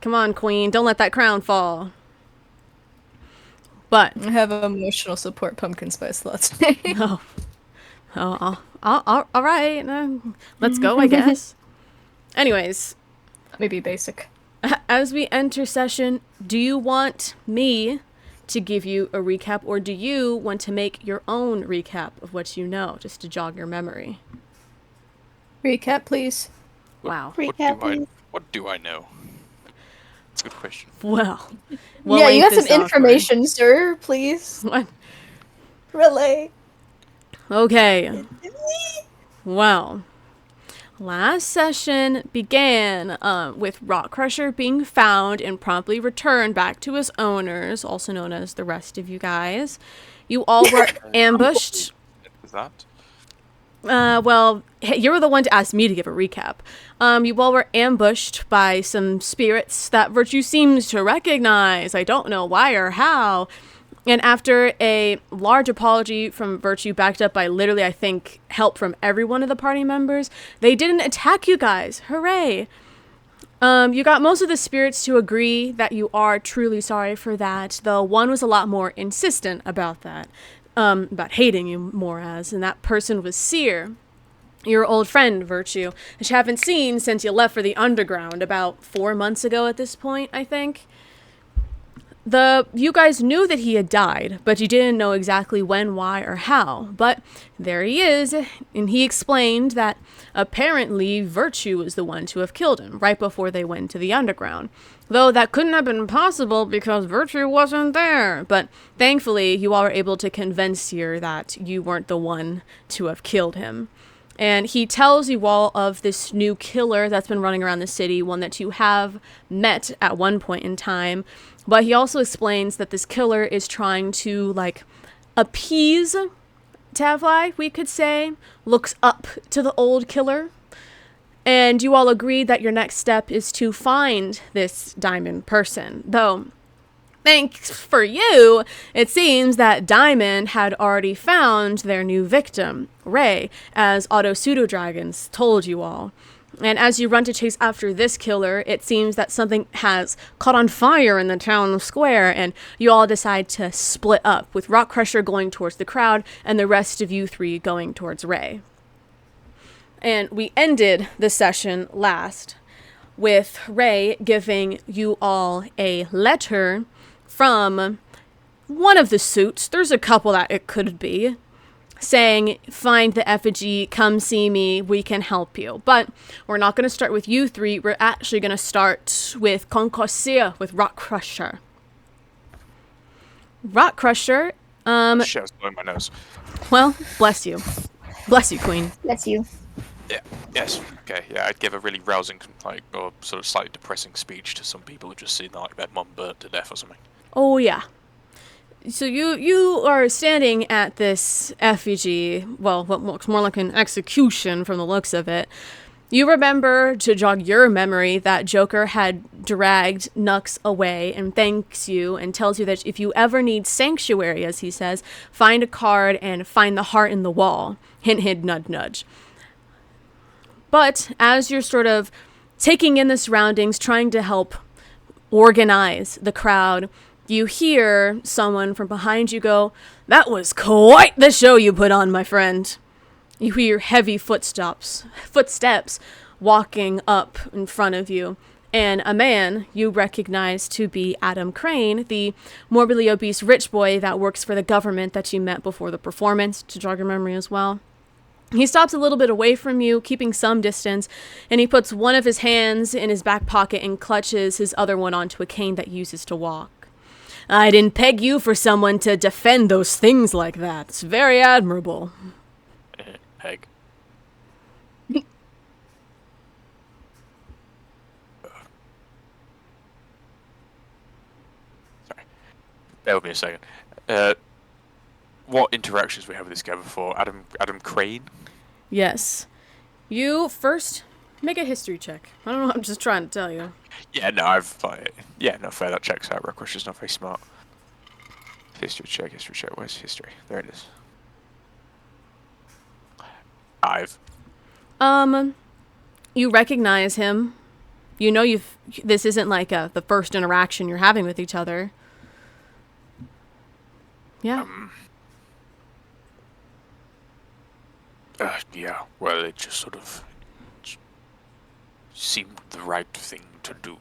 Come on, queen. Don't let that crown fall. But, I have emotional support pumpkin spice latte. oh, all right. Let's go, I guess. Anyways, Maybe basic. as we enter session, do you want me to give you a recap, or do you want to make your own recap of what you know, just to jog your memory? Recap, please. What Wow. what Recap, do I please. what do I know? That's a good question. Well, Yeah, we'll you ain't got some this awkward. information, sir. Please What? relay. Okay. Well, last session began with Rock Crusher being found and promptly returned back to his owners, also known as the rest of you guys. You all were ambushed. Is that? Well, hey, you were the one to ask me to give a recap. You all were ambushed by some spirits that Virtue seems to recognize. I don't know why or how. And after a large apology from Virtue, backed up by literally, I think, help from every one of the party members, they didn't attack you guys. Hooray! You got most of the spirits to agree that you are truly sorry for that, though one was a lot more insistent about that, about hating you more as, and that person was Seer, your old friend, Virtue, which you haven't seen since you left for the underground about 4 months ago at this point, I think. You guys knew that he had died, but you didn't know exactly when, why, or how. But there he is, and he explained that apparently Virtue was the one to have killed him right before they went to the underground. Though that couldn't have been possible because Virtue wasn't there. But thankfully, you all were able to convince Seer that you weren't the one to have killed him. And he tells you all of this new killer that's been running around the city, one that you have met at one point in time. But he also explains that this killer is trying to, like, appease Tavli, we could say, looks up to the old killer. And you all agreed that your next step is to find this diamond person. Though, thanks for you, it seems that Diamond had already found their new victim, Ray, as Auto Pseudo Dragons told you all. And as you run to chase after this killer, it seems that something has caught on fire in the town square, and you all decide to split up, with Rock Crusher going towards the crowd and the rest of you three going towards Ray. And we ended the session last with Ray giving you all a letter from one of the suits. There's a couple that it could be, saying, find the effigy, come see me, we can help you. But we're not going to start with you three. We're actually going to start with Concorsia, with Rock Crusher. Rock Crusher, Shit, I was blowing my nose. well, bless you. Bless you, Queen. That's you. Yeah. Yes. Okay. Yeah, I'd give a really rousing, like, or sort of slightly depressing speech to some people who just seen like their mum burnt to death or something. Oh, yeah. So you are standing at this effigy, well, what looks more like an execution from the looks of it. You remember, to jog your memory, that Joker had dragged Nux away and thanks you and tells you that if you ever need sanctuary, as he says, find a card and find the heart in the wall. Hint, hint, nudge, nudge. But as you're sort of taking in the surroundings, trying to help organize the crowd, you hear someone from behind you go, "That was quite the show you put on, my friend." You hear heavy footsteps walking up in front of you, and a man you recognize to be Adam Crane, the morbidly obese rich boy that works for the government that you met before the performance, to jog your memory as well. He stops a little bit away from you, keeping some distance, and he puts one of his hands in his back pocket and clutches his other one onto a cane that he uses to walk. "I didn't peg you for someone to defend those things like that. It's very admirable." Peg. Sorry. Bear with me a second. What interactions we have with this guy before? Adam Crane? Yes. You first make a history check. I don't know, I'm just trying to tell you. Yeah, no, fair, that checks out. Rock Crusher's not very smart. History check, where's history? There it is. 5. You recognize him You know this isn't like the first interaction you're having with each other. Yeah. Yeah, well, it just sort of seemed the right thing to do.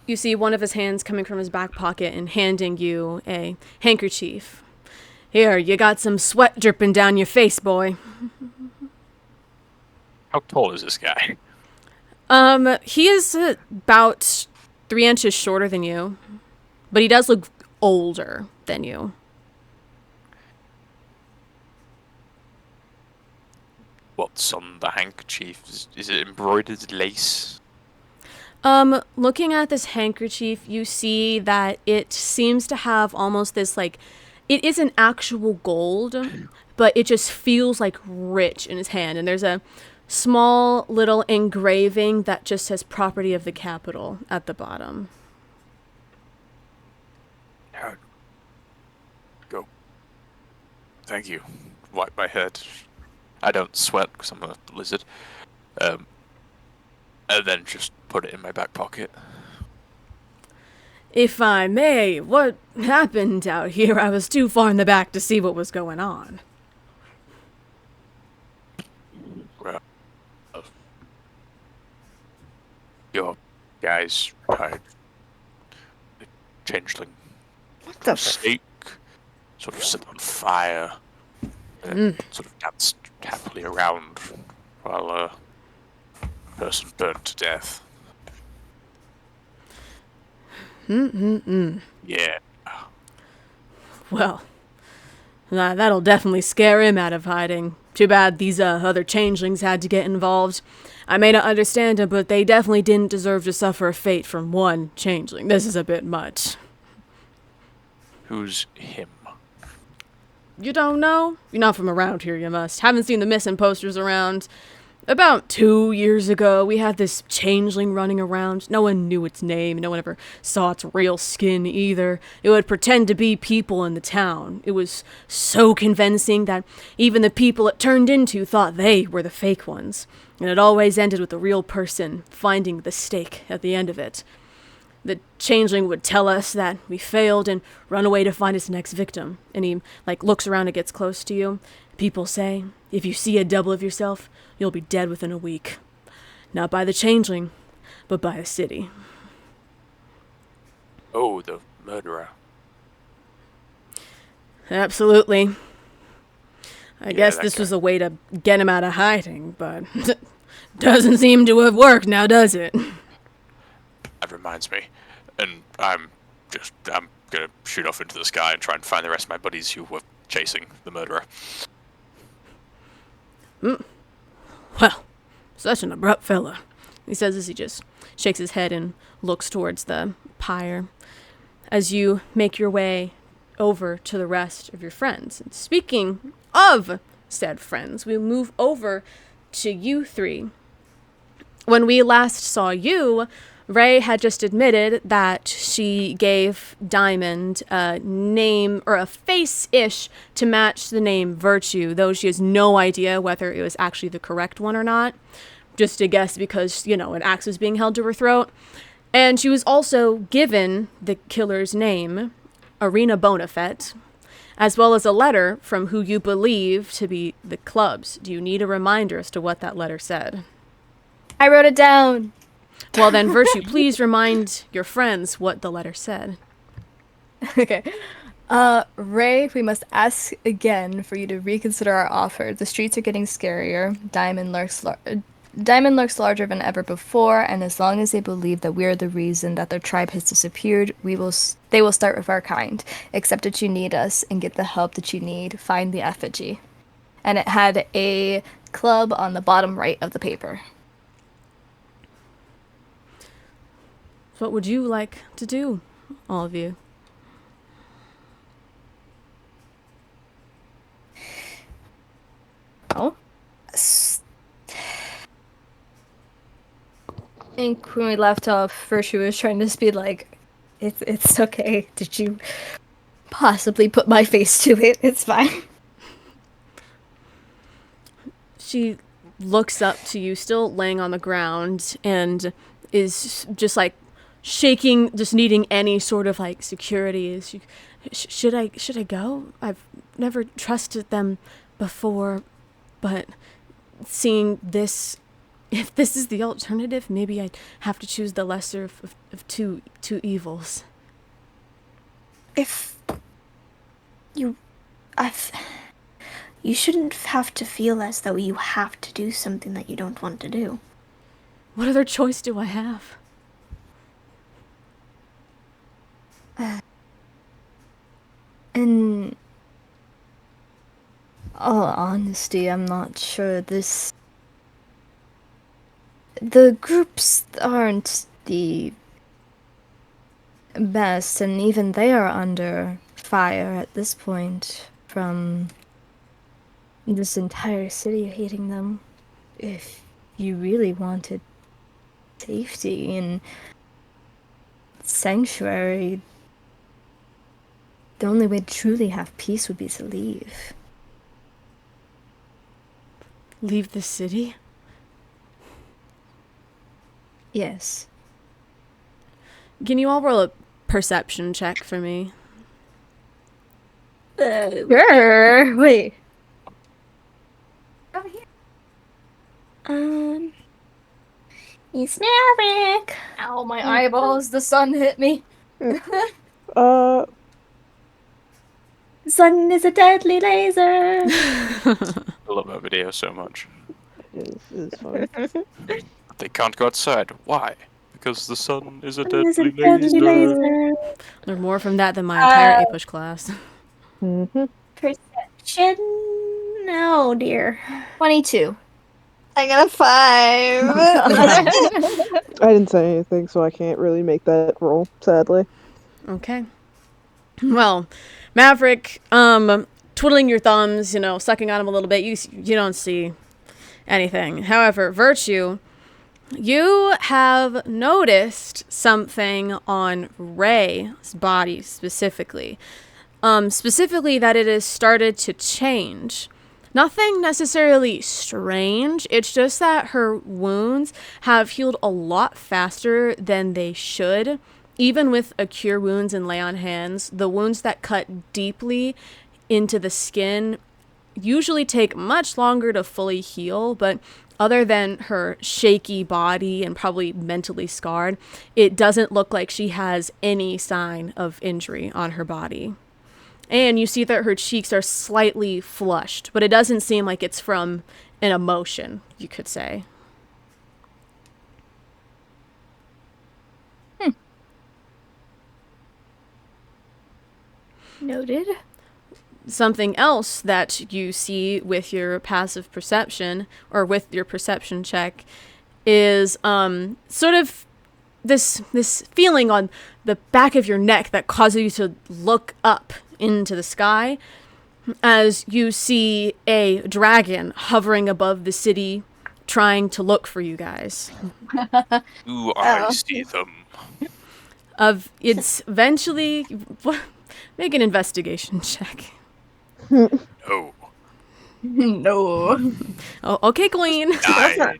You see one of his hands coming from his back pocket and handing you a handkerchief. Here, you got some sweat dripping down your face, boy. How tall is this guy? He is about 3 inches shorter than you, but he does look older than you. What's on the handkerchief? Is it embroidered lace? Looking at this handkerchief, you see that it seems to have almost this like, it isn't actual gold, but it just feels like rich in his hand. And there's a small little engraving that just says property of the capital at the bottom. Go. Thank you. Wipe my head. I don't sweat because I'm a lizard. And then just put it in my back pocket. If I may, what happened out here? I was too far in the back to see what was going on. Well, your guys tried a changeling What the stake, sort of set on fire, and sort of danced happily around while a person burned to death. Yeah. Well, that'll definitely scare him out of hiding. Too bad these other changelings had to get involved. I may not understand them, but they definitely didn't deserve to suffer a fate from one changeling. This is a bit much. Who's him? You don't know? You're not from around here, you must. Haven't seen the missing posters around. About 2 years ago, we had this changeling running around. No one knew its name. No one ever saw its real skin either. It would pretend to be people in the town. It was so convincing that even the people it turned into thought they were the fake ones. And it always ended with the real person finding the stake at the end of it. The changeling would tell us that we failed and run away to find its next victim. And he, looks around and gets close to you. People say, if you see a double of yourself, you'll be dead within a week. Not by the changeling, but by the city. Oh, the murderer. Absolutely. I guess this that was a way to get him out of hiding, but doesn't seem to have worked now, does it? That reminds me. And I'm gonna shoot off into the sky and try and find the rest of my buddies who were chasing the murderer. Well, such an abrupt fella. He says as he just shakes his head and looks towards the pyre. As you make your way over to the rest of your friends. And speaking of said friends, we move over to you three. When we last saw you, Ray had just admitted that she gave Diamond a name, or a face-ish, to match the name Virtue, though she has no idea whether it was actually the correct one or not. Just a guess because, an axe was being held to her throat. And she was also given the killer's name, Arena Bonafet, as well as a letter from who you believe to be the clubs. Do you need a reminder as to what that letter said? I wrote it down. Well then, Virtue, please remind your friends what the letter said. Okay. Ray, we must ask again for you to reconsider our offer. The streets are getting scarier. Diamond lurks larger than ever before, and as long as they believe that we are the reason that their tribe has disappeared, they will start with our kind. Accept that you need us and get the help that you need. Find the effigy. And it had a club on the bottom right of the paper. What would you like to do, all of you? Oh? I think when we left off, Virtue was trying to be like, it's okay. Did you possibly put my face to it? It's fine. She looks up to you, still laying on the ground, and is just like shaking, just needing any sort of like security. Is she, should I go? I've never trusted them before, but seeing this, if this is the alternative, maybe I'd have to choose the lesser of two evils. If you, I've, you shouldn't have to feel as though you have to do something that you don't want to do. What other choice do I have? In all honesty, I'm not sure the groups aren't the best, and even they are under fire at this point from this entire city hating them. If you really wanted safety and sanctuary, the only way to truly have peace would be to leave. Leave the city? Yes. Can you all roll a perception check for me? Sure. Wait. Over here. It's Maverick. Ow, my eyeballs. The sun hit me. The sun is a deadly laser. I love that video so much. It's fun. They can't go outside. Why? Because the sun is a Sun is a deadly deadly laser. laser. Learn more from that than my entire A-push class. Mm-hmm. Perception. Oh dear. 22. I got a 5. I didn't say anything, so I can't really make that roll, sadly. Okay. Well, Maverick, twiddling your thumbs, sucking on them a little bit, you don't see anything. However, Virtue, you have noticed something on Ray's body specifically. Specifically that it has started to change. Nothing necessarily strange, it's just that her wounds have healed a lot faster than they should. Even with a cure wounds and lay on hands, the wounds that cut deeply into the skin usually take much longer to fully heal, but other than her shaky body and probably mentally scarred, it doesn't look like she has any sign of injury on her body. And you see that her cheeks are slightly flushed, but it doesn't seem like it's from an emotion, you could say. Noted. Something else that you see with your passive perception, or with your perception check, is sort of this feeling on the back of your neck that causes you to look up into the sky as you see a dragon hovering above the city trying to look for you guys. Do I see them? It's eventually make an investigation check. No. No. Oh, okay, Queen. 9.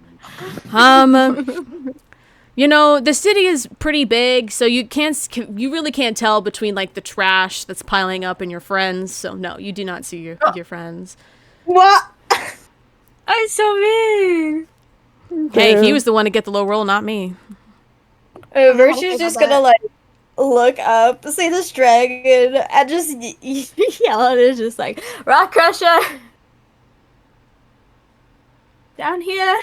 The city is pretty big, so you really can't tell between like the trash that's piling up and your friends. So no, you do not see your friends. What? I'm so mean. Hey, he was the one to get the low roll, not me. Virtue's just gonna like look up, see this dragon, and just yell at it, just like Rock Crusher down here.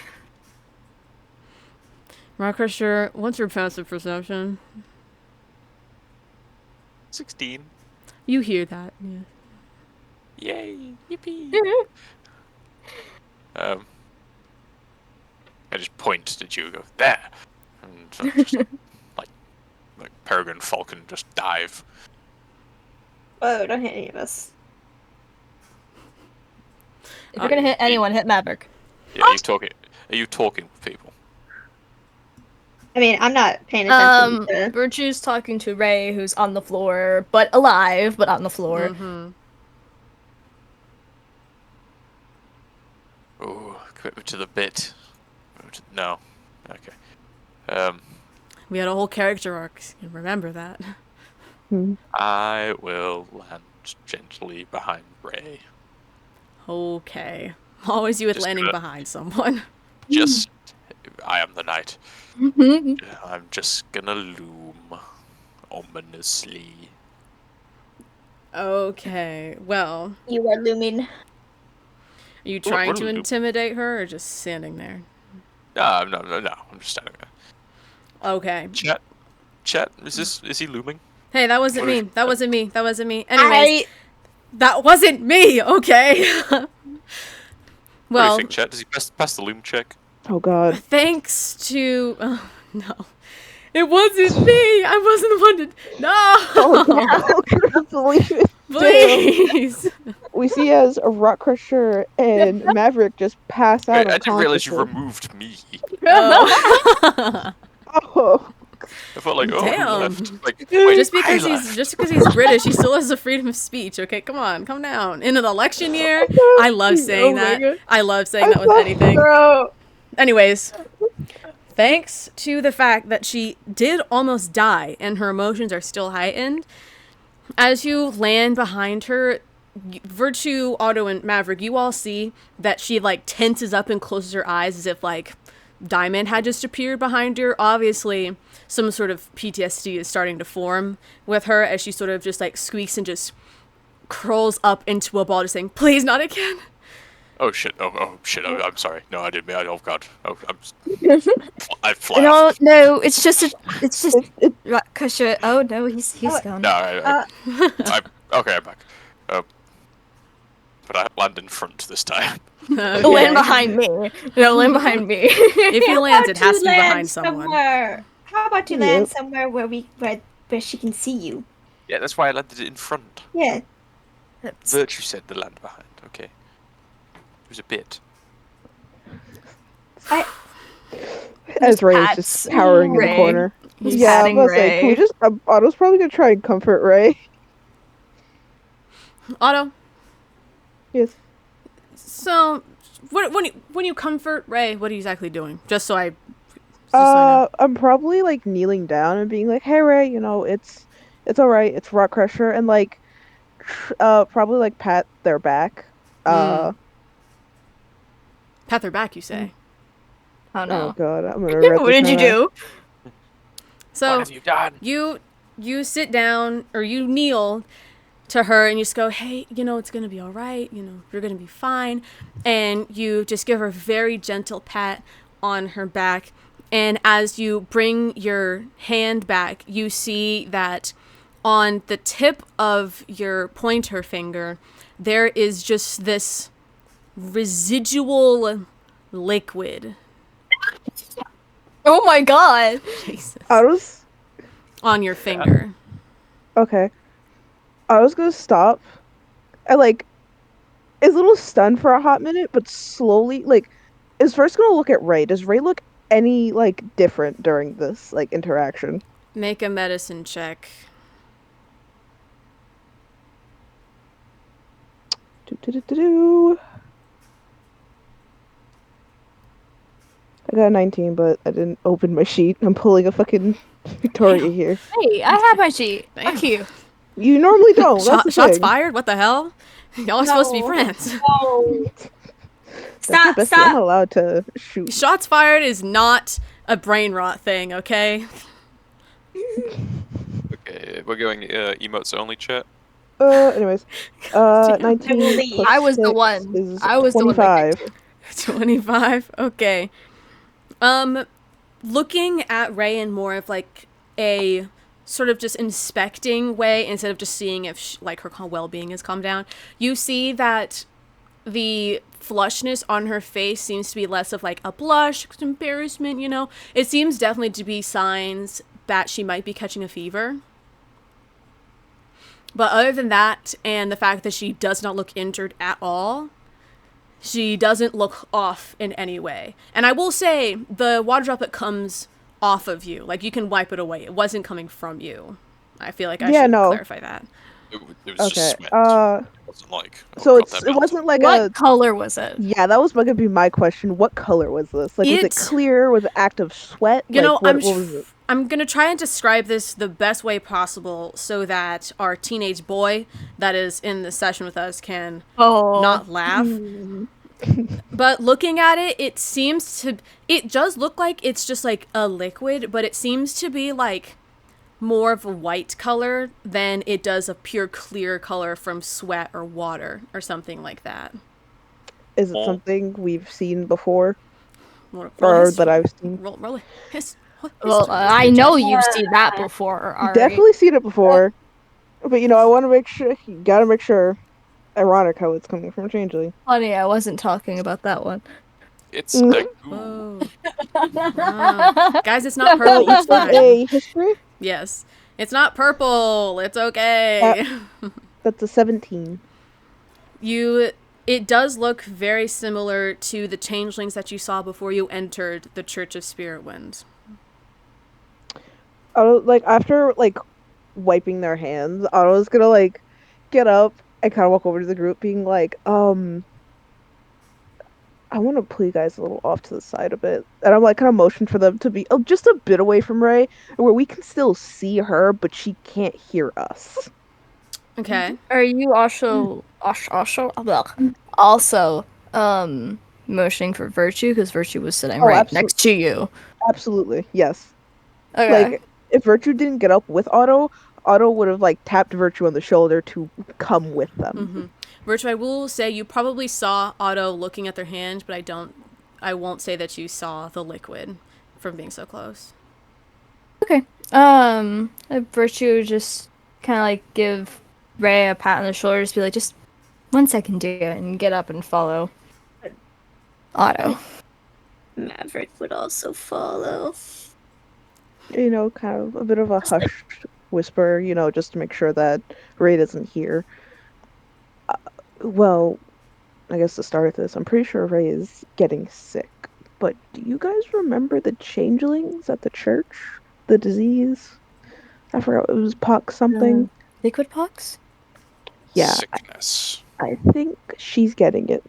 Rock Crusher, what's your passive perception? 16. You hear that? Yeah. Yay. Yippee. I just point at you and go, there. And so just, like Peregrine Falcon, just dive. Whoa, don't hit any of us. If you're gonna hit anyone, hit Maverick. Yeah, are you talking with people? I mean, I'm not paying attention to... Virtue's talking to Ray, who's on the floor, but alive, but on the floor. Mm-hmm. Oh, Commitment to the bit. No. Okay. We had a whole character arc. You remember that. I will land gently behind Ray. Okay. Always you with Just landing gonna- behind someone. Just, I am the knight. I'm just gonna loom ominously. Okay. Well, You are looming. are you trying what to do we do? intimidate her or just standing there? No, I'm just standing there. Okay. Chet, is he looming? Hey, that wasn't What me. is- That wasn't me. That wasn't me. Anyways, I that wasn't me. Okay. What do Well, you think, Chet? Does he pass the loom check? Oh god. thanks to no, it wasn't me. I wasn't the one to. No. Oh god. I couldn't believe it. Please. We see as a rock crusher and Maverick just pass out I didn't realize you unconsciously. removed me. Oh. Oh. I felt like, oh, Damn. who left? Like, wait, just because I he's left. British, he still has the freedom of speech. Okay, come on, come down. In an election year, I love saying Oh my that. God. I love saying that with anything. bro. Anyways, thanks to the fact that she did almost die and her emotions are still heightened, as you land behind her, Virtue, Otto, and Maverick, you all see that she like tenses up and closes her eyes as if like Diamond had just appeared behind her. Obviously, some sort of PTSD is starting to form with her as she sort of just like squeaks and just curls up into a ball, just saying, "Please, not again." Oh shit! Oh shit! I'm sorry. No, I didn't mean. Oh god! Oh, I fly No, off. no, it's just right, Kusha. Oh no, he's gone. No, okay, I'm back. But I land in front this time. Okay. Land behind me. No, land behind me. If he lands, it How has about to be you behind land someone. somewhere? How about you Yep. land somewhere where she can see you? Yeah, that's why I landed it in front. Yeah. Virtue said the land behind. Okay. It was a bit. As Ray is pats just cowering in Ray. the corner. He's Yeah, I was patting gonna say, can we Ray. just Otto's probably gonna try and comfort Ray. Otto, Yes. so when you comfort Ray, what are you exactly doing? Just so I know. I'm probably like kneeling down and being like, "Hey Ray, it's all right. It's rock crusher," and like, probably like pat their back. Pat their back, you say. Oh Oh no. god, I'm gonna regret What this did you now. do? What So have you done? you sit down or you kneel to her and you just go, "Hey, it's gonna be all right. You're gonna be fine," and you just give her a very gentle pat on her back. And as you bring your hand back, you see that on the tip of your pointer finger, there is just this residual liquid. Oh my god. Jesus. Otto's On your finger. okay. I was gonna stop. I like is a little stunned for a hot minute, but slowly like is first gonna look at Ray. Does Ray look any like different during this like interaction? Make a medicine check. Do. I got a 19, but I didn't open my sheet. I'm pulling a fucking Victoria here. Hey, I have my sheet. Damn. Fuck you. You normally don't. That's the Shots thing. fired? What the hell? Y'all are supposed to be No. friends. Oh. That's the best I'm allowed to shoot. Shots fired is not a brain rot thing, okay? Okay, we're going emotes only, chat. Anyways. 19 leave. plus I was the 6 one. is I was the one that 25. 25. Okay. Looking at Ray in more of like a sort of just inspecting way instead of just seeing if like her well-being has calmed down, you see that the flushness on her face seems to be less of like a blush, embarrassment, It seems definitely to be signs that she might be catching a fever. But other than that, and the fact that she does not look injured at all, she doesn't look off in any way. And I will say, the water droplet comes off of you. Like, you can wipe it away. It wasn't coming from you. I feel like I should clarify that. It was just Okay. sweat. It wasn't like, oh So god, that it melted. wasn't like a. What color was it? Yeah, that was gonna be my question. What color was this? Like, was it It, clear? Was it active sweat? you Like, know, what was it? I'm gonna try and describe this the best way possible so that our teenage boy that is in the session with us can not laugh. Hmm. But looking at it, it does look like it's just like a liquid, but it seems to be like more of a white color than it does a pure clear color from sweat or water or something like that. Is it Oh. something we've seen before, Roll or history. that I've seen? Roll Well, history. I know you've seen that before, Ari. Definitely seen it before, but I want to make sure. You gotta make sure. Ironic how it's coming from Changeling. Funny, I wasn't talking about that one. It's the goo. Whoa. Guys, it's not purple. You It's said fine. a history. Yes. It's not purple. It's okay. That's a 17. It does look very similar to the changelings that you saw before you entered the Church of Spirit Wind. Like after wiping their hands, I was gonna get up and kind of walk over to the group, being like, I want to pull you guys a little off to the side a bit, and I'm like kind of motion for them to be just a bit away from Ray, where we can still see her, but she can't hear us. Okay. Are you also motioning for Virtue because Virtue was sitting right next to you? Absolutely, yes. Okay. Like if Virtue didn't get up with Otto, Otto would have tapped Virtue on the shoulder to come with them. Mm-hmm. Virtue, I will say you probably saw Otto looking at their hand, but I won't say that you saw the liquid from being so close. Okay. Virtue just kind of give Ray a pat on the shoulder, just be like, just 1 second, dear, and get up and follow Otto. Maverick would also follow. Kind of a bit of a hushed whisper, just to make sure that Ray doesn't hear. Well, I guess to start this, I'm pretty sure Ray is getting sick. But do you guys remember the changelings at the church? The disease? I forgot, it was pox something. Liquid pox? Yeah, Sickness. I think she's getting it.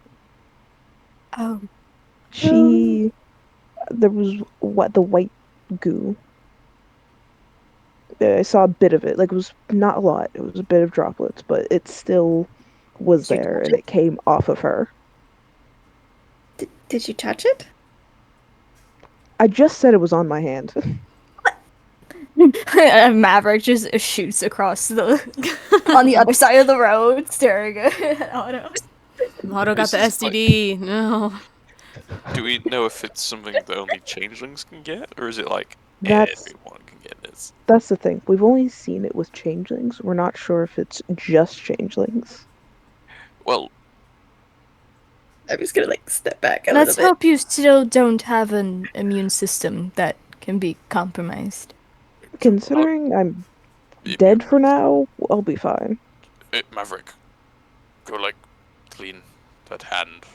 Oh. There was the white goo. I saw a bit of it. It was not a lot. It was a bit of droplets, but it still was Did you there, touch and it? it came off of her. Did you touch it? I just said it was on my hand. Maverick just shoots across on the other side of the road, staring at Otto. Otto got the This is STD. No. Do we know if it's something that only changelings can get, or is it That's everyone can get this? that's the thing. We've only seen it with changelings. We're not sure if it's just changelings. Well, I'm just gonna step back a Let's little bit. hope you still don't have an immune system that can be compromised. Considering I'm y- dead for now, I'll be fine. Maverick, go clean that hand.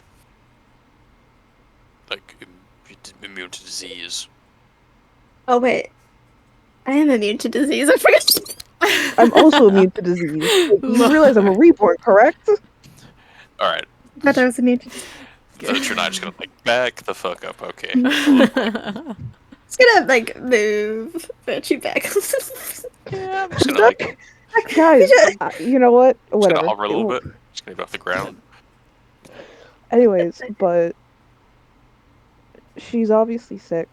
Immune to disease. Oh wait, I am immune to disease. I forgot. I'm also immune to disease. You realize I'm a reborn, correct? All right. I thought I was immune to disease. Virtue and I just gonna back the fuck up. Okay. Just gonna move Virtue back. Yeah, I'm just gonna Guys, you know what? just gonna Whatever. hover a little bit. Just gonna get off the ground. Anyways, but she's obviously sick,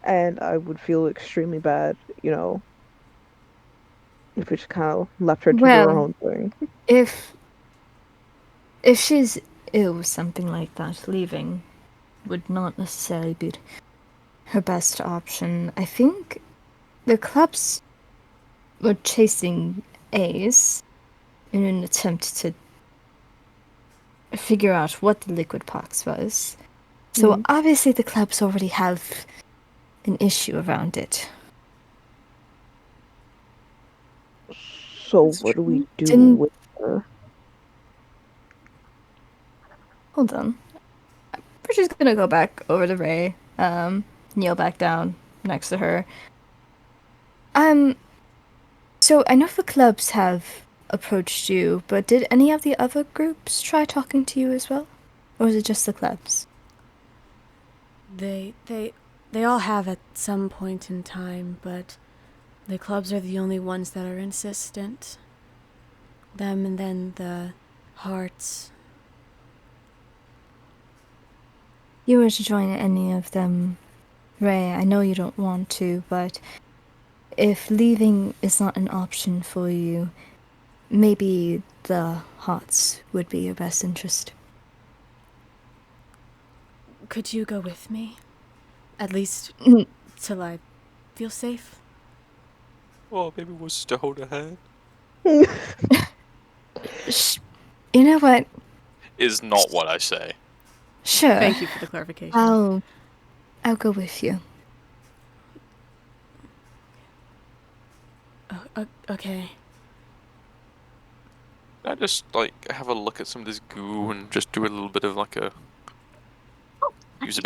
and I would feel extremely bad, if we just kind of left her to do her Well, own thing. If she's ill with something like that, leaving would not necessarily be her best option. I think the clubs were chasing Ace in an attempt to figure out what the liquid pox was. So obviously the clubs already have an issue around it. So what do we do Didn't- with her? Hold on. We're just gonna go back over to Ray, kneel back down next to her. So I know the clubs have approached you, but did any of the other groups try talking to you as well? Or was it just the clubs? They all have at some point in time, but the clubs are the only ones that are insistent. Them and then the hearts. You were to join any of them, Ray, I know you don't want to, but if leaving is not an option for you, maybe the Hots would be your best interest. Could you go with me? At least till I feel safe? Well, maybe we'll just to hold her hand. You know what? Is not what I say. Sure. Thank you for the clarification. I'll go with you. Okay. I just have a look at some of this goo and just do a little bit of use a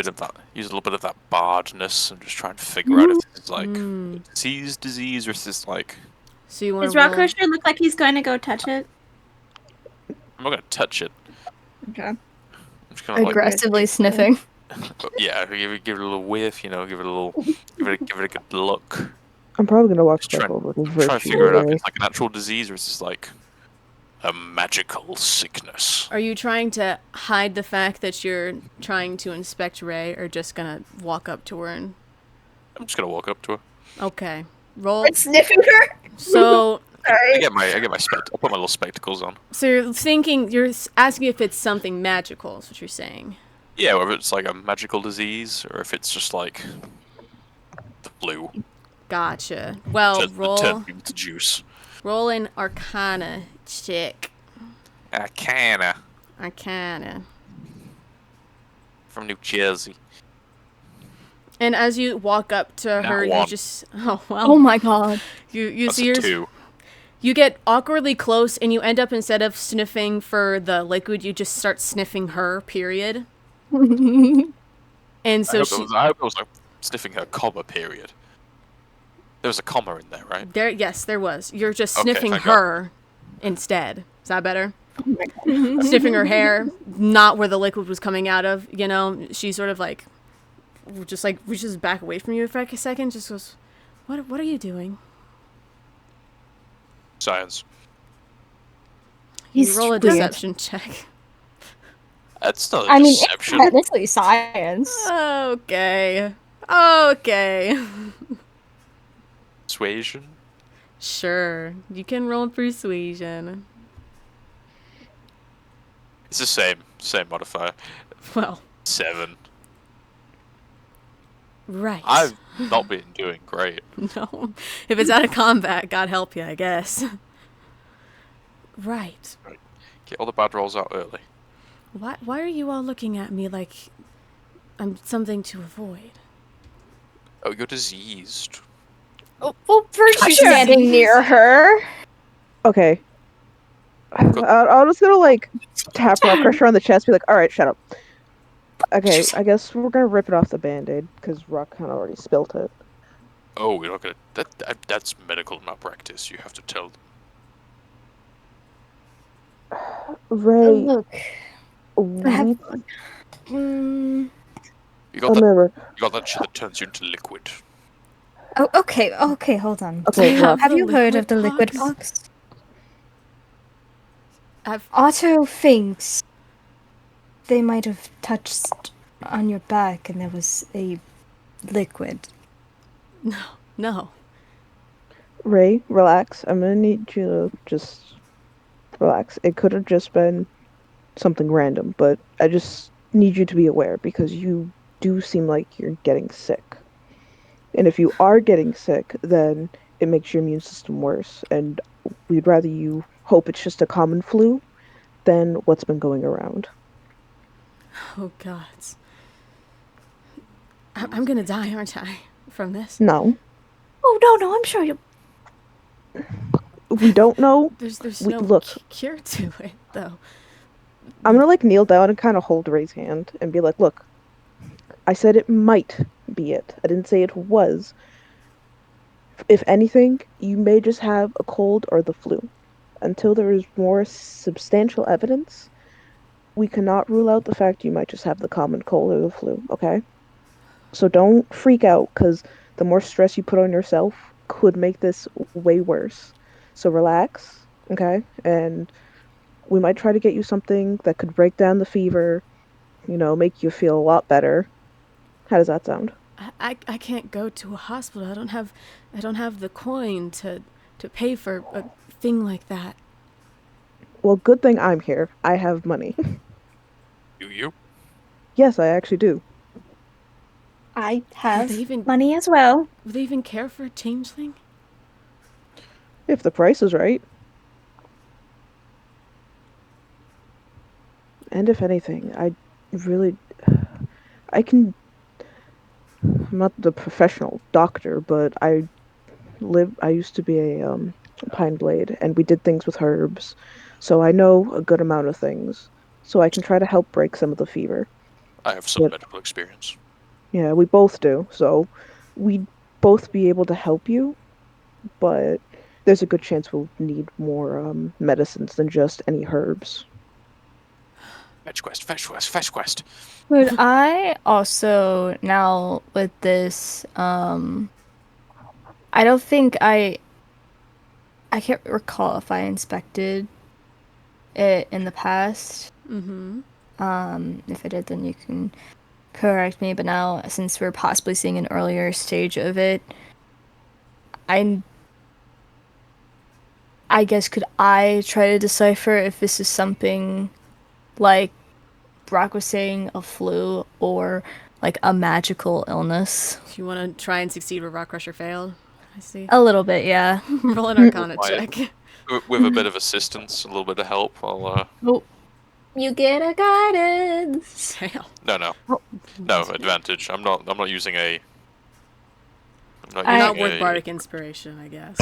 little bit of that bardness and just try and figure out if this is a disease or if this So you want Does to roll? Rockrusher look like he's going to go touch it? I'm not gonna touch it. Okay. I'm just gonna Aggressively sniffing. yeah, give it a little whiff, give it a good look. I'm probably gonna walk Just back try, over to try to figure it out if Virtue. it's an actual disease or is this a magical sickness. Are you trying to hide the fact that you're trying to inspect Ray, or just gonna walk up to her and? I'm just gonna walk up to her. Okay. Roll. It's sniffing her. So I get my I'll put my little spectacles on. So you're asking if it's something magical, is what you're saying. Yeah, whether it's a magical disease or if it's just the flu. Gotcha. Well, Turn people to juice. roll an Arcana check. Arcana Arcana. from New Jersey. And as you walk up to her, you one. just well. Oh my god. You That's see a her. 2. You get awkwardly close, and you end up, instead of sniffing for the liquid, you just start sniffing her. Period. And so I hope it was sniffing her comma. Period. There was a comma in there, right? Yes, there was. You're just Okay, sniffing thank God. her instead. Is that better? Sniffing her hair, not where the liquid was coming out of. She sort of just reaches back away from you for a second, just goes, "What are you doing?" Science. You roll a weird. deception check. That's not a I mean, it's deception. technically science. Okay. Persuasion. Sure. You can roll persuasion. It's the same modifier. Well, 7. right. I've not been doing great. No. If it's out of combat, God help you, I guess. Right. Get all the bad rolls out early. Why are you all looking at me like I'm something to avoid? Oh, you're diseased. Well, Virtue's standing near her. Okay. I'm just gonna tap Rock Crusher on the chest, be like, all right, shut up. Okay, I guess we're gonna rip it off the band-aid because Rock kind of already spilt it. Oh, we're not gonna. That's medical malpractice. You have to tell them. Ray, Look, we, You got remember. that shit that turns you into liquid. Oh, okay, hold on. Okay, Rock. Have you The heard of the liquid liquid pox? I've Otto thinks they might have touched on your back and there was a liquid. no. Ray, relax. I'm gonna need you to just relax. It could have just been something random, but I just need you to be aware because you do seem like you're getting sick. And if you are getting sick, then it makes your immune system worse. And we'd rather you hope it's just a common flu than what's been going around. Oh God. I'm gonna die, aren't I, from this? No, oh no, I'm sure you. we don't know. There's We- no look. cure to it, though. I'm gonna kneel down and kind of hold Ray's hand and be like, look, I said it might be it. I didn't say it was. If anything, you may just have a cold or the flu. until there is more substantial evidence, we cannot rule out the fact you might just have the common cold or the flu, okay? So don't freak out, because the more stress you put on yourself could make this way worse. So relax, okay? And we might try to get you something that could break down the fever, make you feel a lot better. How does that sound? I can't go to a hospital. I don't have the coin to pay for a thing like that. Well, good thing I'm here. I have money. Do you? Yes, I actually do. I Would have they even money as well. would they even care for a changeling? If the price is right. And if anything, really, I can, I'm not the professional doctor, but I used to be a pine blade, and we did things with herbs. So I know a good amount of things. So I can try to help break some of the fever. I have some But medical experience. yeah, we both do. So we'd both be able to help you, but there's a good chance we'll need more medicines than just any herbs. Fetch quest, fetch quest, fetch quest. Could I also now with this I don't think I can't recall if I inspected it in the past. Mm-hmm. If I did, then you can correct me. But now, since we're possibly seeing an earlier stage of it, I I guess could I try to decipher if this is something like Brock was saying, a flu or like a magical illness? Do you want to try and succeed where Rock Crusher failed? I see. A little bit, yeah. Roll an Arcana Why- check. With a bit of assistance, a little bit of help, I'll. Oh, You get a guidance. Damn. No, advantage. I'm not using a. I'm not You're using not worth a. bardic inspiration, I guess.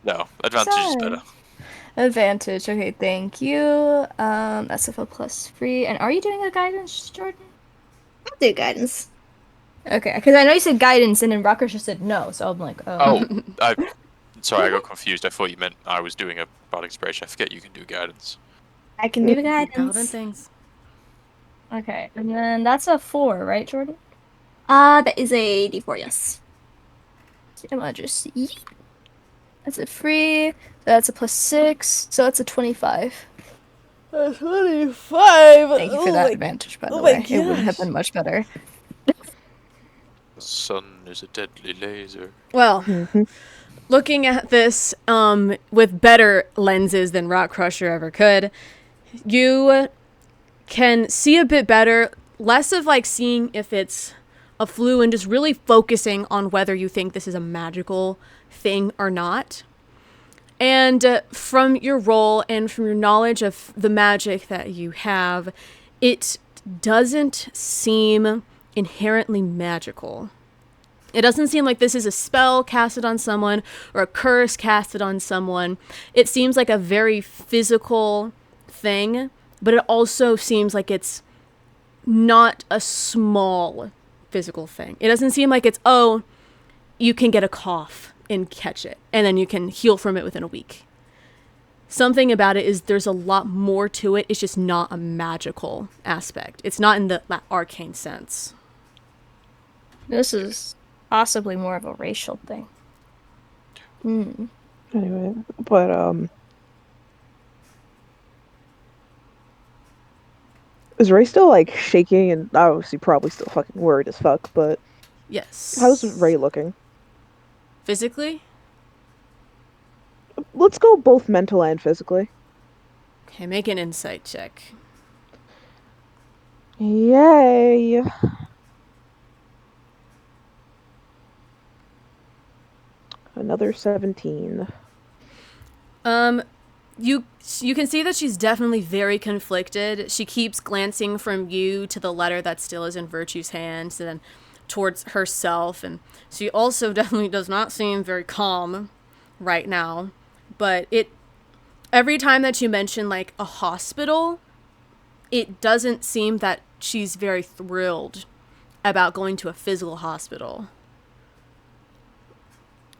No, advantage is better. advantage. Okay, thank you. That's a +3. And are you doing a guidance, Jordan? I'll do guidance. Okay, because I know you said guidance, and then Rocker just said no, so I'm like, oh. Oh, sorry, I got confused. I thought you meant I was doing a bardic inspiration. I forget you can do guidance. I can do Paladin guidance. things. Okay, and then that's a 4, right, Jordan? That is a D4, yes. I'm gonna just yeet. That's a free. So that's a +6. So that's a 25. 25. Thank you for that advantage, by the way. It would have been much better. The sun is a deadly laser. Well, Mhm. looking at this with better lenses than Rock Crusher ever could, you can see a bit better, less of like seeing if it's a flu and just really focusing on whether you think this is a magical thing or not. And from your role and from your knowledge of the magic that you have, it doesn't seem inherently magical. It doesn't seem like this is a spell casted on someone or a curse casted on someone. It seems like a very physical thing, but it also seems like it's not a small physical thing. It doesn't seem like it's, oh, you can get a cough and catch it, and then you can heal from it within a week. Something about it is there's a lot more to it. It's just not a magical aspect. It's not in the arcane sense. This is possibly more of a racial thing. Anyway, but is Ray still like shaking and obviously probably still fucking worried as fuck, but Yes. how's Ray looking? Physically? Let's go both mental and physically. Okay, make an insight check. Yay. Another 17. You can see that she's definitely very conflicted. She keeps glancing from you to the letter that still is in Virtue's hands, and then towards herself, and she also definitely does not seem very calm right now. But every time that you mention like a hospital, it doesn't seem that she's very thrilled about going to a physical hospital.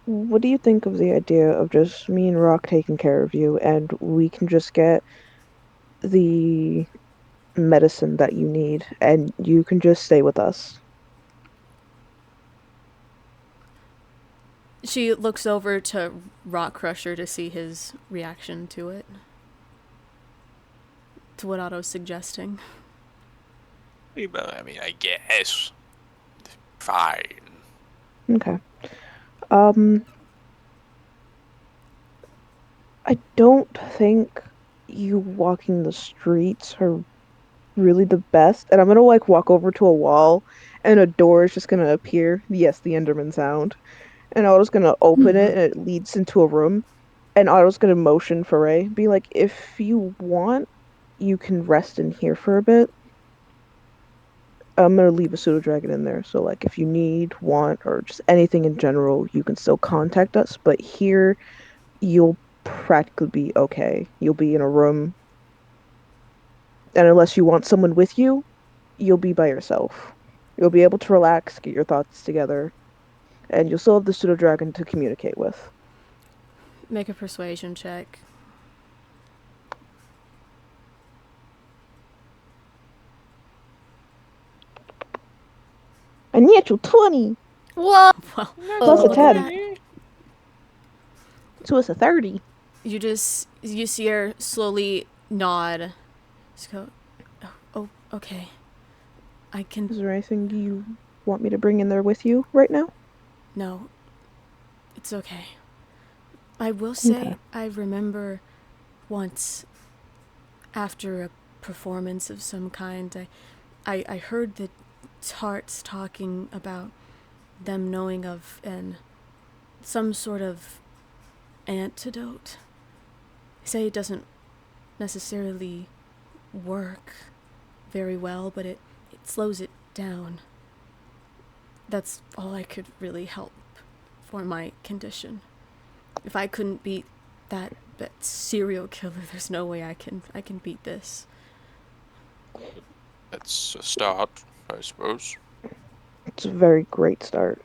What do you think of the idea of just me and Rock taking care of you, and we can just get the medicine that you need, and you can just stay with us? She looks over to Rock Crusher to see his reaction to it. To what Otto's suggesting. Well, I mean, I guess. Fine. Okay. Um, I don't think you walking the streets are really the best. And I'm gonna like walk over to a wall and a door is just gonna appear. Yes, the Enderman sound. And Otto's gonna open it and it leads into a room. And Otto's gonna motion for Ray, be like, if you want, you can rest in here for a bit. I'm gonna leave a pseudo dragon in there. So like if you need, want, or just anything in general, you can still contact us. But here you'll practically be okay. You'll be in a room, and unless you want someone with you, you'll be by yourself. You'll be able to relax, get your thoughts together, and you'll still have the pseudo dragon to communicate with. Make a persuasion check. A natural 20! Whoa! Well, Plus a look at 10. that. So it's a 30. You see her slowly nod. Just go, oh, okay. I can. Is there anything you want me to bring in there with you right now? No, it's okay. I will say, Okay. I remember once, after a performance of some kind, I heard the tarts talking about them knowing of some sort of antidote. They say it doesn't necessarily work very well, but it slows it down. That's all I could really help for my condition. If I couldn't beat that serial killer, there's no way I can beat this. That's a start, I suppose. It's a very great start.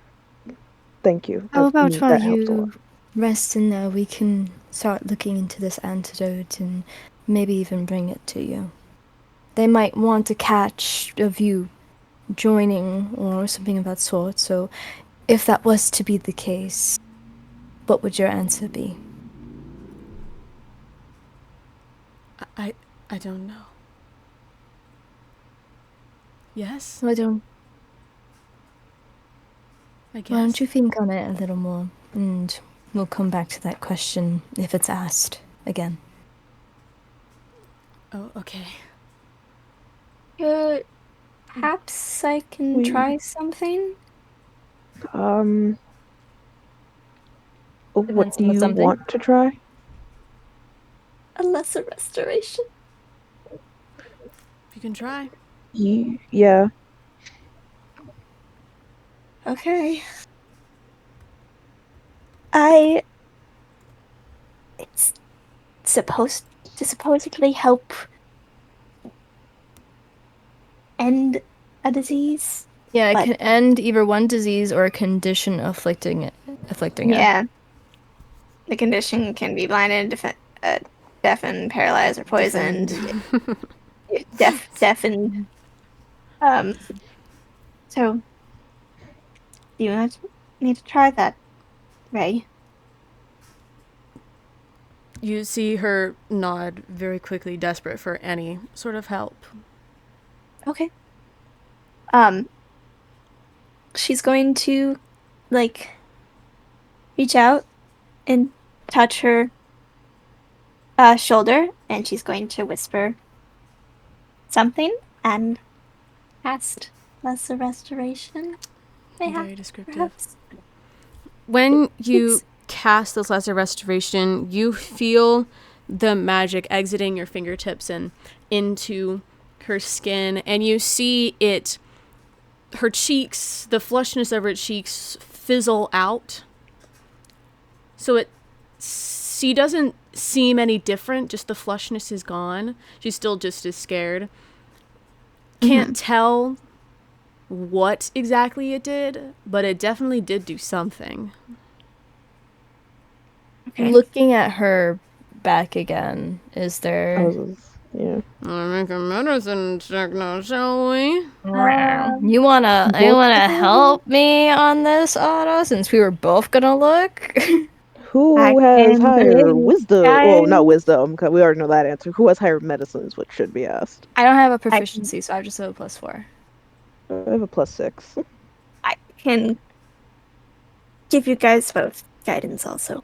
Thank you. How about while That helps a lot. you rest in there, we can start looking into this antidote and maybe even bring it to you. They might want a catch of you joining or something of that sort, so if that was to be the case, what would your answer be? I don't know. Yes, Why don't I guess. Why don't you think on it a little more, and we'll come back to that question if it's asked again. Oh, okay. Perhaps I can We- try something? What Depends do on the you something. want to try? A lesser restoration. You can try. Yeah. Okay. It's supposed to supposedly help end a disease. Yeah, it But- can end either one disease or a condition afflicting it. Yeah. The condition can be blinded, deafened, paralyzed, or poisoned. Deafened. So you need to try that, Ray. You see her nod very quickly, desperate for any sort of help. Okay. She's going to, reach out and touch her shoulder, and she's going to whisper something and cast Lesser Restoration. Very descriptive. Perhaps. When you It's- cast this lesser restoration, you feel the magic exiting your fingertips and into her skin, and you see her cheeks, the flushness of her cheeks fizzle out. So she doesn't seem any different, just the flushness is gone. She's still just as scared. Can't tell what exactly it did, but it definitely did do something. Okay. Looking at her back again, is I there... was, yeah. Make a medicine check now, shall we? You wanna Both- help me on this, Otto, since we were both gonna look? Who I has can higher believe wisdom? Well, not guys. wisdom, 'cause we already know that answer. Who has higher medicine is what should be asked. I don't have a I can, proficiency, so I just have a +4. I have a +6. I can give you guys both guidance also.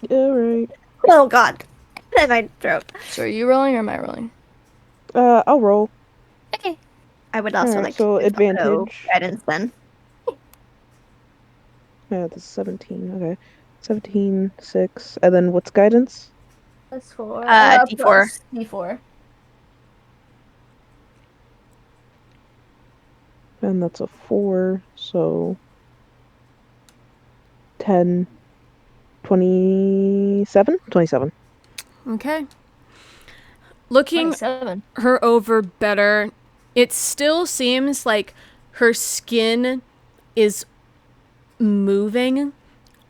Yeah, right. Oh god. In my throat. So are you rolling or am I rolling? I'll roll. Okay. I would also Alright, like to so give Otto advantage. guidance then. Yeah, that's 17. Okay. 17, 6. And then what's guidance? +4. D4. D4. And that's a 4, so 10, 27? 27. Okay. Looking 27. her over better, it still seems like her skin is moving,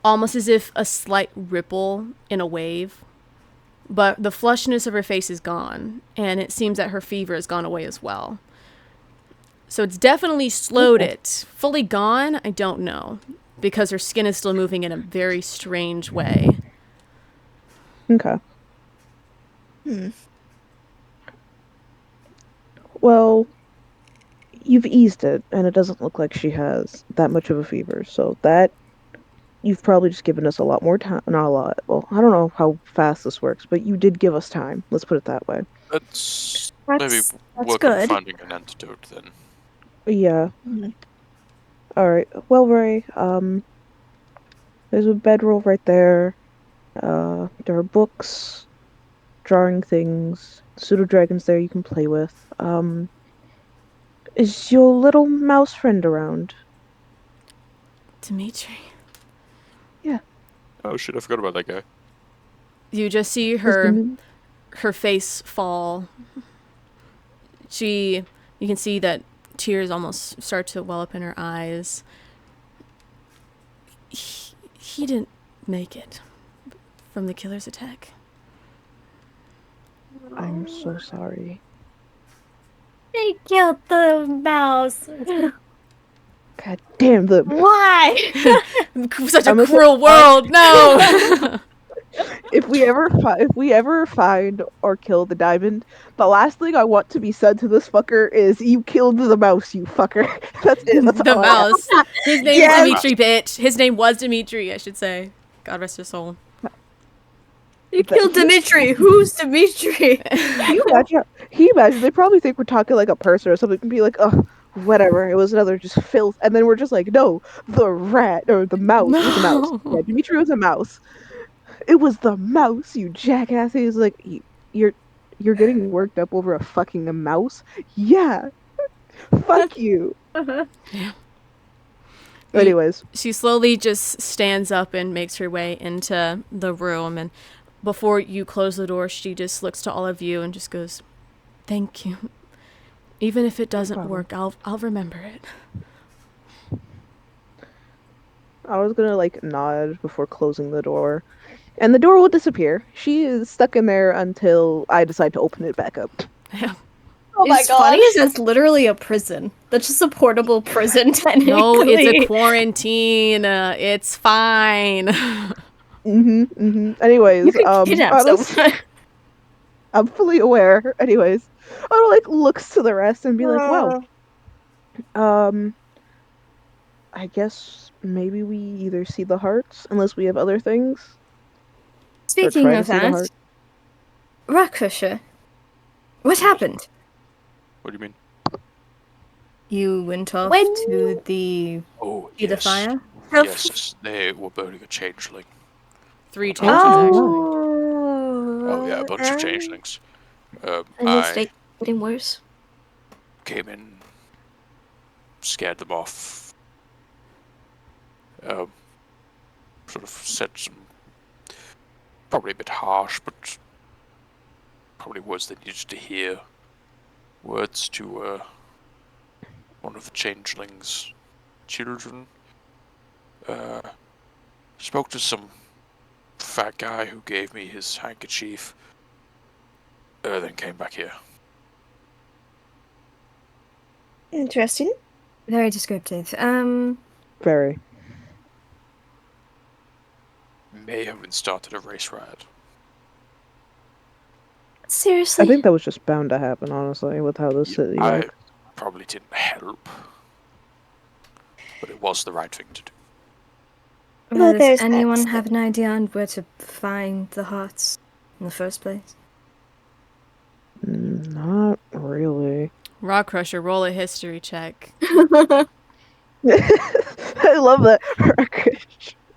almost as if a slight ripple in a wave. But the flushness of her face is gone, and it seems that her fever has gone away as well. So it's definitely slowed it. Fully gone, I don't know, because her skin is still moving in a very strange way. Okay. Hmm. Well, you've eased it, and it doesn't look like she has that much of a fever, so that you've probably just given us a lot more time. Not a lot. Well, I don't know how fast this works, but you did give us time. Let's put it that way. Let's maybe That's work on good. finding an antidote then. Yeah. Mhm. Alright. Well, Ray, there's a bedroll right there. There are books, drawing things, pseudo dragons there you can play with. Is your little mouse friend around? Dimitri. Yeah. Oh shit, I forgot about that guy. You just see Is the her face fall. You can see that tears almost start to well up in her eyes. He didn't make it from the killer's attack. I'm so sorry. They killed the mouse. God damn the Why? Such a I'm gonna say cruel world. No. if we ever find or kill the diamond, the last thing I want to be said to this fucker is you killed the mouse, you fucker. That's it. That's The all I have. mouse. His name's Yes. Dimitri, bitch. His name was Dimitri, I should say. God rest his soul. You That- killed Dimitri. Who's Dimitri? Can you imagine? They probably think we're talking like a person or something and be like, oh, whatever. It was another just filth. And then we're just like, no, the rat or the mouse. It was a mouse. No. Yeah, Dimitri was a mouse. It was the mouse, you jackass. He's like, you're you're getting worked up over a fucking mouse? Yeah, fuck you. Yeah. Anyways, She slowly just stands up and makes her way into the room, and before you close the door, she just looks to all of you and just goes, "Thank you. Even if it doesn't problem. work, I'll remember it." I was gonna like nod before closing the door, and the door will disappear. She is stuck in there until I decide to open it back up. Oh my It's funny gosh. is that's literally a prison. That's just a portable prison, technically. No, it's a quarantine. It's fine. Anyways, You could kidnap someone. I'm fully aware. Anyways, Otto like looks to the rest and be like, well, um, I guess maybe we either see the hearts unless we have other things, or Speaking try to of see the that, heart. Rakshasha, what happened? What do you mean? You went off When to the Oh, see the yes. fire? Yes, they were burning a changeling. 3 Oh, changes, actually. Oh yeah, a bunch of changelings. And is I they getting worse? came in, scared them off. Sort of said some probably a bit harsh, but probably words they needed to hear. Words to one of the changelings' children. Spoke to some fat guy who gave me his handkerchief, then came back here. Interesting. Very descriptive. Very. May have been started a race riot. Seriously? I think that was just bound to happen, honestly, with how the city I works. probably didn't help, but it was the right thing to do. Well, does there's that anyone still. have an idea on where to find the hearts in the first place? Not really. Rock Crusher, roll a history check. I love that.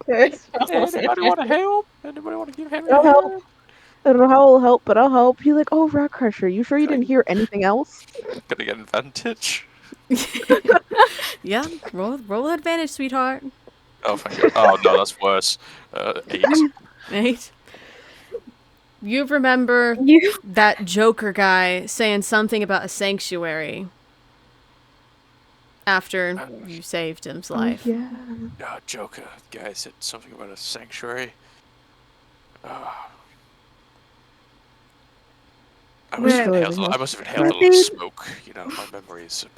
Anybody want to help? Anybody want to give Henry a I'll help. hand? I don't know how I'll help, but I'll help. He's like, oh, Rock Crusher, you sure you didn't hear anything else? Gonna get advantage. Yeah, roll advantage, sweetheart. Oh, thank you. Oh, no, that's worse. 8. Right? You remember that Joker guy saying something about a sanctuary after you saved him's life. Oh, yeah. Joker guy said something about a sanctuary. I must have inhaled a lot of smoke. You know, my memory is a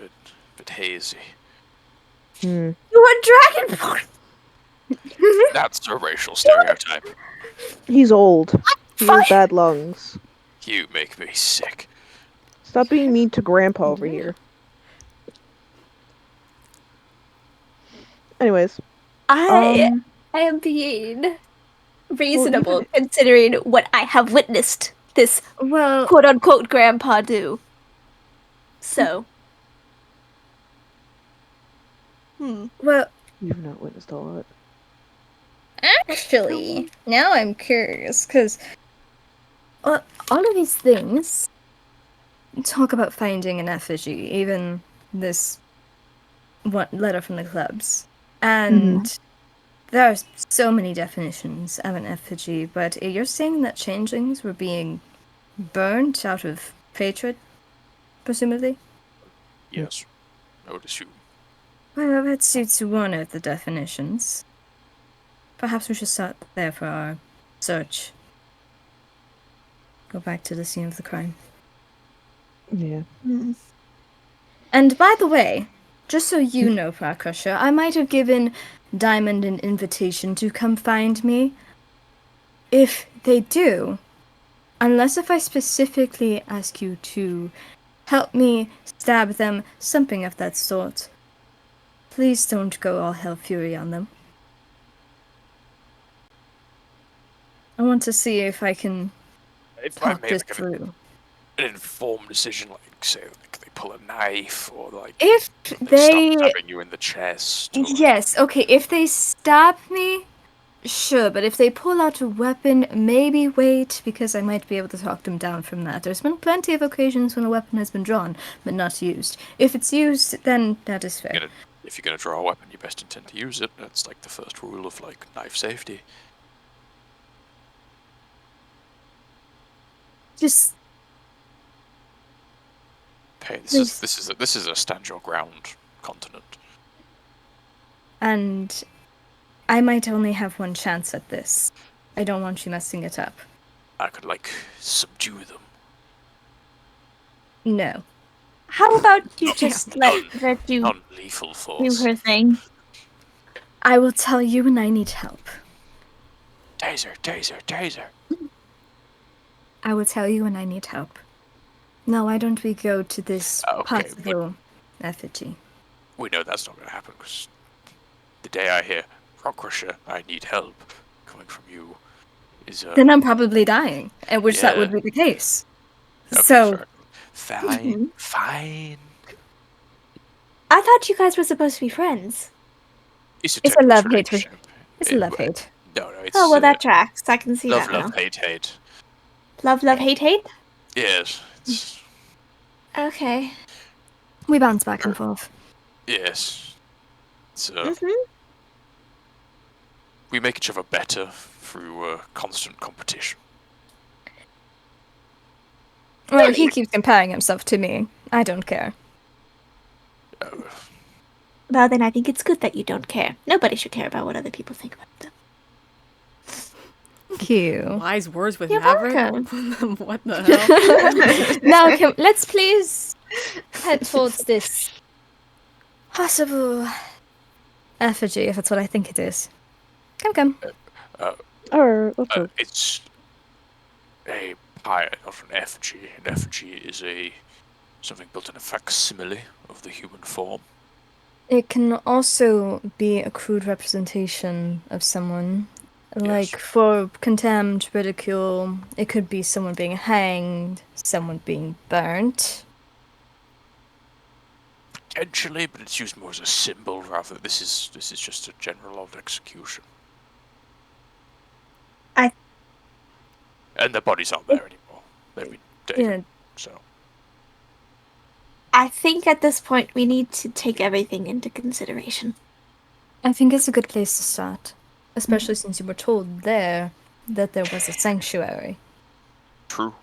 bit hazy. You are Dragonborn! That's a racial stereotype. He's old. He has bad lungs. You make me sick. Stop being mean to Grandpa over here. Anyways. I am being reasonable considering what I have witnessed this quote-unquote grandpa do. So. Well, You've not witnessed a lot. actually, now I'm curious, because all of these things talk about finding an effigy, even this one letter from the clubs. And there are so many definitions of an effigy, but you're saying that changelings were being burned out of hatred, presumably? Yes, I would assume. Well, that suits one of the definitions. Perhaps we should start there for our search. Go back to the scene of the crime. Yeah. And by the way, just so you know, Far Crusher, I might have given Diamond an invitation to come find me. If they do, unless if I specifically ask you to help me stab them, something of that sort, please don't go all hell fury on them. I want to see if I can talk this through. An informed decision, like say, like they pull a knife or like If they stop stabbing you in the chest. Or, yes, okay. If they stab me, sure. But if they pull out a weapon, maybe wait, because I might be able to talk them down from that. There's been plenty of occasions when a weapon has been drawn but not used. If it's used, then that is fair. If you're gonna draw a weapon, you best intend to use it. That's like the first rule of like knife safety. Just. Hey, this is a stand your ground continent. And I might only have one chance at this. I don't want you messing it up. I could like subdue them. No. How about you just let Virtue Non-lethal do force. her thing? I will tell you when I need help. Taser, taser, taser. I will tell you when I need help. Now, why don't we go to this possible effigy? We know that's not going to happen because the day I hear Rock Crusher, I need help coming from you is then I'm probably dying, at which that would be the case. Okay, so fine. I thought you guys were supposed to be friends. It's a love-hate. It's a love-hate. No, it's... Oh, well, that tracks. I can see love, that now. Love, hate. Love, hate? Yes. It's... Okay. We bounce back and forth. Yes. It's, we make each other better through constant competition. Well, he keeps comparing himself to me. I don't care. Well, then I think it's good that you don't care. Nobody should care about what other people think about them. Thank you. Wise words with You're Maverick. welcome. What the hell? Now, let's please head towards this possible effigy, if that's what I think it is. Come. Alright, let's go. It's a pie, not an effigy. An effigy is something built in a facsimile of the human form. It can also be a crude representation of someone. Like, Yes. for contempt, ridicule, it could be someone being hanged, someone being burnt. Potentially, but it's used more as a symbol rather. This is just a general old execution. And the bodies aren't there anymore. They've been taken. Yeah, So I think at this point we need to take everything into consideration. I think it's a good place to start. Especially since you were told there that there was a sanctuary. true.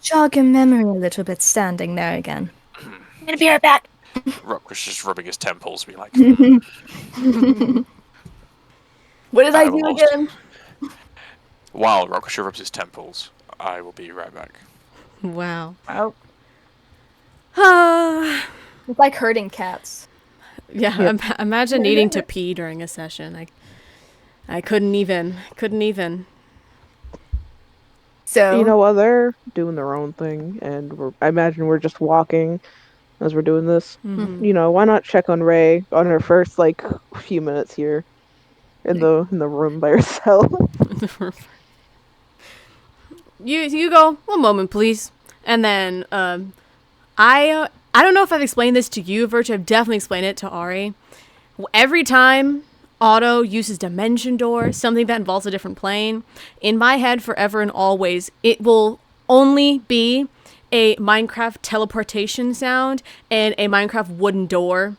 Jog your memory a little bit standing there again. I'm gonna be right back. Rock's just rubbing his temples, being like, What did I do lost. again? While Rock rubs his temples, I will be right back. Wow. Oh, It's like herding cats. Yeah, imagine needing to pee during a session. I couldn't even. So You know what? They're doing their own thing, and I imagine we're just walking as we're doing this. Mhm. You know, why not check on Ray on her first few minutes here in the room by herself? You go 1 moment, please, and then I don't know if I've explained this to you, Virtue. I've definitely explained it to Ari. Every time Otto uses Dimension Door, something that involves a different plane, in my head, forever and always, it will only be a Minecraft teleportation sound and a Minecraft wooden door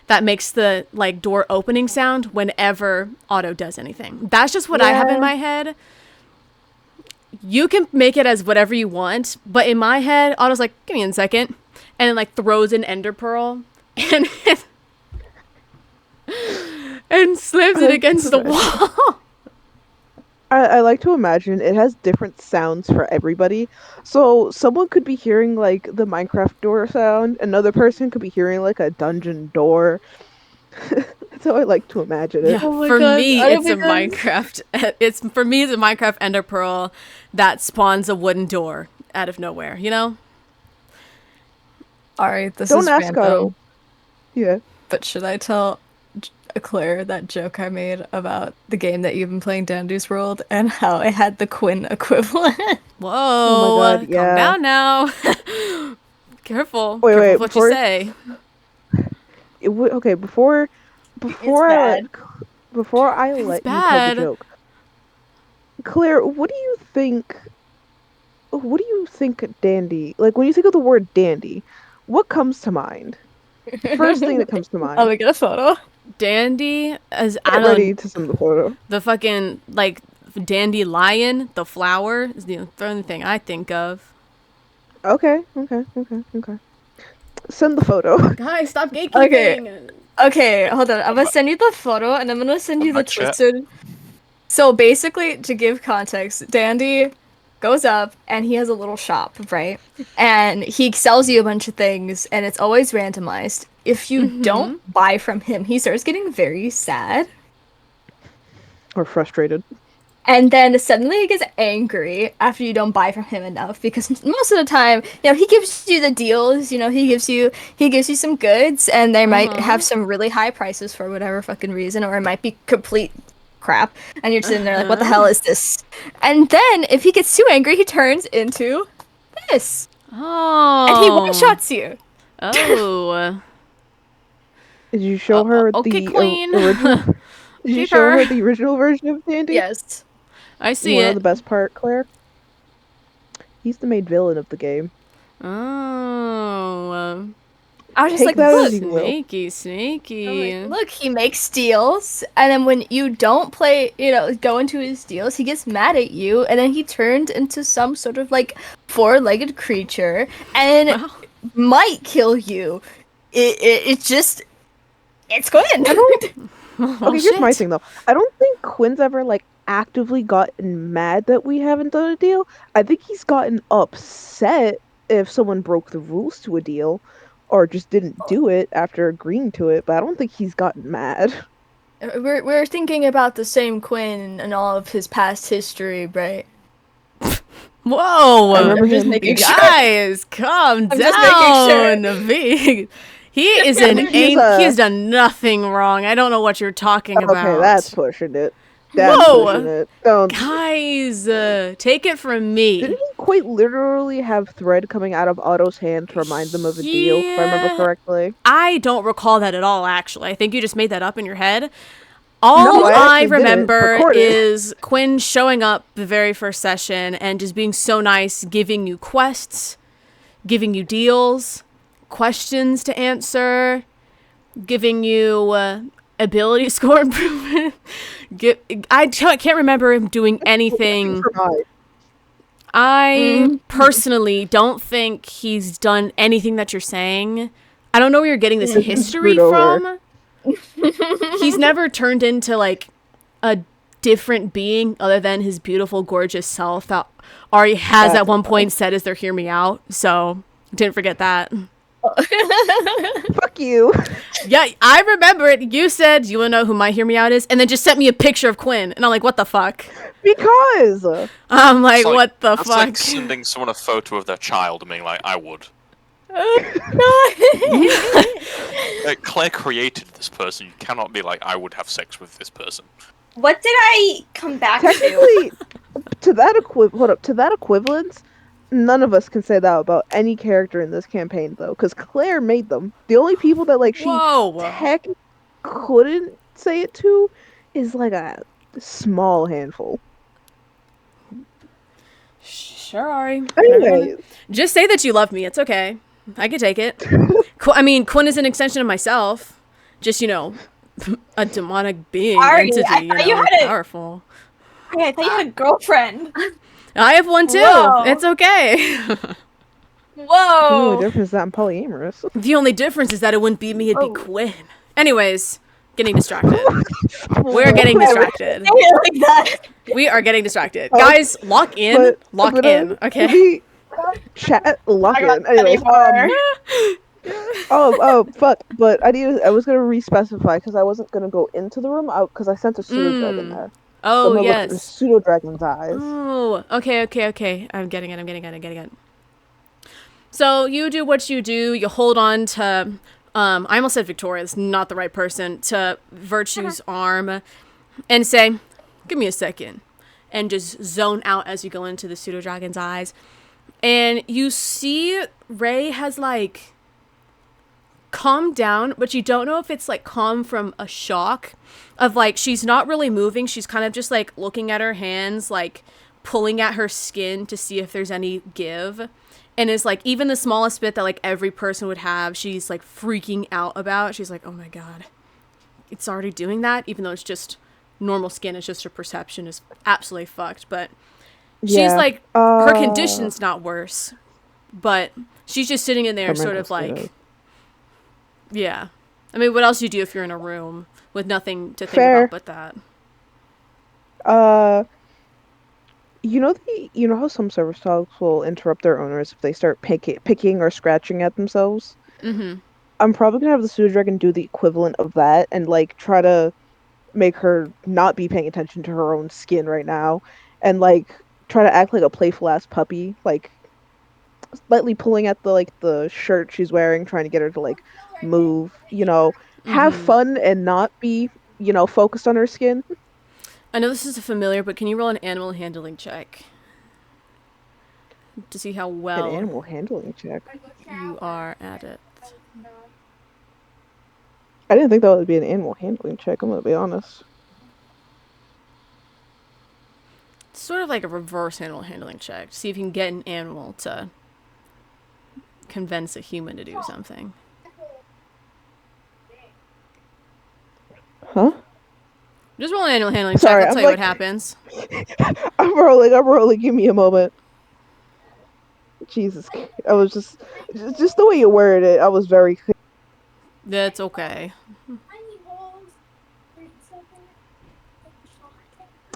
that makes the door opening sound whenever Otto does anything. That's just what I have in my head. You can make it as whatever you want, but in my head, Otto's like, give me a second, and then throws an ender pearl and and slams it against the wall. I like to imagine it has different sounds for everybody. So someone could be hearing the Minecraft door sound, another person could be hearing a dungeon door. That's how I like to imagine it. Yeah, for me, it's a Minecraft. It's a Minecraft ender pearl that spawns a wooden door out of nowhere. You know. Alright, this Don't is ask random. Otto. Yeah. But should I tell Claire that joke I made about the game that you've been playing, Dandy's World, and how it had the Quinn equivalent? Whoa! Oh my God, yeah. Calm down now. Careful. Wait, Careful wait, what before- you say. Okay, before bad. before I It's let you tell bad. the joke, Claire, what do you think? Dandy? When you think of the word dandy, what comes to mind? First thing that comes to mind. Oh, we get a photo. Dandy as Get ready to send the photo. the fucking dandelion, the flower is the only thing I think of. Okay. Send the photo. Guys, stop gatekeeping. Okay, hold on. I'm gonna send you the photo, and I'm gonna send you the my chat. twisted. So basically, to give context, Dandy goes up and he has a little shop, right? And he sells you a bunch of things, and it's always randomized. If you don't buy from him, he starts getting very sad. Or frustrated. And then suddenly he gets angry after you don't buy from him enough, because most of the time, he gives you the deals, he gives you some goods, and they might have some really high prices for whatever fucking reason, or it might be complete crap, and you're sitting there like, what the hell is this? And then if he gets too angry, he turns into this. Oh. And he one-shots you. Oh. Did you show her okay, the queen. original? Did you Keep show her. her the original version of Dandy? Yes. I see You know it. the best part, Claire? He's the main villain of the game. Oh. I was just Take like, that look, as you will. Sneaky. I'm like, look, he makes deals, and then when you don't play, go into his deals, he gets mad at you, and then he turns into some sort of four-legged creature, and Wow. might kill you. It's Quinn. Okay, here's my thing though. I don't think Quinn's ever actively gotten mad that we haven't done a deal. I think he's gotten upset if someone broke the rules to a deal or just didn't do it after agreeing to it, but I don't think he's gotten mad. We're thinking about the same Quinn and all of his past history, right? Whoa! I remember I'm just him. making sure. Guys, calm I'm just making down. He is I think he has done nothing wrong. I don't know what you're talking about. Okay, that's pushing it. That's Whoa. pushing it. Don't. Guys, take it from me. Didn't he quite literally have thread coming out of Otto's hand to remind them of a deal, if I remember Yeah. correctly? I don't recall that at all, actually. I think you just made that up in your head. All No, I I actually didn't. remember Record it. is Quinn showing up the very first session and just being so nice, giving you quests, giving you deals, questions to answer, giving you ability score improvement. I can't remember him doing anything. I personally don't think he's done anything that you're saying. I don't know where you're getting this history Screwed over. from. He's never turned into like a different being other than his beautiful, gorgeous self that Ari has at one point said is their hear me out. So didn't forget that. Fuck you. Yeah, I remember it. You said you want to know who my hear me out is, and then just sent me a picture of Quinn, and I'm like, what the fuck? Because I'm like, It's like- what the That's fuck? like sending someone a photo of their child and being like, I would. Claire created this person. You cannot be like, I would have sex with this person. What did I come back to? technically, to that equivalence, none of us can say that about any character in this campaign, though, because Claire made them. The only people that like she Whoa. technically couldn't say it to is like a small handful. Sure, Ari. Anyways, Just say that you love me. It's okay. I can take it. I mean, Quinn is an extension of myself. Just, a demonic being, Ari, entity, I thought you had a- powerful. Okay, I thought you had a girlfriend. I have one too. Whoa. It's okay. the Whoa. only difference is that I'm polyamorous. The only difference is that it wouldn't be me, it'd be Oh. Quinn. Anyways, getting distracted. We're getting distracted. Say it like that. We are getting distracted. Guys, lock in. But Lock I'm gonna- in. Okay. we- Chat lock I got in. Anyways, anymore. oh, fuck. But I was gonna re-specify because I wasn't gonna go into the room because I sent a pseudo dragon there. Oh, I'm gonna look at the yes. pseudo dragon's eyes. Oh, okay. I'm getting it. So you do what you do. You hold on to, I almost said Victoria's, not the right person, to Virtue's arm and say, give me a second. And just zone out as you go into the pseudo dragon's eyes. And you see Ray has like calmed down, but you don't know if it's like calm from a shock of like she's not really moving. She's kind of just like looking at her hands, like pulling at her skin to see if there's any give. And it's like even the smallest bit that like every person would have, she's like freaking out about. She's like, oh my God, it's already doing that, even though it's just normal skin. It's just her perception is absolutely fucked. But she's Yeah. like, her condition's not worse, but she's just sitting in there Her sort mental of like, state is. yeah. I mean, what else do you do if you're in a room with nothing to think Fair. about but that? You know how some service dogs will interrupt their owners if they start picking or scratching at themselves? Mm-hmm. I'm probably gonna have the pseudo dragon do the equivalent of that and like try to make her not be paying attention to her own skin right now and like try to act like a playful ass puppy, like slightly pulling at the shirt she's wearing, trying to get her to like move, have fun and not be, focused on her skin. I know this is familiar, but can you roll an animal handling check to see how An well animal handling check. you are at it? I didn't think that would be an animal handling check, I'm gonna be honest. It's sort of like a reverse animal handling check to see if you can get an animal to convince a human to do something. Huh? Just roll an animal handling Sorry, check. I'll I'm tell you what like- happens. I'm rolling, give me a moment. Jesus, I was just the way you worded it, I was very That's okay.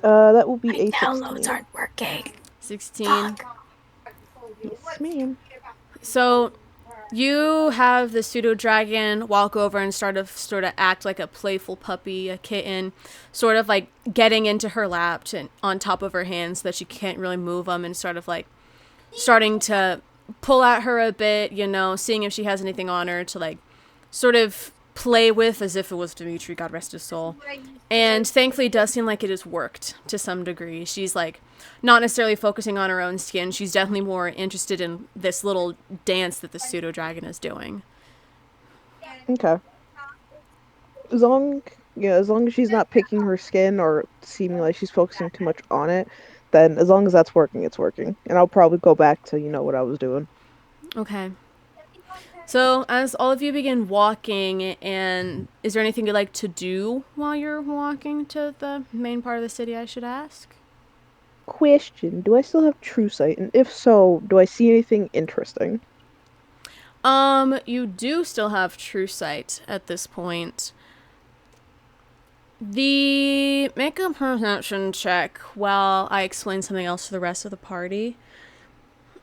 That will be a Downloads 16. aren't working. 16. Yes, ma'am. So you have the pseudo dragon walk over and sort of act like a playful puppy, a kitten, sort of like getting into her lap and on top of her hands so that she can't really move them, and sort of like starting to pull at her a bit, you know, seeing if she has anything on her to like sort of play with, as if it was Dimitri, God rest his soul. And thankfully it does seem like it has worked to some degree. She's like not necessarily focusing on her own skin. She's definitely more interested in this little dance that the pseudo dragon is doing. Okay. As long as she's not picking her skin or seeming like she's focusing too much on it, then as long as that's working, it's working. And I'll probably go back to, what I was doing. Okay. So as all of you begin walking, and is there anything you'd like to do while you're walking to the main part of the city, I should ask? Question, do I still have true sight? And if so, do I see anything interesting? You do still have true sight at this point. Make a perception check while I explain something else to the rest of the party.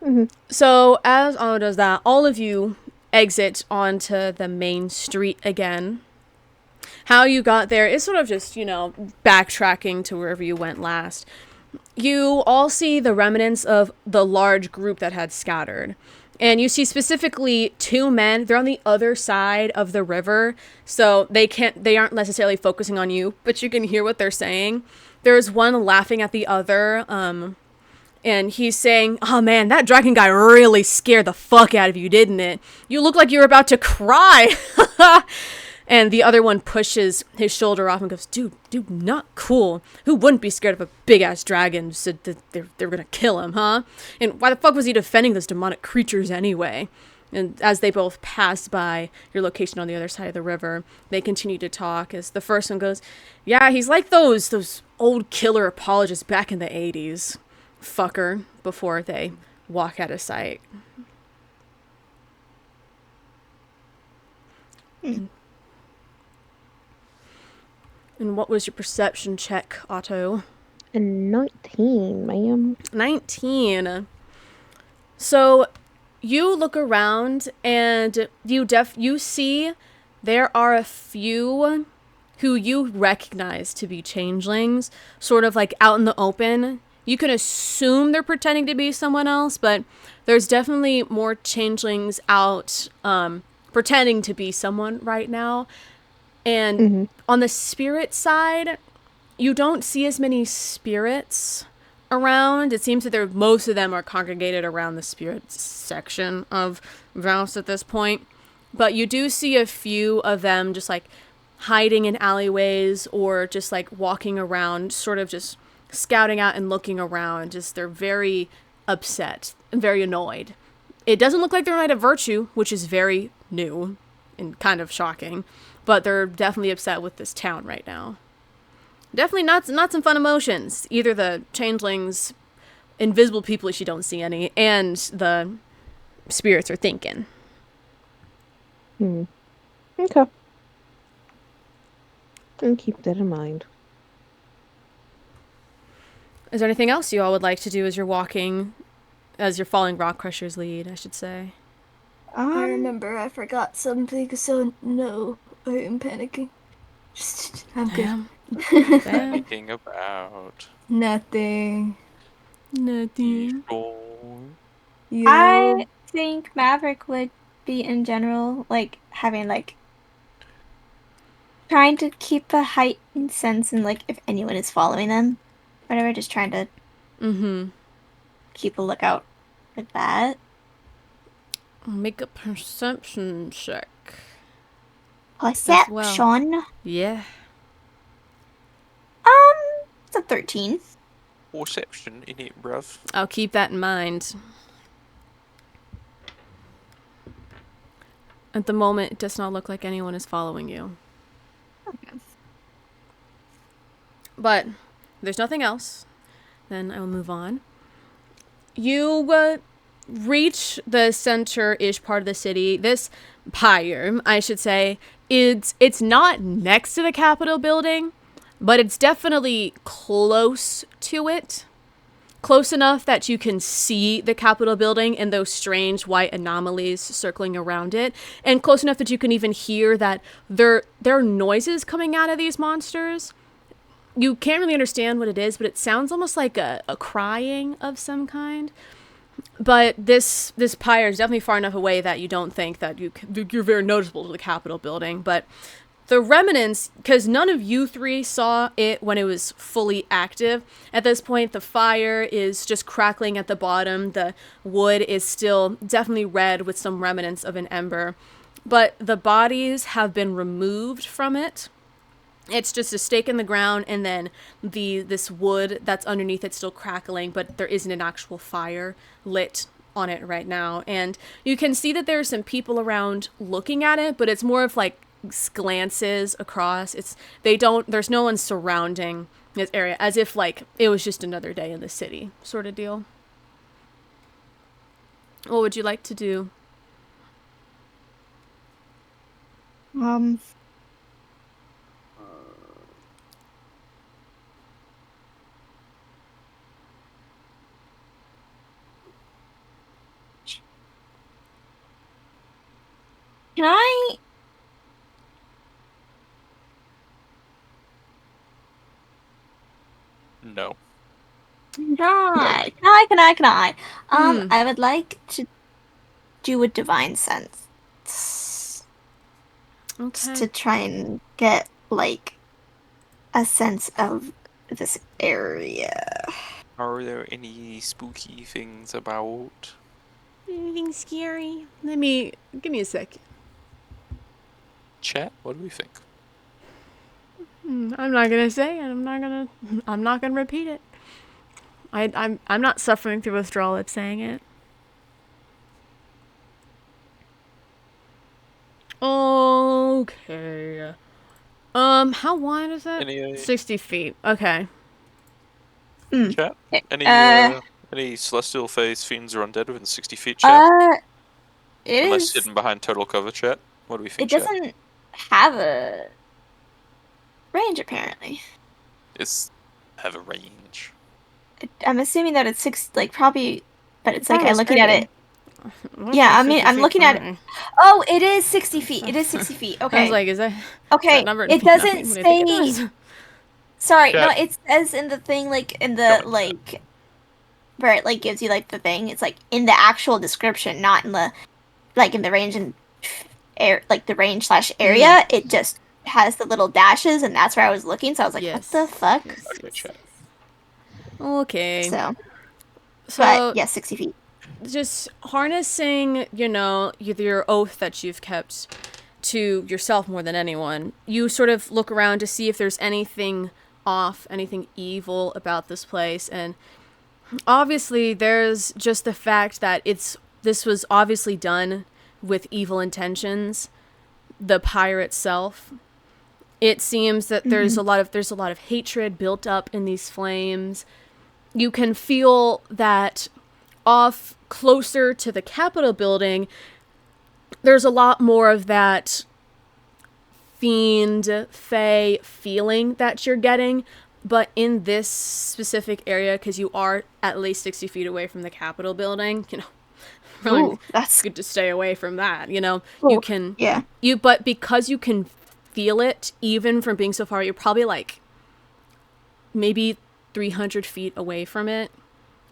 Mm-hmm. So as Anno does that, all of you exit onto the main street again. How you got there is sort of just, backtracking to wherever you went last. You all see the remnants of the large group that had scattered. And you see specifically two men. They're on the other side of the river, so they aren't necessarily focusing on you, but you can hear what they're saying. There's one laughing at the other, and he's saying, "Oh man, that dragon guy really scared the fuck out of you, didn't it? You look like you were about to cry." And the other one pushes his shoulder off and goes, dude, not cool. Who wouldn't be scared of a big-ass dragon? Said that they're gonna kill him, huh? And why the fuck was he defending those demonic creatures anyway? And as they both pass by your location on the other side of the river, they continue to talk as the first one goes, yeah, he's like those old killer apologists back in the 80s. Fucker, before they walk out of sight. And what was your perception check, Otto? A 19, ma'am. 19. So you look around and you see there are a few who you recognize to be changelings, sort of like out in the open. You can assume they're pretending to be someone else, but there's definitely more changelings out pretending to be someone right now. And on the spirit side, you don't see as many spirits around. It seems that most of them are congregated around the spirit section of Vouse at this point. But you do see a few of them just like hiding in alleyways or just like walking around, sort of just scouting out and looking around. Just they're very upset and very annoyed. It doesn't look like they're Knight of Virtue, which is very new and kind of shocking. But they're definitely upset with this town right now. Definitely not some fun emotions. Either the changelings, invisible people which you don't see any, and the spirits are thinking. Okay. And keep that in mind. Is there anything else you all would like to do as you're following Rock Crusher's lead, I should say? I remember I forgot something, so no, I am panicking. I'm good. Thinking about Nothing. Nothing. You. I think Maverick would be in general, like, having, like, trying to keep a heightened sense and, like, if anyone is following them. Whatever, just trying to keep a lookout like that. Make a perception check. Perception? Well. Yeah. It's a 13. Perception in it, bruv. I'll keep that in mind. At the moment, it does not look like anyone is following you. Okay. But there's nothing else. Then I will move on. You reach the center-ish part of the city. This pyre, I should say, it's not next to the Capitol building, but it's definitely close to it. Close enough that you can see the Capitol building and those strange white anomalies circling around it, and close enough that you can even hear that there are noises coming out of these monsters. You can't really understand what it is, but it sounds almost like a crying of some kind. But this pyre is definitely far enough away that you don't think that you're very noticeable to the Capitol building. But the remnants, because none of you three saw it when it was fully active. At this point, the fire is just crackling at the bottom. The wood is still definitely red with some remnants of an ember. But the bodies have been removed from it. It's just a stake in the ground, and then this wood that's underneath it still crackling, but there isn't an actual fire lit on it right now. And you can see that there are some people around looking at it, but it's more of like glances across. There's no one surrounding this area, as if like it was just another day in the city sort of deal. What would you like to do? Can I? No. Can I? Hmm. I would like to do a divine sense Okay. to try and get like a sense of this area. Are there any spooky things about? Anything scary? Give me a sec. Chat, what do we think? I'm not gonna say it. I'm not gonna repeat it. I'm not suffering through withdrawal at saying it. Okay. How wide is it? Any 60 feet. Okay. chat? Uh, Any celestial phase fiends or undead within 60 feet, chat? It Unless is. hidden behind total cover, chat. What do we think, It chat? doesn't have a range apparently. It's have a range. I'm assuming that it's probably, but it's like Thought it I'm was looking at 30. it. Yeah, I mean, I'm looking at it. Oh, it is 60 feet. It is 60 feet. Okay. I was like, is that okay. number It nothing doesn't what I think it say. does? Sorry, Chat. no, it says in the thing, like in the Comment, chat. like where it like gives you like the thing. It's like in the actual description, not in the like in the range and air, like the range / area. It just has the little dashes, and that's where I was looking. So I was like, Yes. what the fuck? Yes, Okay, yes, chat. Okay. So, So but yeah, 60 feet. just harnessing, your oath that you've kept to yourself more than anyone, you sort of look around to see if there's anything off, anything evil about this place. And obviously there's just the fact that this was obviously done with evil intentions. The pyre itself, it seems that there's a lot of hatred built up in these flames. You can feel that off closer to the Capitol building, there's a lot more of that fiend, fae feeling that you're getting. But in this specific area, because you are at least 60 feet away from the Capitol building, really Ooh, that's good to stay away from that. You Well, can, yeah. but because you can feel it, even from being so far, you're probably like maybe 300 feet away from it.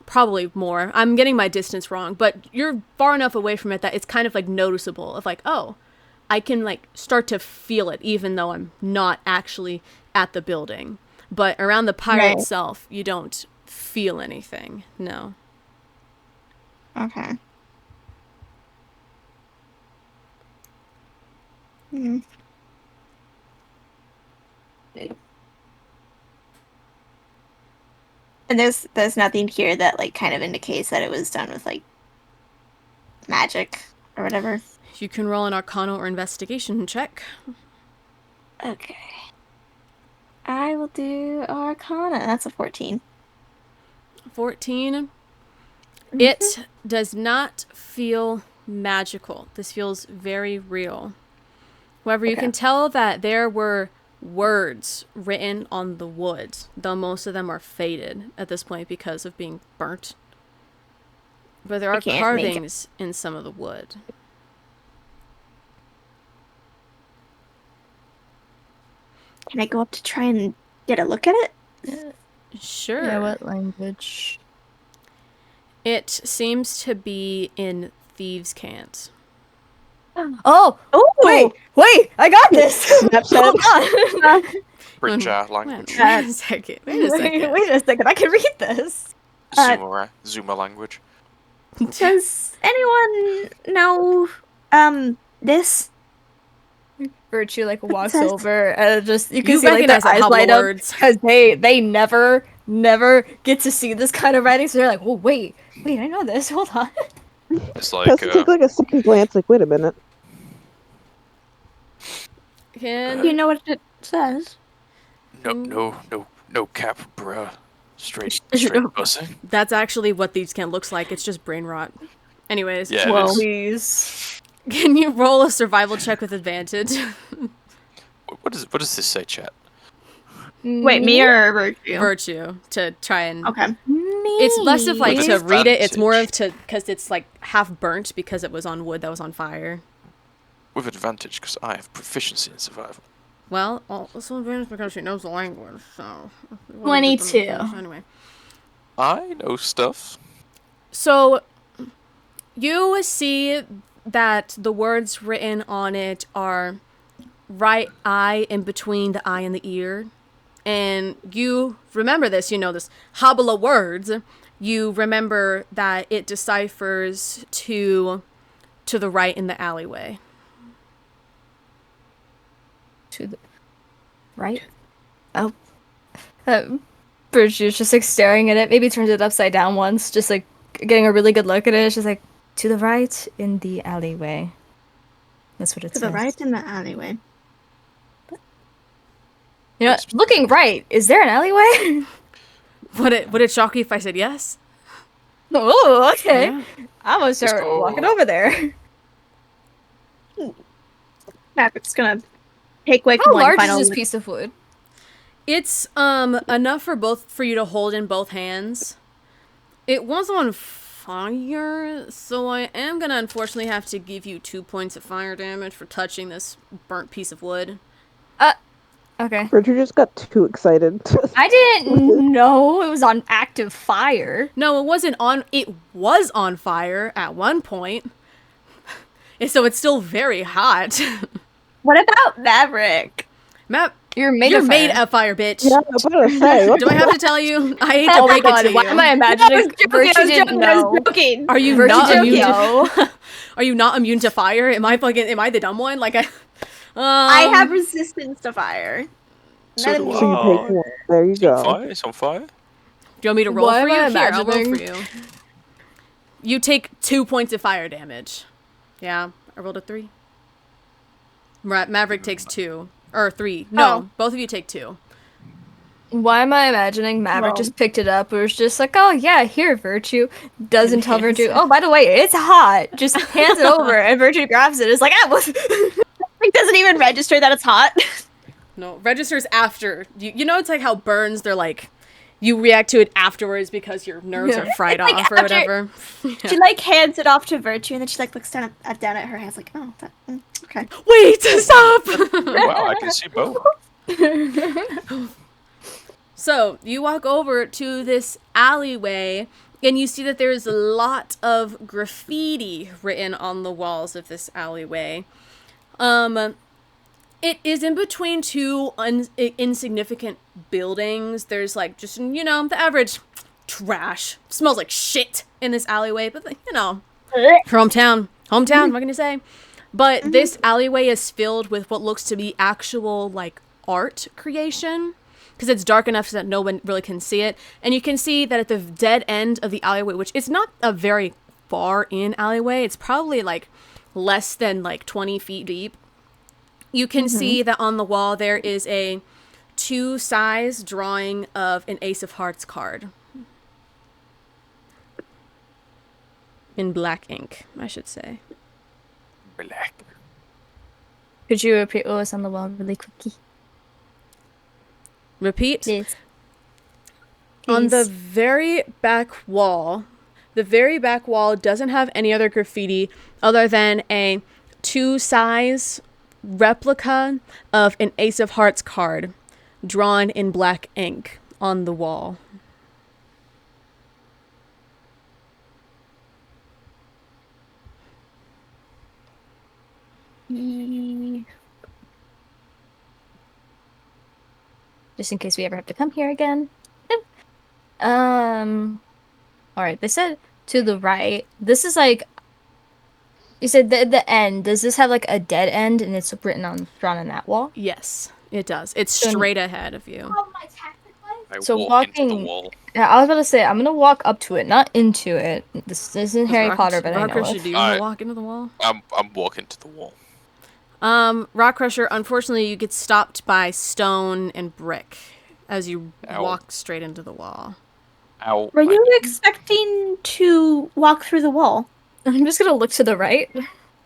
Probably more. I'm getting my distance wrong, but you're far enough away from it that it's kind of like noticeable of like, oh, I can like start to feel it even though I'm not actually at the building. But around the pyre Right. itself, you don't feel anything. No. Okay. Hmm. And there's nothing here that like kind of indicates that it was done with like magic or whatever. You can roll an Arcana or Investigation check. Okay. I will do Arcana. That's a 14. 14. It does not feel magical. This feels very real. However, you Okay. can tell that there were words written on the wood, though most of them are faded at this point because of being burnt. But there are can't make it. carvings in some of the wood. Can I go up to try and get a look at it? Sure. Yeah, what language? It seems to be in Thieves' Cant. Oh! Oh, Wait! I got this! Snapchat. Hold on! Bridge language. Wait a second. Wait a second. Wait a second, I can read this! Zuma language. does anyone know this? Virtue like walks says- over and just you can You see like their recognize that eyes Hobble light up words. because they never get to see this kind of writing, so they're like, oh wait, I know this. Hold on. It's like Tessa took like a second glance, like, wait a minute. Can You know what it says? no cap, bruh. Straight bussing. That's actually what Thieves' Cant looks like. It's just brain rot. Anyways, Yeah, it Whoa, is. please. can you roll a survival check with advantage? What does this say, chat? Wait, me or Virtue? Virtue to try and. Okay. It's less of like With to read it. It's more of advantage. to because it's like half burnt because it was on wood that was on fire. With advantage, because I have proficiency in survival. Well, also advantage because she knows the language. So 22. Anyway, I know stuff. so you see that the words written on it are right eye in between the eye and the ear. And you remember this, you know this Habla words. You remember that it deciphers to the right in the alleyway. To the right. Oh. Virtue's just like staring at it. Maybe turns it upside down once, just like getting a really good look at it. It's just like to the right in the alleyway. That's what it To says. the right in the alleyway. You know, what? Looking right. Is there an alleyway? Would it shock you if I said yes? Oh, okay. Yeah. I'm gonna start go. walking over there. Maverick's gonna take like How one large is final this look. piece of wood? It's enough for you to hold in both hands. It was on fire, so I am gonna unfortunately have to give you 2 points of fire damage for touching this burnt piece of wood. Okay. Richard just got too excited. I didn't know it was on active fire. No, it wasn't on. It was on fire at one point, and so it's still very hot. What about Maverick? Map, You're made you're of made fire. of fire, bitch. Yeah, I was about to say. What Do I have to tell you? I hate to Oh my break it god, to why you. am I imagining Virtue didn't know? joking. Are you Virtue not didn't immune know. to? Are you not immune to fire? Am I the dumb one? Like I have resistance to fire. So do So you I. take one. There you It's on go. fire. It's on fire. Do you want me to roll Why for am you? I Here, I'll roll for imagining- you. You take 2 points of fire damage. Yeah, I rolled a 3. Maverick takes 2. Or 3. No, Oh. both of you take 2. Why am I imagining Maverick Well. just picked it up? It was just like, oh yeah, here, Virtue. Doesn't tell Hands Virtue, it. oh, by the way, it's hot. Just hands it over, and Virtue grabs it. It's like, ah, what? It doesn't even register that it's hot. No, registers after. You know, it's like how burns, they're like, you react to it afterwards because your nerves Yeah. are fried It's like off or after- whatever. She like hands it off to Virtue, and then she like looks down at her hands, like, oh, okay. Wait, stop! Wow, I can see both. So, you walk over to this alleyway, and you see that there's a lot of graffiti written on the walls of this alleyway. It is in between two insignificant buildings. There's like just, you know, the average trash. Smells like shit in this alleyway, but you know, hometown, what can you say? But this alleyway is filled with what looks to be actual like art creation, because it's dark enough so that no one really can see it. And you can see that at the dead end of the alleyway, which is not a very far in alleyway, it's probably like less than like 20 feet deep. You can see that on the wall there is a 2-size drawing of an Ace of Hearts card. In black ink, I should say. Relax. Could you repeat what was on the wall really quickly? Repeat. Please. On the Please. very back wall, doesn't have any other graffiti other than a 2-size replica of an Ace of Hearts card drawn in black ink on the wall. Just in case we ever have to come here again. Alright, they said to the right. This is like you said the end. Does this have like a dead end and it's drawn on that wall? Yes, it does. It's Then- straight ahead of you. I So walk into walking- the wall. Yeah, I was about to say I'm gonna walk up to it, not into it. This isn't Harry Rock- Potter, but I Rock know Crusher, it. do you want I- to walk into the wall? I'm walking to the wall. Rock Crusher, unfortunately, you get stopped by stone and brick as you Ow. walk straight into the wall. Ow. Were my you knee. expecting to walk through the wall? I'm just gonna look to the right.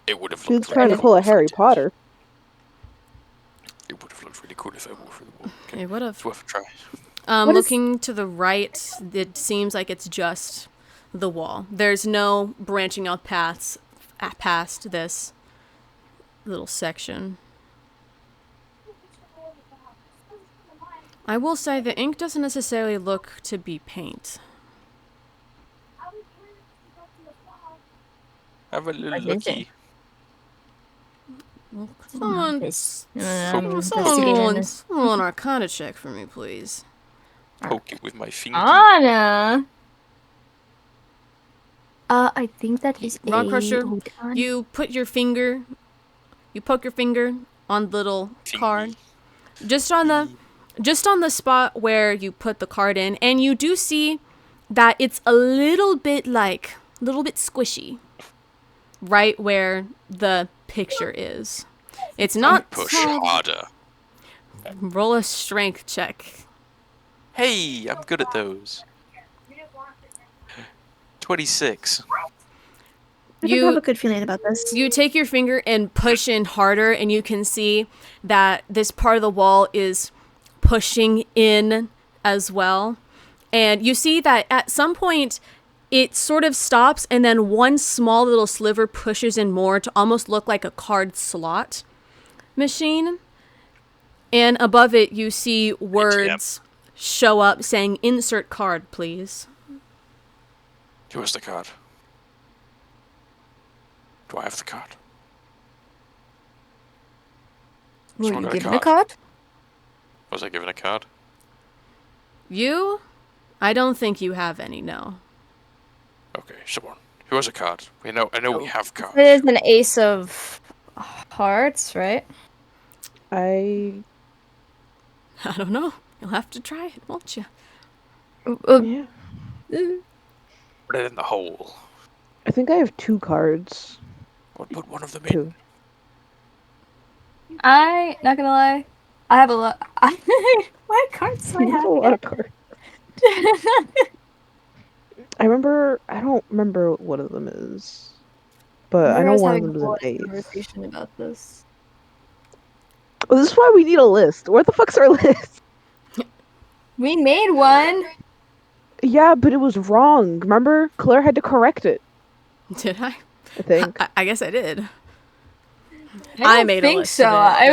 It would have Dude's looked trying to really pull a cool if I Harry did. Potter. It would have looked really cool if I walked through the wall. Okay. It would have. It's worth a try. What is- Looking to the right, it seems like it's just the wall. There's no branching out paths past this little section. I will say the ink doesn't necessarily look to be paint. Have a little I think looky. Someone, investigating this. someone Arcana check for me, please. Poke it with my finger. Anna. I think that is Rock a Crusher, hold on. you poke your finger on the little card, just on the spot where you put the card in, and you do see that it's a little bit squishy, right where the picture is. It's not Push solid. harder. Roll a strength check. Hey, I'm good at those. 26. I don't have a good feeling about this. You take your finger and push in harder, and you can see that this part of the wall is pushing in as well. And you see that at some point it sort of stops, and then one small little sliver pushes in more to almost look like a card slot machine. And above it, you see words show up saying, "Insert card, please." Where's the card? Do I have the card? Were Someone you got a given a card? card? Was I given a card? You? I don't think you have any, no. Okay, someone. Who has a card? I know we have cards. There's an ace of hearts, right? I I don't know. You'll have to try it, won't you? yeah. Put it in the hole. I think I have 2 cards. Put one of them in. 2. I not gonna lie, I have a lot. What cards do I That's have? a lot of cards. I don't remember what one of them is. But I know one of them is an ace. Conversation about this. Well, this is why we need a list. Where the fuck's our list? We made one. Yeah, but it was wrong. Remember? Claire had to correct it, Did I? I think. I guess I did. I I made a think list so. of it,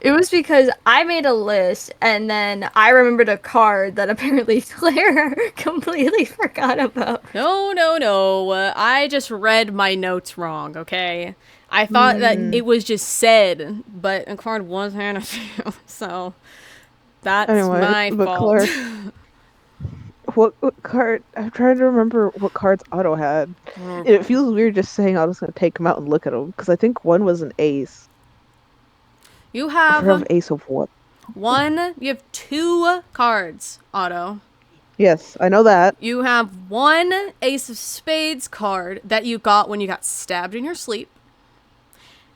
It was because I made a list and then I remembered a card that apparently Claire completely forgot about. No. I just read my notes wrong, okay? I thought that it was just said, but a card was handed to you, so that's Anyway, my but fault. Claire, what card? I'm trying to remember what cards Otto had. It feels weird just saying Otto's gonna take them out and look at them, because I think one was an ace. You I have forgot ace of what? you have 2 cards, Otto. Yes, I know that. You have 1 Ace of Spades card that you got when you got stabbed in your sleep.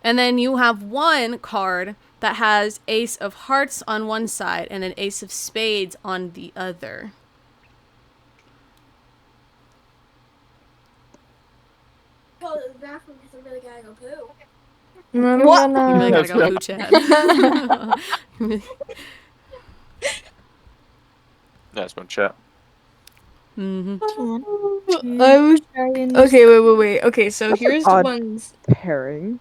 And then you have 1 card that has Ace of Hearts on one side and an Ace of Spades on the other. Go to the bathroom because I really gotta go poo. I'm You gonna- really gotta go poo, Chad. That's my chat. Mm-hmm. I was okay. Wait. Okay, so That's an here's the odd ones pairing.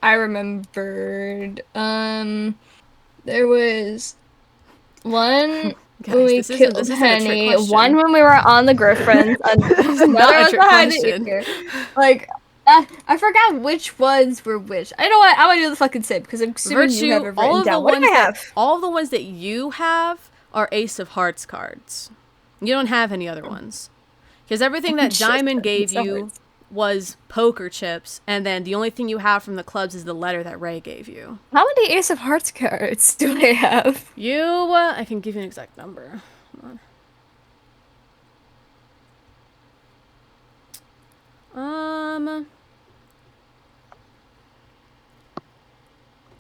I remembered. There was one Guys, when we this isn't killed a trick Penny, question. one when we were on the Griffins, This is another not a was trick behind the question. ear. Like, I forgot which ones were which. I know what, I'm gonna do the fucking same because I'm assuming you have it written down. What do I have? all of the ones that you have are Ace of Hearts cards. You don't have any other ones. Because everything that Shit, Diamond gave that you hurts. was poker chips, and then the only thing you have from the clubs is the letter that Ray gave you. How many Ace of Hearts cards do I have? I can give you an exact number. Hold on.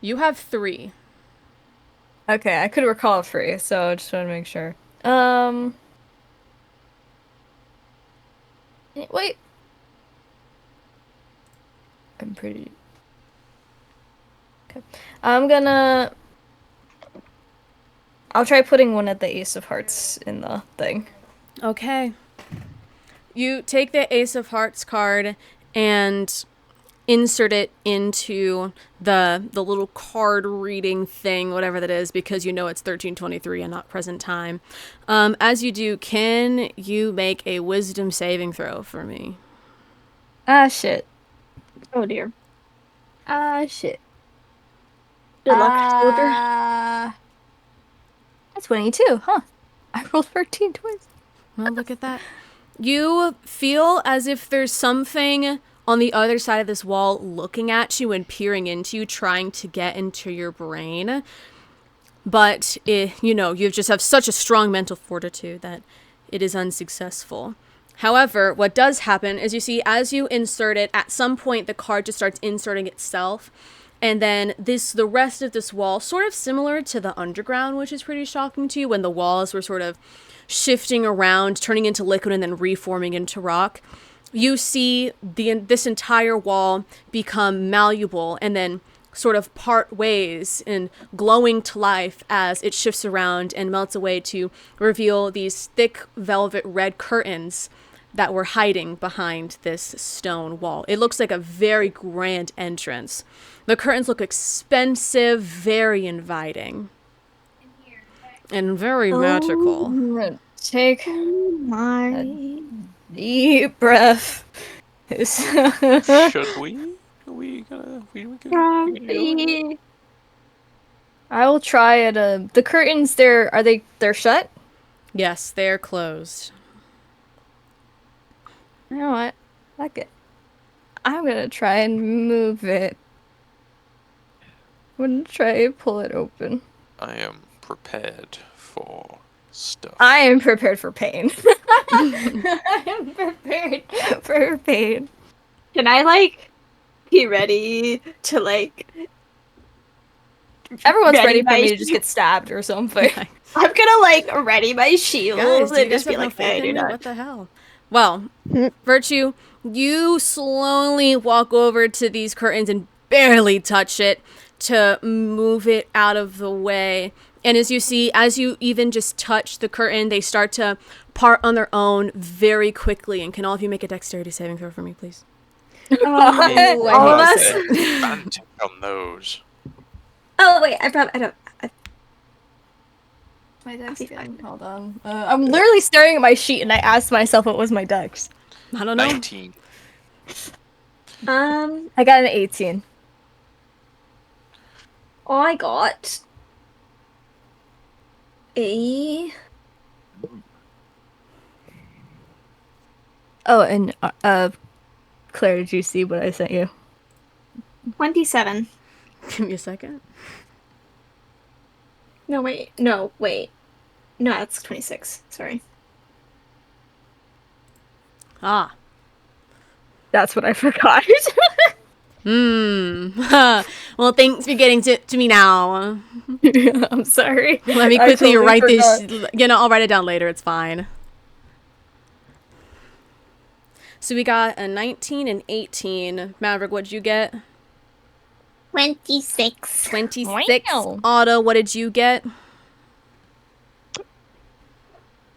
You have 3. Okay, I could recall 3, so I just want to make sure. Wait. I'm pretty. Okay. I'll try putting one at the Ace of Hearts in the thing. Okay. You take the Ace of Hearts card and insert it into the little card reading thing, whatever that is, because you know it's 1323 and not present time. As you do, can you make a wisdom saving throw for me? Ah, shit. Oh dear. Ah, shit. Good luck, soldier. That's 22, huh? I rolled 13 twice. Well, look at that. You feel as if there's something on the other side of this wall looking at you and peering into you, trying to get into your brain. But, you just have such a strong mental fortitude that it is unsuccessful. However, what does happen is you see as you insert it, at some point the card just starts inserting itself. And then the rest of this wall, sort of similar to the underground, which is pretty shocking to you, when the walls were sort of shifting around, turning into liquid and then reforming into rock. You see this entire wall become malleable and then sort of part ways and glowing to life as it shifts around and melts away to reveal these thick velvet red curtains that were hiding behind this stone wall. It looks like a very grand entrance. The curtains look expensive, very inviting, and very magical. I'm gonna take My. deep breath. Should we? We gonna do it? I will try it. The curtains, they're shut? Yes, they're closed. You know what? Fuck it. I'm gonna try and move it. I'm gonna try and pull it open. I am prepared for stuff. I am prepared for pain. I am prepared for pain. Can I be ready to Everyone's ready for my me to just get stabbed or something. I'm gonna ready my shield Guys, do you and guys just be have no like, faith I in do me? not. What the hell? Well, Virtue, you slowly walk over to these curtains and barely touch it to move it out of the way. And as you even just touch the curtain, they start to part on their own very quickly. And can all of you make a dexterity saving throw for me, please? Oh, All of us? Advantage on those. Oh wait, I don't. my dex I'll be fine. Hold on. I'm literally staring at my sheet and I asked myself what was my dex. I don't know. 19. I got an 18. I got a Oh, and Claire, did you see what I sent you? 27. Give me a second. No wait. No, that's 26. Sorry. Ah. That's what I forgot. Well, thanks for getting to me now. I'm sorry. Let me I quickly totally write forgot. this. I'll write it down later. It's fine. So we got a 19 and 18. Maverick, what'd you get? 26. 26. Wow. Otto, what did you get?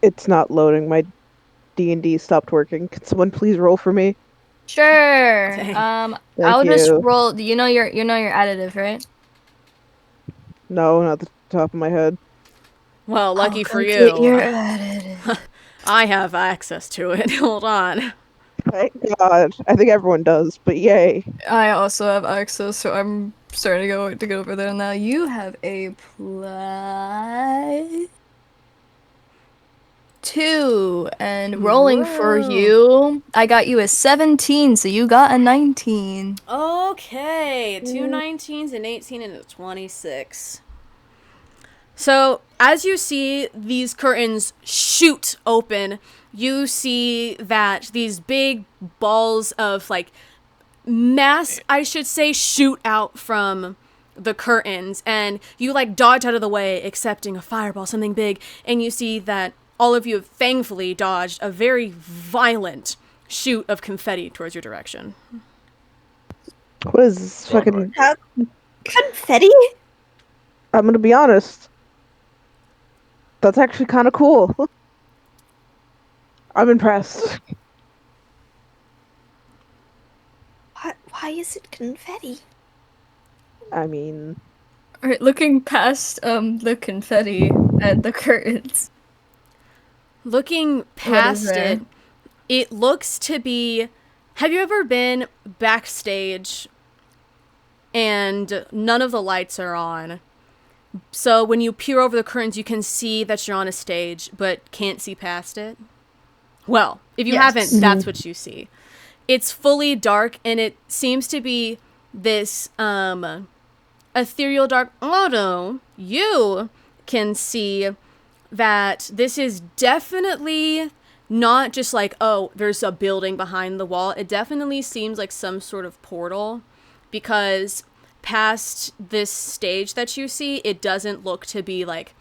It's not loading. My D&D stopped working. Can someone please roll for me? Sure. Dang. Thank I'll just you. roll. You know your additive, right? No, not the top of my head. Well, lucky I'll for go get you. your additive. I have access to it. Hold on. Thank God. I think everyone does, but yay. I also have access, so I'm starting to go over there now. You have a plus 2, and rolling for Whoa. you, I got you a 17, so you got a 19. Okay, 2 19s, an 18, and a 26. So, as you see these curtains shoot open, you see that these big balls of like mass, I should say, shoot out from the curtains, and you like dodge out of the way, accepting a fireball, something big, and you see that all of you have thankfully dodged a very violent shoot of confetti towards your direction. What is this Run, fucking... Confetti? I'm gonna be honest. That's actually kind of cool. I'm impressed. Why is it confetti? I mean, Alright, looking past the confetti and the curtains. Looking What is past there? it, it looks to be. Have you ever been backstage and none of the lights are on? So when you peer over the curtains, you can see that you're on a stage, but can't see past it. Well, if you Yes. haven't, that's what you see. It's fully dark, and it seems to be this ethereal dark. Although you can see that this is definitely not just like, oh, there's a building behind the wall. It definitely seems like some sort of portal, because past this stage that you see, it doesn't look to be like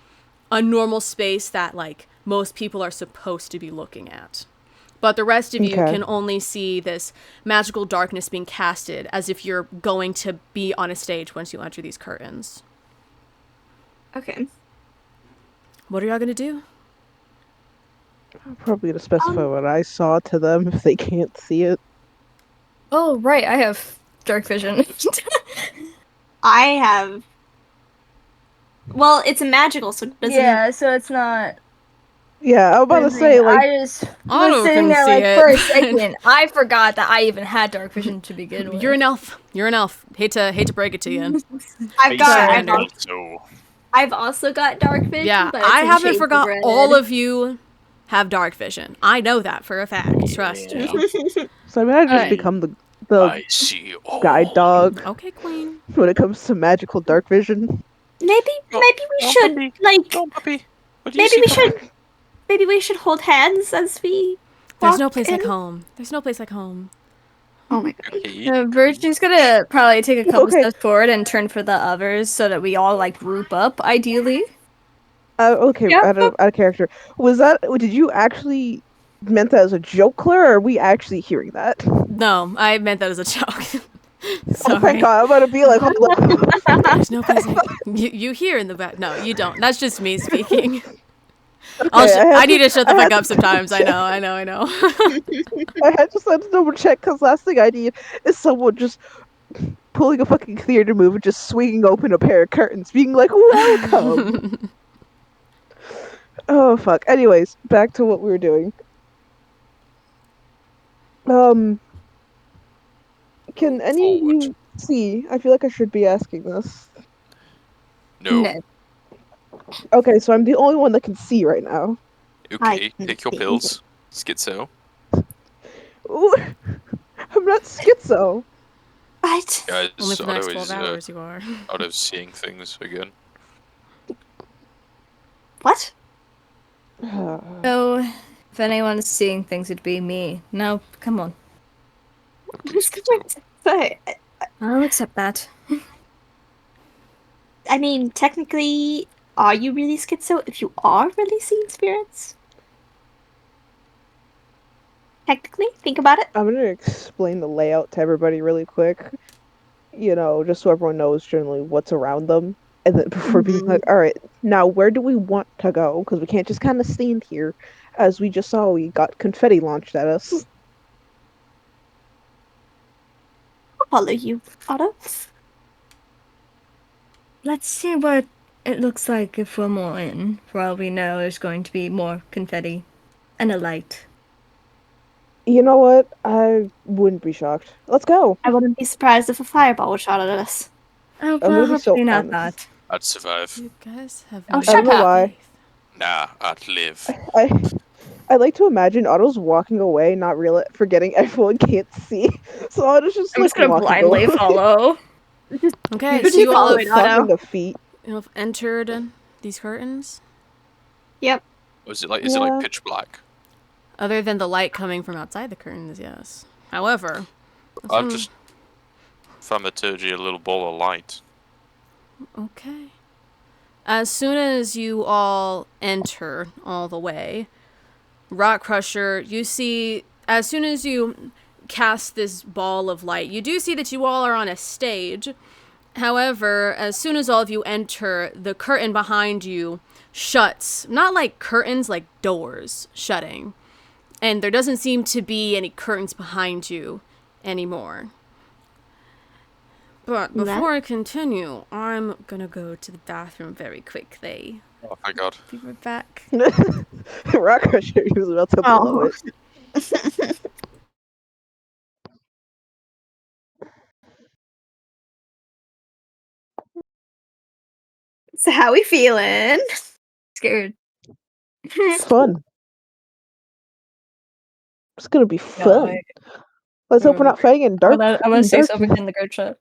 a normal space that like most people are supposed to be looking at. But the rest of you Okay. can only see this magical darkness being casted as if you're going to be on a stage once you enter these curtains. Okay. What are y'all gonna do? I'm probably gonna specify what I saw to them if they can't see it. Oh, right, I have dark vision. I have. Well, it's a magical, so it doesn't. Yeah, so it's not. Yeah, I'm about to say, like, I just Otto was sitting can there see like it, for a but- second. I forgot that I even had dark vision to begin with. You're an elf. You're an elf. Hate to break it to you. I've got. Sorry. I've also got dark vision. Yeah, but I it's in haven't shades of forgot red. all of you have dark vision. I know that for a fact. Trust me. so I mean, I just Alright. become the I see all. guide dog Okay, queen. when it comes to magical dark vision. Maybe we should puppy. like. Go on, puppy. What do you Maybe see, we puppy? should. Maybe we should hold hands as we. There's no walk place in. like home. There's no place like home. Oh my god. Okay. Virtue's gonna probably take a couple Okay. steps forward and turn for the others so that we all like group up, ideally. Okay, Yeah. out of character. Was that? Did you actually meant that as a joke, Claire? Or are we actually hearing that? No, I meant that as a joke. Oh Sorry. my god, I'm about to be like, hold on. There's no place like you hear in the back. No, you don't. That's just me speaking. Okay, I need to shut the I fuck had up to sometimes. I check. know. I had just had to double check because last thing I need is someone just pulling a fucking theater move and just swinging open a pair of curtains, being like, "Welcome." Oh fuck. Anyways, back to what we were doing. Um, can any of Forward. you see? I feel like I should be asking this. No. Okay, so I'm the only one that can see right now. Okay. I Take your see. pills. Schizo. Ooh, I'm not schizo. What? Guys, Only for the next Otto 12 is hours, you are. Otto's seeing things again. What? So, if anyone's seeing things, it'd be me. No, come on. What's going to say? I'll accept that. I mean, technically, are you really schizo if you are really seeing spirits? Technically, think about it. I'm gonna explain the layout to everybody really quick. You know, just so everyone knows generally what's around them. And then before being like, all right, now where do we want to go? Because we can't just kind of stand here. As we just saw, we got confetti launched at us. I'll follow you, Otto. Let's see what it looks like if we're more in. For all we know, there's going to be more confetti and a light. You know what? I wouldn't be shocked. Let's go. I wouldn't be surprised if a fireball was shot at us. Oh, I'm gonna well, be so hopefully not honest. that. I'd survive. You guys have Oh, made shut I don't know up. why. Nah, I'd live. I like to imagine Otto's walking away, not forgetting everyone can't see. So Otto's just I'm like just gonna walking blindly away. follow. Okay, Who'd so you you all follow have, it, Otto? Thumping of feet. you have entered these curtains. Yep. Is it like Yeah. pitch black? Other than the light coming from outside the curtains, yes. However, I'll just thaumaturgy a little ball of light. okay. As soon as you all enter all the way, Rock Crusher, you see, as soon as you cast this ball of light, you do see that you all are on a stage. However, as soon as all of you enter, the curtain behind you shuts. Not like curtains, like doors shutting. And there doesn't seem to be any curtains behind you anymore. But before I continue, I'm gonna go to the bathroom very quickly. Oh my god. Be right back. Rock Crusher, he was about to blow it. So how we feeling? Scared. It's fun. It's gonna be fun. Let's hope we're not fighting in dark. I'm gonna say dark- something in the group chat.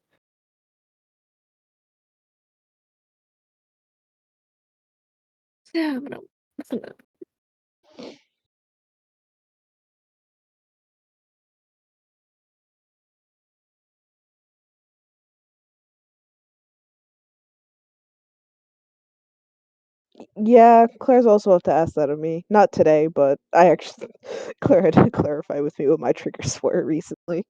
Yeah, Yeah, Claire's also have to ask that of me. Not today, but I actually Claire had to clarify with me what my triggers were recently.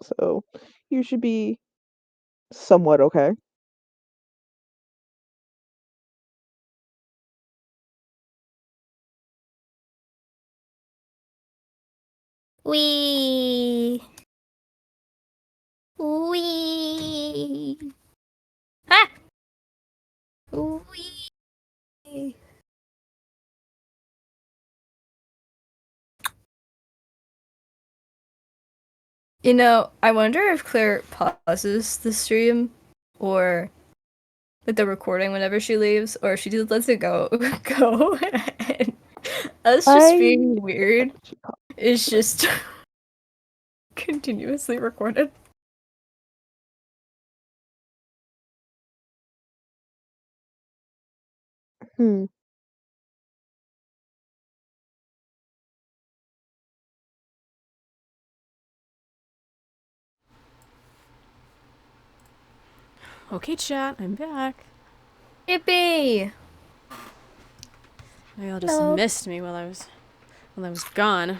So you should be somewhat okay. Wee. Wee. Ah. Wee. You know, I wonder if Claire pauses the stream or like the recording whenever she leaves, or if she just lets it go. And us just being weird is just continuously recorded. Hmm. Okay, chat, I'm back. Yippee! They all just Hello. missed me while I was gone.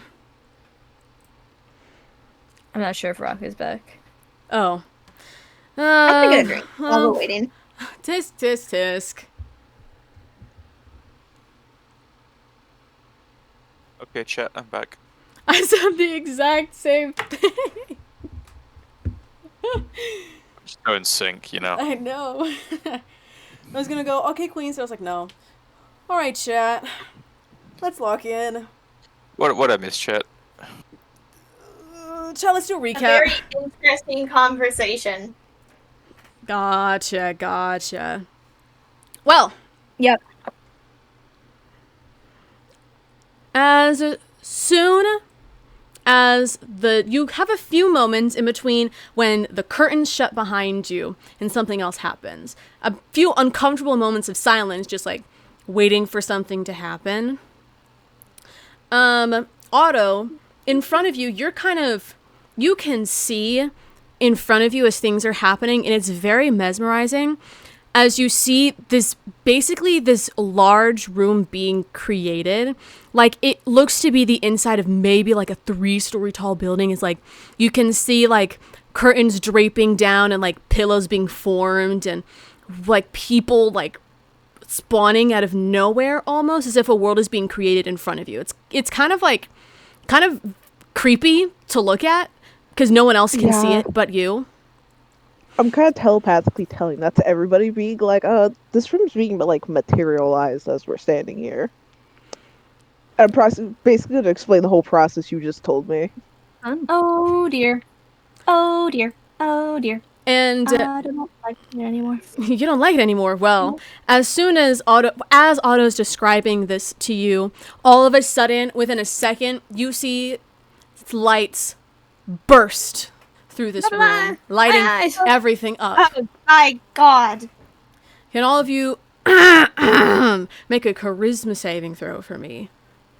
I'm not sure if Rock is back. Oh. I'm gonna get a drink while well, we're waiting. tisk, tisk, tisk. Okay, chat, I'm back. I said the exact same thing. Just go in sync, you know. I know. I was gonna go, okay, Queen, so I was like, no. Alright, chat. Let's lock in. What I missed, chat? Chat, let's do a A recap. very interesting conversation. Gotcha. Well. Yep. As soon as you have a few moments in between when the curtains shut behind you and something else happens. A few uncomfortable moments of silence, just like waiting for something to happen. Otto, in front of you, you can see in front of you as things are happening, and it's very mesmerizing as you see this large room being created. Like, it looks to be the inside of maybe like a 3-story tall building. It's like you can see like curtains draping down and like pillows being formed and like people like spawning out of nowhere, almost as if a world is being created in front of you. It's kind of creepy to look at because no one else can see Yeah. it but you. I'm kind of telepathically telling that to everybody, being like, this room's being like materialized as we're standing here. I'm basically gonna explain the whole process you just told me. Oh dear. Oh dear. Oh dear. And I don't like it anymore. you don't like it anymore. Well, as soon as Otto's describing this to you, all of a sudden, within a second, you see lights burst through this room, lighting everything up. Oh my god. Can all of you make a charisma saving throw for me?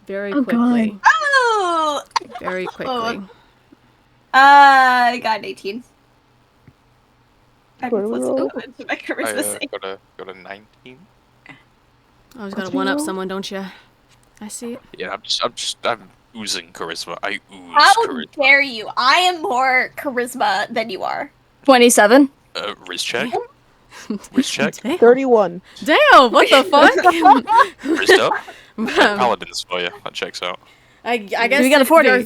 Very quickly. Oh! Very quickly. I got an 18. I'm What do we roll? supposed to go into my charisma save. got a 19. Always gotta one up someone, don't you? I see it. Yeah, I'm oozing charisma. I ooze How charisma. dare you? I am more charisma than you are. 27. Riz check. Riz check. Damn. 31. Damn, what the fuck? Riz up. Paladins for you. That checks out. I guess Doobie got a 40.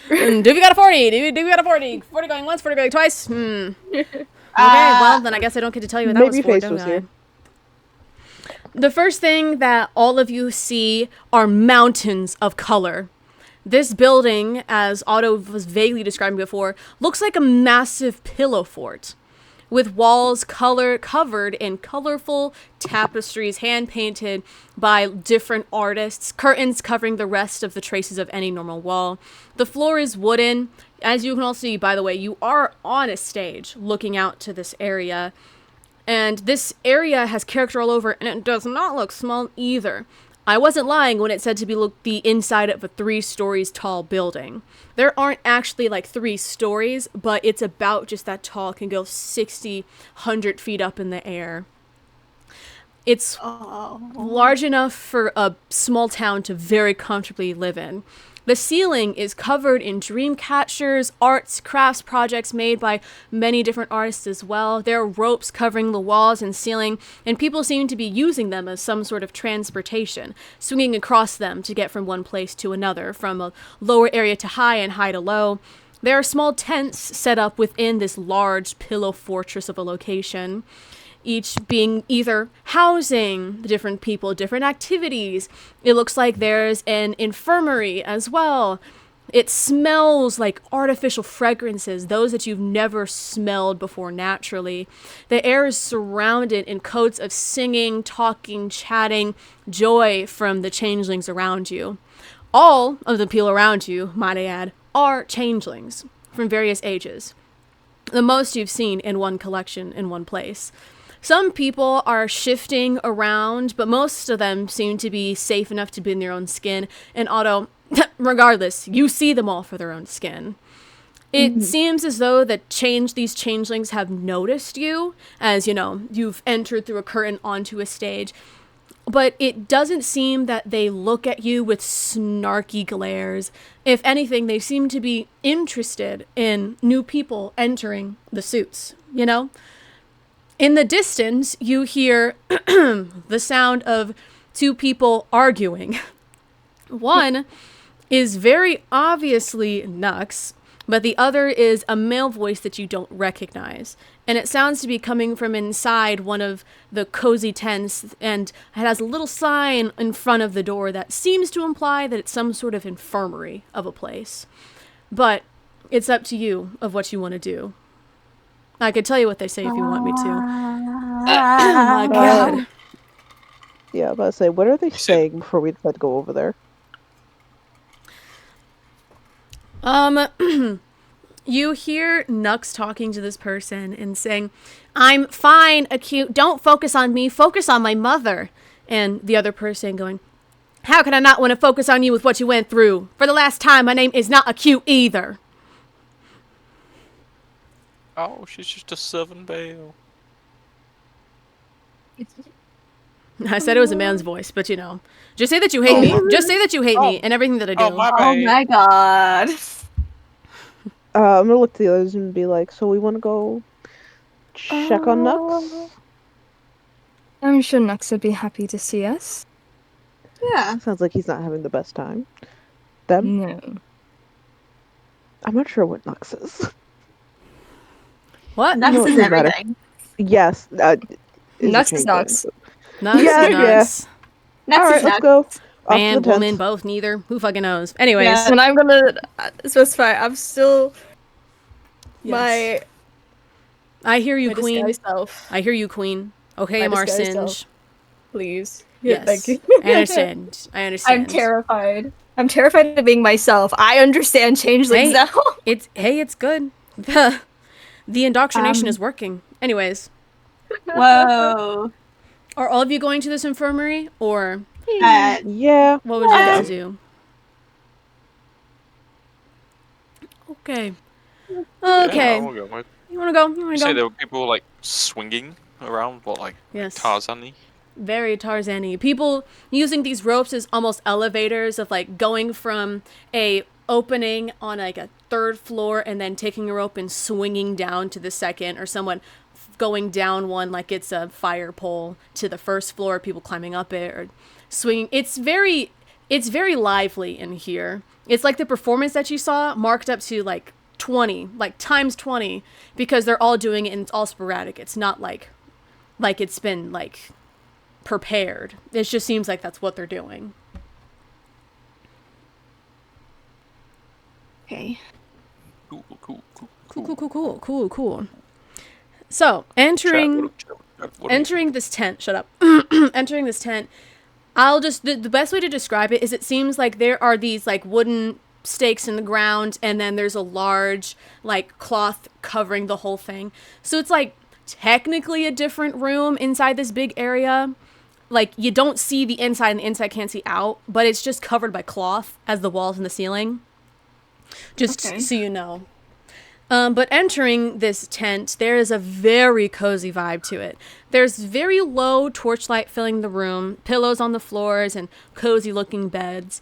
Doobie got a 40. Doobie got a 40. 40 going once, 40 going twice. Okay, well, then I guess I don't get to tell you what that was Maybe for, Face don't was I? here. The first thing that all of you see are mountains of color. This building, as Otto was vaguely describing before, looks like a massive pillow fort, with walls covered in colorful tapestries hand-painted by different artists, curtains covering the rest of the traces of any normal wall. The floor is wooden. As you can all see, by the way, you are on a stage looking out to this area. And this area has character all over, and it does not look small either. I wasn't lying when it said to be the inside of a 3 stories tall building. There aren't actually like 3 stories, but it's about just that tall. It can go 60, 100 feet up in the air. It's large enough for a small town to very comfortably live in. The ceiling is covered in dream catchers, arts, crafts projects made by many different artists as well. There are ropes covering the walls and ceiling, and people seem to be using them as some sort of transportation, swinging across them to get from one place to another, from a lower area to high and high to low. There are small tents set up within this large pillow fortress of a location, each being either housing the different people, different activities. It looks like there's an infirmary as well. It smells like artificial fragrances, those that you've never smelled before naturally. The air is surrounded in coats of singing, talking, chatting, joy from the changelings around you. All of the people around you, might I add, are changelings from various ages. The most you've seen in one collection in one place. Some people are shifting around, but most of them seem to be safe enough to be in their own skin. And Otto, regardless, you see them all for their own skin. It seems as though these changelings have noticed you, as, you know, you've entered through a curtain onto a stage. But it doesn't seem that they look at you with snarky glares. If anything, they seem to be interested in new people entering the suits, you know? In the distance, you hear the sound of 2 people arguing. One is very obviously Nux, but the other is a male voice that you don't recognize. And it sounds to be coming from inside one of the cozy tents, and it has a little sign in front of the door that seems to imply that it's some sort of infirmary of a place. But it's up to you of what you want to do. I could tell you what they say if you want me to. Oh my god. Yeah, I was about to say, what are they saying before we decide to go over there? You hear Nux talking to this person and saying, "I'm fine, Acute. Don't focus on me. Focus on my mother." And the other person going, "How can I not want to focus on you with what you went through? For the last time, my name is not Acute either." Oh, she's just a servant bale. I said it was a man's voice, but you know. Just say that you hate me. Just say that you hate me and everything that I do. Oh, my Oh bad. my god. I'm gonna look to the others and be like, so we want to go check on Nux? I'm sure Nux would be happy to see us. Yeah. Sounds like he's not having the best time. Them? No. I'm not sure what Nux is. What? Nux No, it is doesn't matter. everything. Yes, is a Nux is change Nux. then. Nuts Yeah, is nuts. Nux All is right, let's Nux. go. Off Man, to the woman, tent. both, neither. Who fucking knows? Anyways. Yeah. And I'm gonna specify. I'm still Yes. I hear you, my queen. disguised self. I hear you, queen. Okay, My disguised Marcinge. self. Please. Yes. Thank you. I understand. I understand. I'm terrified. I'm terrified of being myself. I understand changelings Hey, now. it's good. The indoctrination Um, is working. Anyways, Whoa. are all of you going to this infirmary, or Yeah. what would you Yeah. like to do? Okay. Okay. Yeah, I'll go. With. You wanna go? You You wanna say go? there were people like swinging around, what like Yes. Tarzan-y? Very Tarzan-y. People using these ropes as almost elevators of like going from a opening on like a third floor and then taking a rope and swinging down to the second, or someone going down one like it's a fire pole to the first floor, people climbing up it or swinging. It's very lively in here. It's like the performance that you saw marked up to like 20, like times 20, because they're all doing it and it's all sporadic. It's not like it's been like prepared. It just seems like that's what they're doing. Okay. Cool. So, entering this tent, shut up. Entering this tent, I'll just, the best way to describe it is it seems like there are these like wooden stakes in the ground and then there's a large like cloth covering the whole thing. So it's like technically a different room inside this big area. Like you don't see the inside and the inside can't see out, but it's just covered by cloth as the walls and the ceiling. Just Okay. so you know. But entering this tent, there is a very cozy vibe to it. There's very low torchlight filling the room, pillows on the floors, and cozy looking beds.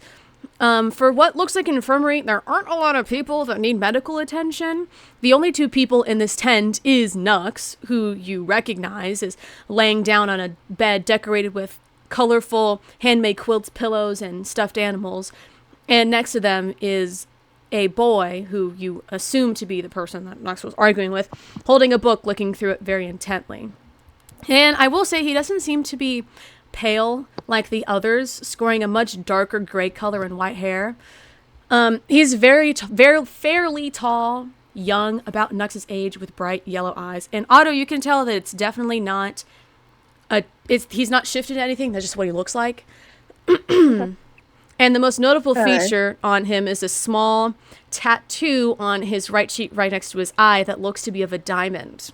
For what looks like an infirmary, there aren't a lot of people that need medical attention. The only two people in this tent is Nux, who you recognize is laying down on a bed decorated with colorful handmade quilts, pillows, and stuffed animals. And next to them is a boy who you assume to be the person that Nux was arguing with, holding a book, looking through it very intently. And I will say he doesn't seem to be pale like the others, scoring a much darker gray color and white hair. He's very fairly tall, young, about Nux's age, with bright yellow eyes. And Otto, you can tell that it's definitely not he's not shifted to anything. That's just what he looks like. And the most notable feature on him is a small tattoo on his right cheek right next to his eye that looks to be of a diamond.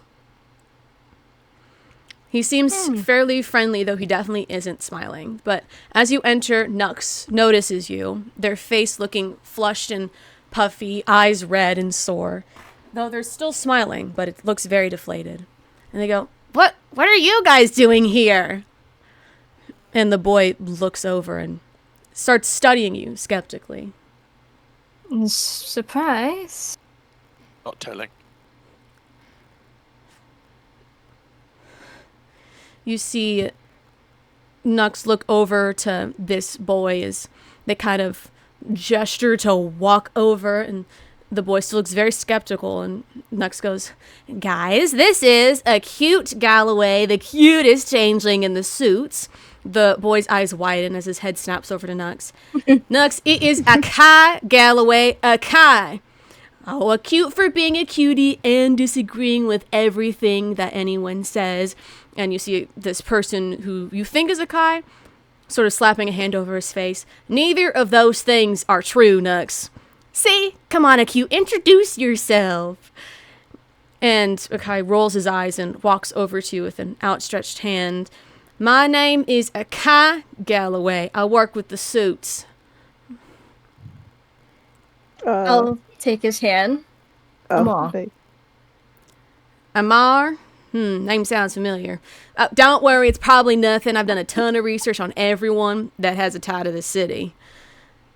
He seems fairly friendly, though he definitely isn't smiling. But as you enter, Nux notices you, their face looking flushed and puffy, eyes red and sore. Though they're still smiling, but it looks very deflated. And they go, What are you guys doing here? And the boy looks over and starts studying you skeptically. Surprise. Not telling. You see Nux look over to this boy as they kind of gesture to walk over, and the boy still looks very skeptical, and Nux goes, Guys, this is a cute Galloway, the cutest changeling in the suits. The boy's eyes widen as his head snaps over to Nux. Nux, it is a Kai, Galloway, a Kai. Oh, a cute for being a cutie and disagreeing with everything that anyone says. And you see this person who you think is a Kai, sort of slapping a hand over his face. Neither of those things are true, Nux. See? Come on, Akai, introduce yourself. And Akai rolls his eyes and walks over to you with an outstretched hand. My name is Akai Galloway. I work with the suits. I'll take his hand. Amar. Okay. Amar? Name sounds familiar. Don't worry, it's probably nothing. I've done a ton of research on everyone that has a tie to the city.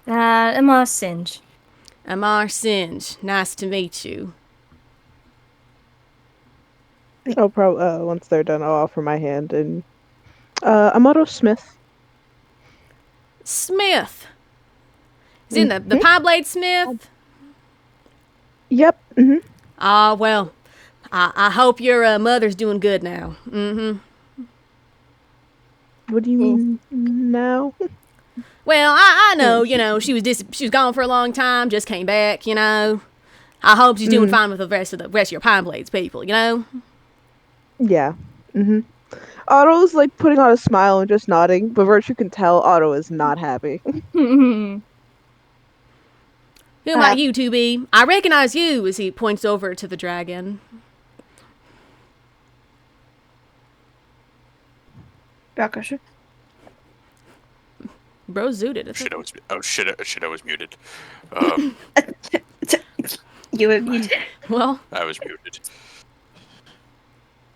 Amar Singe. Amar Singe. Nice to meet you. I'll probably once they're done, I'll offer my hand and Amato Smith. Smith. Is he in the Pine Blade Smith? Yep. Ah, well, I hope your mother's doing good now. Mm-hmm. What do you mean now? Well, I know, she was gone for a long time, just came back, I hope she's doing fine with the rest of your Pine Blades people, Yeah. Otto's like putting on a smile and just nodding, but Virtue can tell Otto is not happy. Who might you two be? I recognize you, as he points over to the dragon. Rockcrusher. Bro zooted. Shit, I was muted. You were muted. Well, I was muted.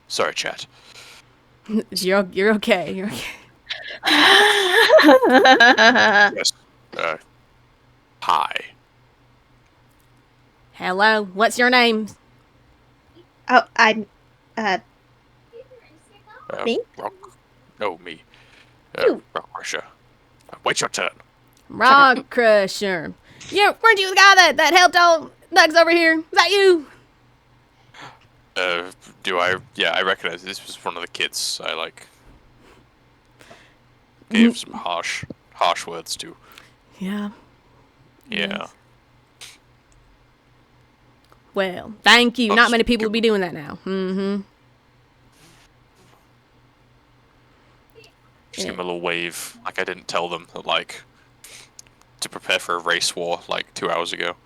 Sorry, chat. you're okay. You're okay. Yes. Hi. Hello, what's your name? Oh, I'm me? Me. You. Rock Russia. Wait your turn. Rock Crusher. Weren't you the guy that helped all Nugs over here? Is that you? Do I? Yeah, I recognize this was one of the kids. I gave some harsh words to. Yeah. Yeah. Well, thank you. I'll Not just many people give will be doing that now. Mm-hmm. Just give them a little wave, like I didn't tell them that, to prepare for a race war 2 hours ago.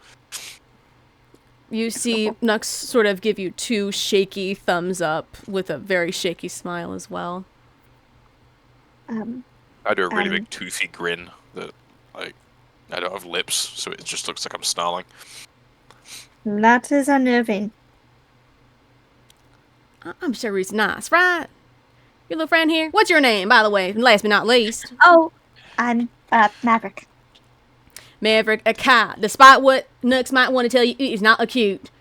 You see Nux sort of give you two shaky thumbs up with a very shaky smile as well. I do a really big toothy grin that, I don't have lips, so it just looks like I'm snarling. That is unnerving. I'm sure he's nice, right? Your little friend here? What's your name, by the way, last but not least? Oh, I'm Maverick. Maverick, a cat. Despite what Nux might want to tell you, he's not acute.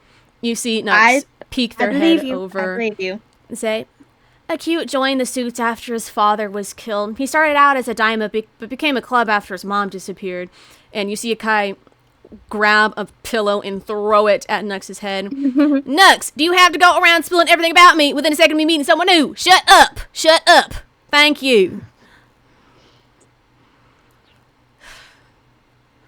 You see Nux peek their head over. I believe you. And say, Acute joined the suits after his father was killed. He started out as a daima, but became a club after his mom disappeared. And you see Akai grab a pillow and throw it at Nux's head. Nux, do you have to go around spilling everything about me within a second of me meeting someone new? Shut up! Shut up! Thank you.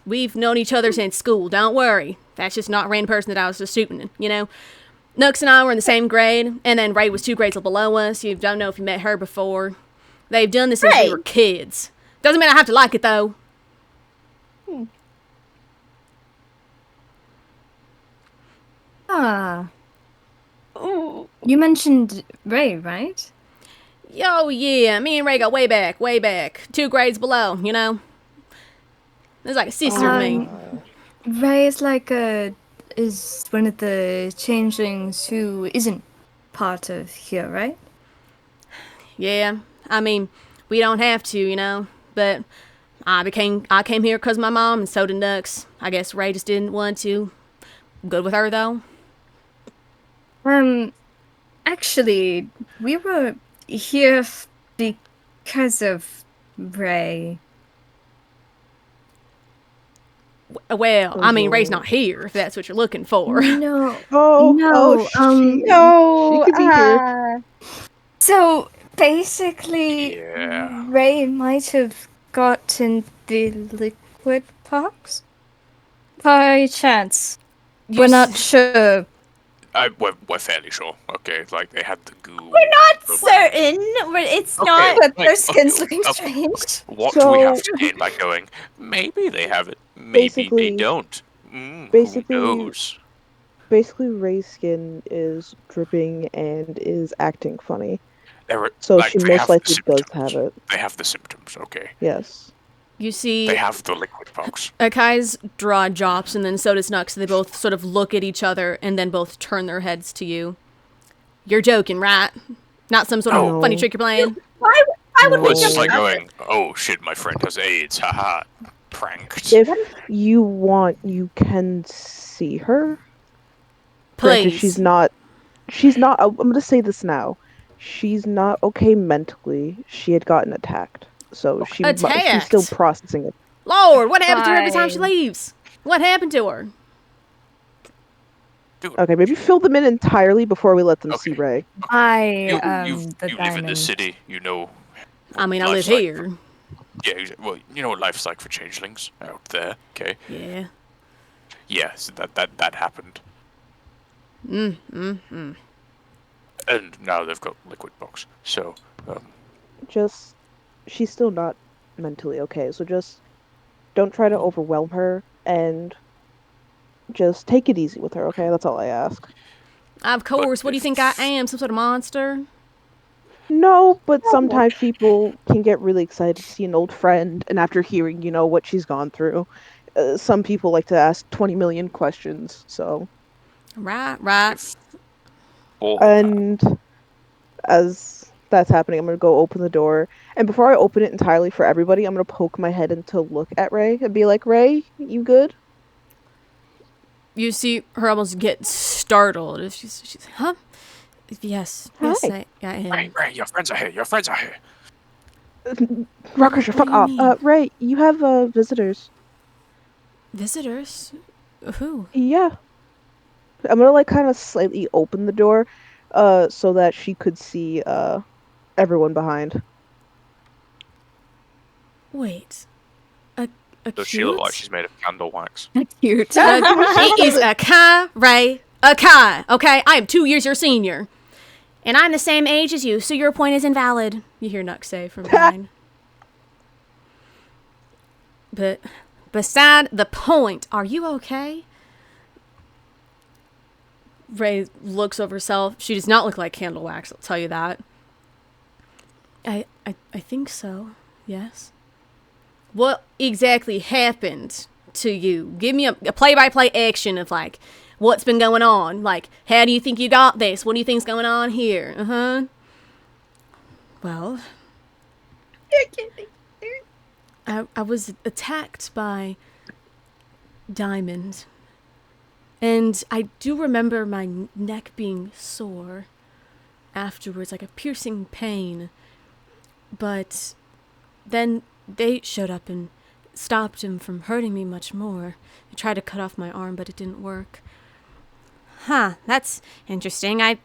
We've known each other since school, don't worry. That's just not a random person that I was just shooting, Nux and I were in the same grade, and then Ray was 2 grades below us. You don't know if you met her before. They've done this since we were kids. Doesn't mean I have to like it, though. Ah. You mentioned Ray, right? Oh, yeah. Me and Ray go way back. 2 grades below, There's like a sister of me. Ray is is one of the changelings who isn't part of here, right? Yeah. I mean, we don't have to, But I came here because my mom, and so did Nux. I guess Ray just didn't want to. I'm good with her, though. Actually, we were here because of Ray. Well, I mean, Ray's not here, if that's what you're looking for. No. She could be here. So, basically, Yeah. Ray might have gotten the liquid pox? By chance. We're not sure. We're fairly sure. Okay, they had the goo. We're not certain. It's not. But their skin's looking strange. What do we have to gain by going? Maybe they have it. Maybe they don't. Basically, who knows? Basically, Ray's skin is dripping and is acting funny. So she most likely does have it. They have the symptoms. Okay. Yes. You see... They have the liquid pox. Akai's jaw drops, and then so does Nux. They both sort of look at each other, and then both turn their heads to you. You're joking, right? Not some sort of funny trick you're playing? Why would we It's just jump going, oh shit, my friend has AIDS, haha. pranked. If you want, you can see her. Granted, Please. she's not, I'm gonna say this now. She's not okay mentally. She had gotten attacked. So she's still Attacked. processing it. Lord, what happens to her every time she Fine. leaves? What happened to her? Dude, Okay, maybe fill them in entirely before we let them see okay. Ray. By the You live in this diamond. city. You know I what mean, I live life's like. here. Yeah, well, you know what life's like for changelings out there. Okay. Yeah. Yeah, so that happened. And now they've got liquid box. So, Just, she's still not mentally okay. So just don't try to overwhelm her and just take it easy with her, okay? That's all I ask. Of course. What do you think I am? Some sort of monster? No, but sometimes people can get really excited to see an old friend, and after hearing, what she's gone through, some people like to ask 20 million questions, so. Right. if all of that. And as that's happening, I'm gonna go open the door, and before I open it entirely for everybody, I'm gonna poke my head in to look at Ray and be like, Ray, you good? You see her almost get startled. She's huh? Yes, Hi. I am. Ray, your friends are here. Your friends are here. Ruckers, What fuck do you off. mean? Ray, you have visitors. Visitors? Who? Yeah. I'm gonna like kind of slightly open the door, so that she could see everyone behind. Wait. A Does she look like cute? she's made of candle wax? Cute. It is a Kai, Ray. A Kai, okay? I am 2 years your senior. And I'm the same age as you, so your point is invalid. You hear Nux say from behind. But beside the point, are you okay? Ray looks over herself. She does not look like candle wax, I'll tell you that. I think so, yes. What exactly happened to you? Give me a play-by-play action of, like, what's been going on. Like, how do you think you got this? What do you think's going on here? Well, I was attacked by Diamond. And I do remember my neck being sore afterwards, like a piercing pain. But then they showed up and stopped him from hurting me much more. They tried to cut off my arm, but it didn't work. Huh, that's interesting. I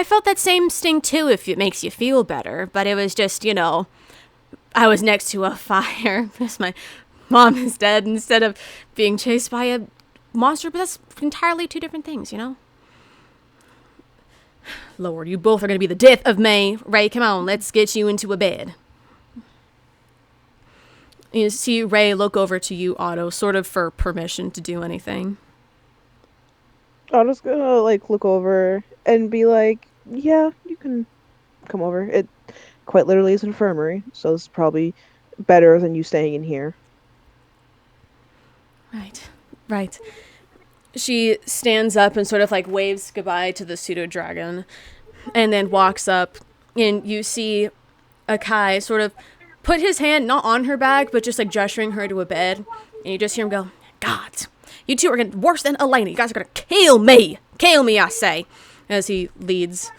felt that same sting too, if it makes you feel better. But it was just, I was next to a fire because my mom is dead instead of being chased by a monster. But that's entirely two different things, Lord, you both are going to be the death of me. Ray, come on, let's get you into a bed. You see Ray look over to you, Otto, sort of for permission to do anything. I'm just gonna like look over and be like, yeah, you can come over. It quite literally is an infirmary, so it's probably better than you staying in here. Right. She stands up and sort of like waves goodbye to the pseudo dragon and then walks up, and you see Akai sort of put his hand not on her back but just like gesturing her to a bed, and you just hear him go, God, you two are gonna worse than Elena. You guys are gonna kill me, I say, as he leads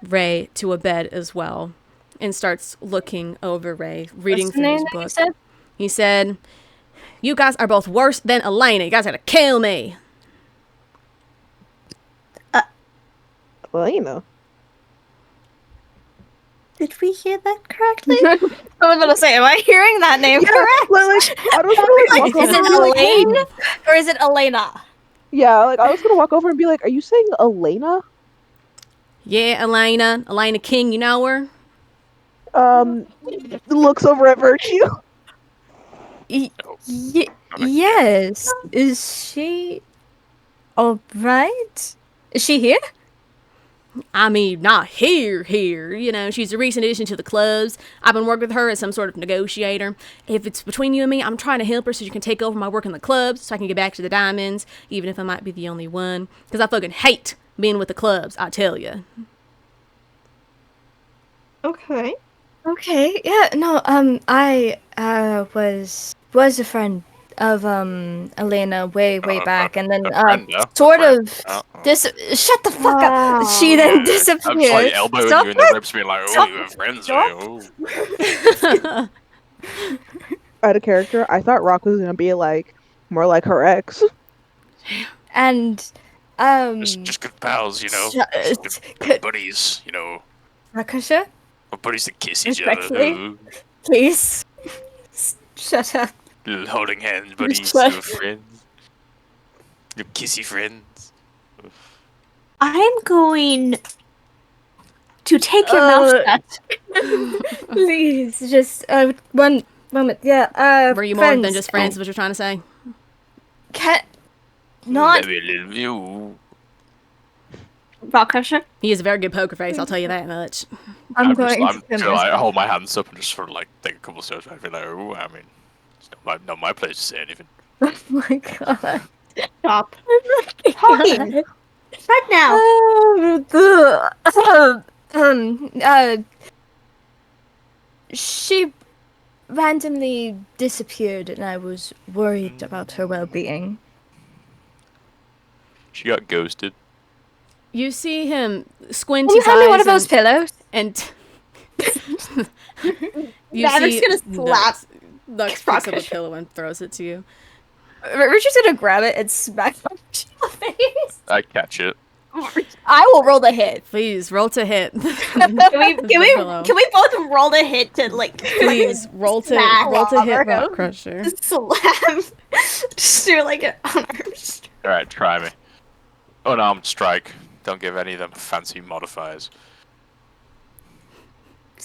Ray to a bed as well and starts looking over Ray, reading What's the through name his that you book. said? He said, you guys are both worse than Elena. You guys gotta kill me. Elena. Did we hear that correctly? I was about to say, am I hearing that name correct? I was gonna like walk Is over it and be like, hey. Elaine or is it Elena? Yeah, like I was gonna walk over and be like, are you saying Elena? Yeah, Elena King, you know her? Looks over at Virtue. No. Yes. Is she all right? Is she here? I mean, not here. She's a recent addition to the clubs. I've been working with her as some sort of negotiator. If it's between you and me, I'm trying to help her so she can take over my work in the clubs so I can get back to the diamonds, even if I might be the only one. Because I fucking hate being with the clubs, I tell you. Okay. Okay. Yeah. No. I was was a friend of Elena way back, and then a friend, yeah? sort A of friend. shut the fuck up. She then I'm disappeared. sorry, elbowing Stop you in the it! ribs, being like, "Oh, Stop- you have friends, stop. oh." Out of character, I thought Rock was gonna be like more like her ex. And Just good pals, you know. sh- Just good buddies, you know. Rakasha, Or buddies that kiss each other. respectfully, Ooh. please shut up. Little holding hands, buddies, Shut- your friends. Your kissy friends. I'm going to take your mouth shut. Please, just one moment. Yeah. Were you more than friends. just friends? What you're trying to say? Can't not. Maybe a little view. Rockcrusher? He has a very good poker face. I'll tell you that much. I'm just, going I'm to. just like, hold my hands up and just sort of like take a couple steps back. Be like, oh, I mean, it's not my place to say anything. Oh my god. Stop talking. Right now. She randomly disappeared, and I was worried about her well-being. She got ghosted. You see him squint Can you his hand me one eyes of those pillows? and you Maverick's see gonna slap Nux picks up a Rockfish. pillow and throws it to you. Richard's gonna grab it and smack my face. I catch it. I will roll the hit. Please roll to hit. Can The pillow. we both roll the hit to like Please roll to smack hit over Rock him? Crusher. slam? Just do like an unarmed. Alright, try me. Unarmed strike. Don't give any of them fancy modifiers.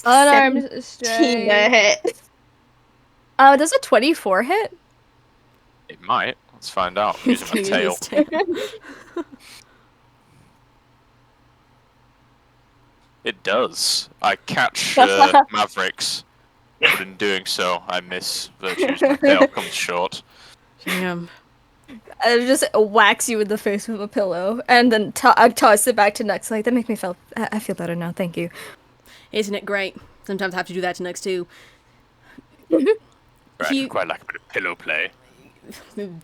Unarmed 17 strike. to hit. Does a 24 hit? It might. Let's find out. I'm using my Use tail. his tail. It does. I catch Mavericks, but in doing so, I miss Virtues. My tail comes short. Damn. I just whacks you in the face with a pillow, and then I toss it back to Nux. Like, that makes me feel. I feel better now. Thank you. Isn't it great? Sometimes I have to do that to Nux too. Right, He- I quite like a bit of pillow play.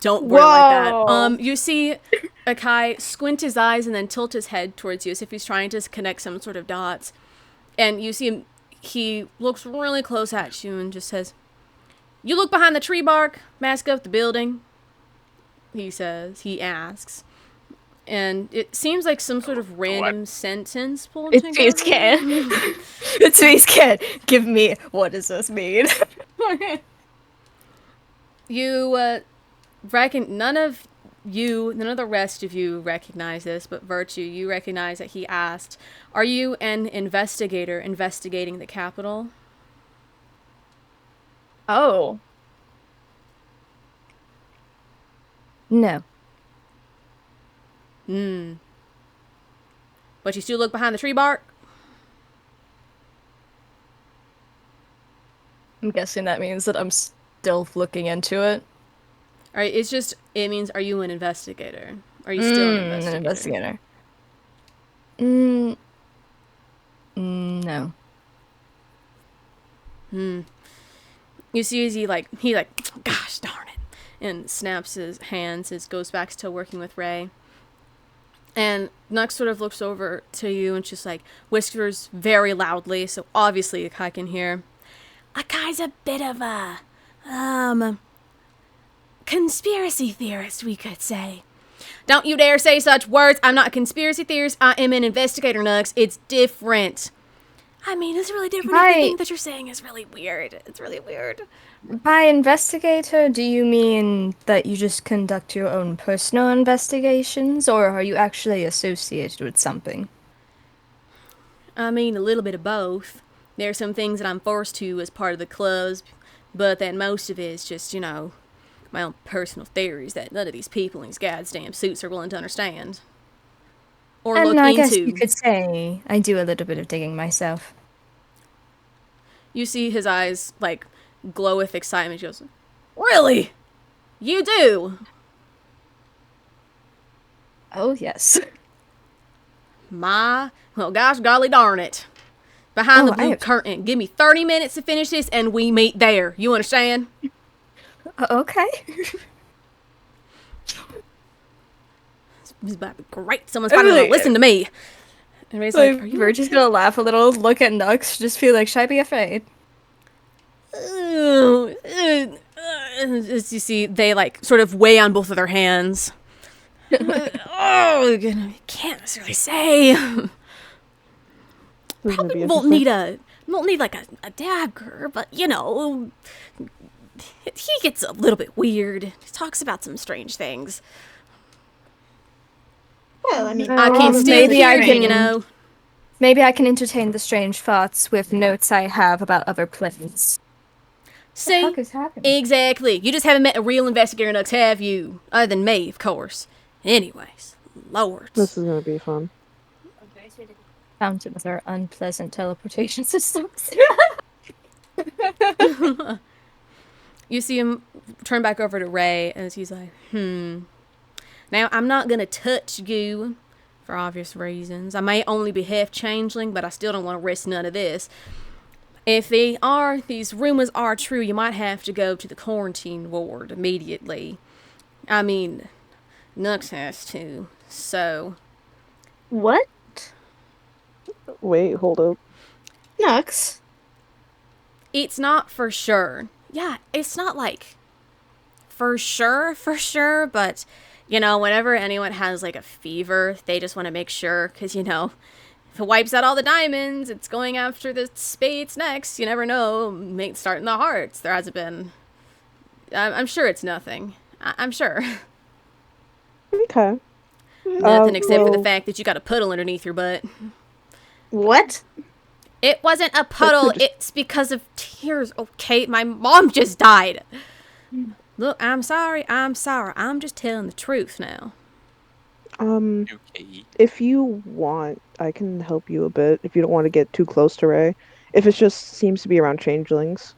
Don't word it like Whoa. that. You see Akai squint his eyes and then tilt his head towards you as if he's trying to connect some sort of dots. And you see him, he looks really close at you and just says, "You look behind the tree bark, mask up the building," he asks. And it seems like some sort of random sentence pulled It's together. Space Can. It's Space Can. Give me. What does this mean? You reckon none of the rest of you recognize this, but Virtue, you recognize that he asked, "Are you an investigator investigating the Capitol?" Oh. No. But you still look behind the tree bark? I'm guessing that means that I'm still looking into it. Alright, it means, are you an investigator? Are you still an investigator? An investigator. No. You see as he gosh darn it, and snaps his hands, goes back to working with Ray. And Nux sort of looks over to you and just like whispers very loudly, so obviously Akai can hear. Akai's a bit of a conspiracy theorist, we could say. Don't you dare say such words. I'm not a conspiracy theorist. I am an investigator, Nux. It's different. I mean, it's really different. Everything that you're saying is really weird. It's really weird. By investigator, do you mean that you just conduct your own personal investigations, or are you actually associated with something? I mean, a little bit of both. There are some things that I'm forced to as part of the clubs, but then most of it is just, my own personal theories that none of these people in these goddamn suits are willing to understand. Or And look I into. guess you could say I do a little bit of digging myself. You see his eyes, glow with excitement. He goes, "Really? You do?" Oh, yes. Well, gosh golly darn it. Behind the I blue have- curtain. Give me 30 minutes to finish this and we meet there. You understand? Okay. This is about to be great. Someone's finally gonna listen to me. And Ray's like, are you Virgie's gonna laugh a little, look at Nux, just feel like, should I be afraid? As you see, they like sort of weigh on both of their hands. I can't necessarily say. This is gonna be Probably won't interesting. need like a dagger, but you know, he gets a little bit weird. He talks about some strange things. Well, I mean, I Well, can't still maybe I hear you, you can- know. Maybe I can entertain the strange thoughts with notes I have about other planets. See, is happening? exactly. You just haven't met a real investigator, Nux, have you? Other than me, of course. Anyways, lords. This is gonna be fun. Fountain with our unpleasant teleportation systems. You see him turn back over to Ray as he's like, Now, I'm not going to touch you for obvious reasons. I may only be half changeling, but I still don't want to risk none of this. If these rumors are true, you might have to go to the quarantine ward immediately. I mean, Nux has to, so. what? Wait, hold up. Nux? It's not for sure. Yeah, it's not like for sure, but you know, whenever anyone has like a fever, they just want to make sure, because you know, if it wipes out all the diamonds, it's going after the spades next. You never know, may start in the hearts. There hasn't been. I'm sure it's nothing. I'm sure. Okay. Nothing except for the well, fact that you got a puddle underneath your butt. What? It wasn't a puddle, just- it's because of tears. Okay, my mom just died. Look, I'm sorry. I'm just telling the truth now. Okay. If you want, I can help you a bit if you don't want to get too close to Ray. If it just seems to be around changelings.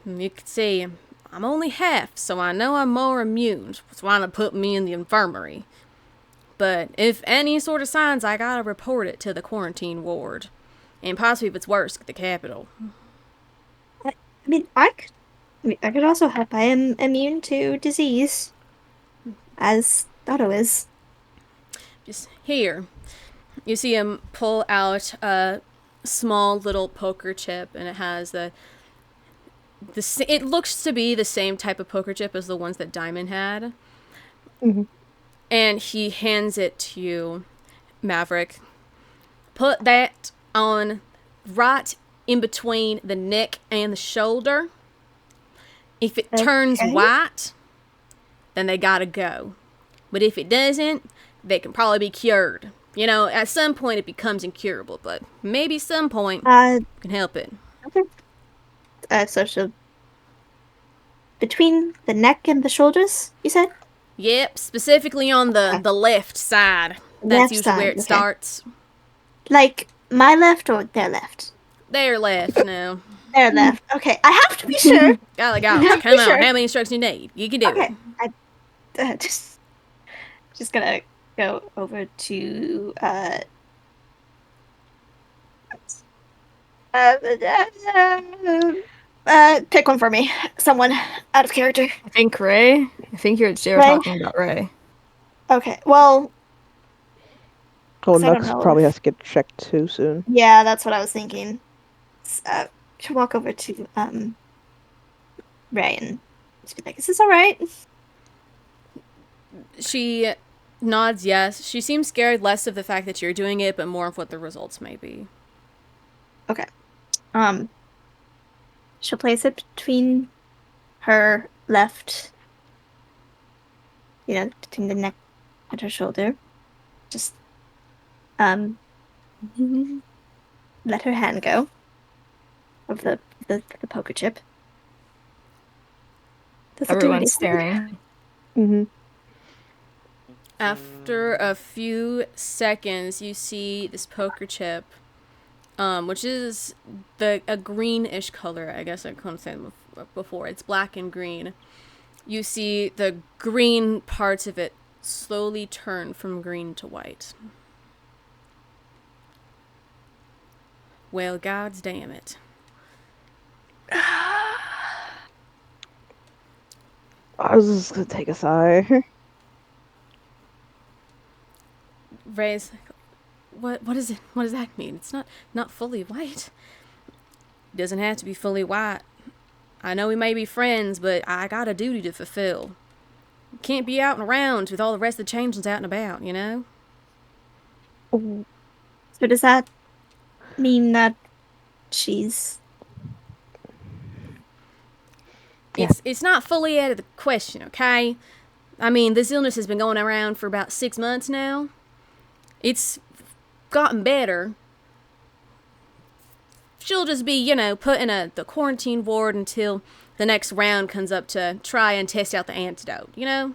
You can see, I'm only half, so I know I'm more immune. That's why they put me in the infirmary. But if any sort of signs, I gotta report it to the quarantine ward. And possibly if it's worse, the capital. I mean, I could also help. I am immune to disease, as Otto is. Just here. You see him pull out a small little poker chip, and it has it looks to be the same type of poker chip as the ones that Diamond had. Mhm. And he hands it to you, Maverick. Put that on right in between the neck and the shoulder. If it turns Okay. white, then they gotta go. But if it doesn't, they can probably be cured. You know, at some point it becomes incurable, but maybe some point you can help it. Okay. So between the neck and the shoulders, you said? Yep, specifically on the left side. That's Left usually where side, it okay. starts. Like my left or their left? There, left now. Their left. Okay, I have to be sure. Golly, Yeah, come for on. sure. How many instructions you need? You can do Okay, it. I just gonna go over to pick one for me. Someone out of character. I think Ray. I think you're Ray? talking about Ray. Okay, well, Oh, I don't Nux know probably if- has to get checked too soon. yeah, that's what I was thinking. Should walk over to Ray and just be like, "Is this all right?" She nods yes. She seems scared less of the fact that you're doing it, but more of what the results may be. Okay. She'll place it between her left, between the neck and her shoulder. Just, let her hand go of the poker chip. Does it do Everyone's anything? staring. Mm-hmm. After a few seconds, you see this poker chip, which is a greenish color. I guess I couldn't say before. It's black and green. You see the green parts of it slowly turn from green to white. Well, gods damn it. I was just gonna take a sigh. Ray's like, what is it? What does that mean? It's not fully white. It doesn't have to be fully white. I know we may be friends, but I got a duty to fulfill. Can't be out and around with all the rest of the changelings out and about, you know? Oh, So does that mean that she's... Yeah. It's not fully out of the question, okay? I mean, this illness has been going around for about 6 months now. It's gotten better. She'll just be, put in the quarantine ward until the next round comes up to try and test out the antidote, you know?